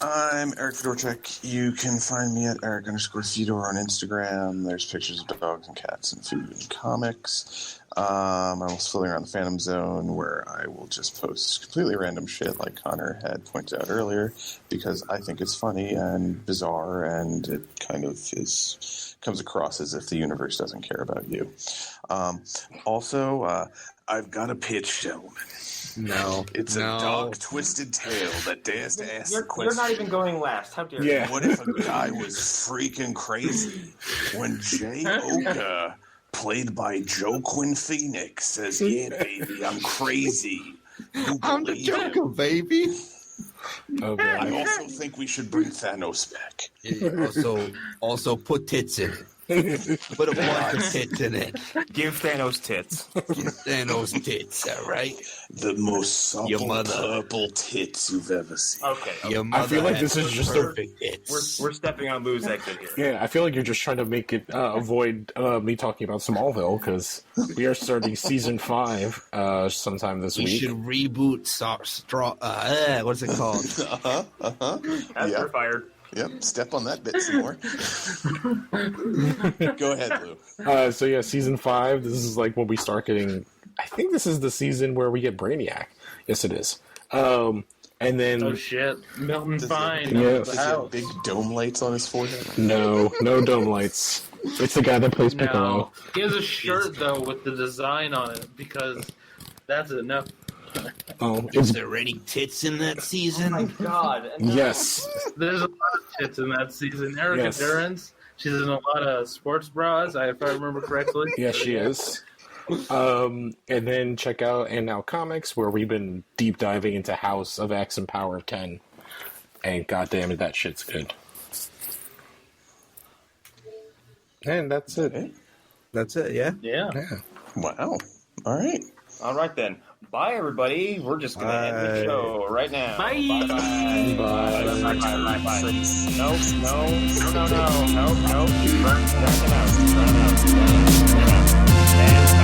I'm Erik Fedorchuk. You can find me at Erik _Fedor on Instagram. There's pictures of dogs and cats and food and comics. I'm also floating around the Phantom Zone, where I will just post completely random shit like Connor had pointed out earlier, because I think it's funny and bizarre, and it kind of comes across as if the universe doesn't care about you. Also, I've got a pitch, gentlemen. No. It's a dark, twisted tale that dares to ask the question. You're not even going last. How dare you? What if a guy was freaking crazy when Jay Oka, played by Joaquin Phoenix, says, "Yeah, baby, I'm crazy." I'm the Joker, baby. Okay. I also think we should bring Thanos back. Also put tits in it. Put a bunch of tits in it. Give Thanos tits. Give Thanos tits, all right? The most supple purple tits you've ever seen. Okay. I feel like this is just perfect tits. We're stepping on Lou's exit here. Yeah, I feel like you're just trying to make it avoid me talking about Smallville, because we are starting season 5 sometime this week. We should reboot what's it called? After fired. Yep, step on that bit some more. Go ahead, Lou. So yeah, season 5, this is like when we start getting... I think this is the season where we get Brainiac. Yes, it is. And then... Oh shit, Milton Fine. Yeah. Does he have big dome lights on his forehead? No dome lights. It's the guy that plays Piccolo. No. He has a shirt, though, with the design on it, because that's enough. Oh, Is there any tits in that season? Oh my god. yes. There's a lot of tits in that season. Erica Durance, she's in a lot of sports bras, if I remember correctly. Yes, she is. And then check out And Now Comics, where we've been deep diving into House of X and Power of 10. And goddamn it, that shit's good. And that's it. That's it, yeah? Yeah. Wow. All right. All right, then. Bye, everybody. We're just going to end the show right now. Bye. Bye. Bye. Bye. No. Burn that out. And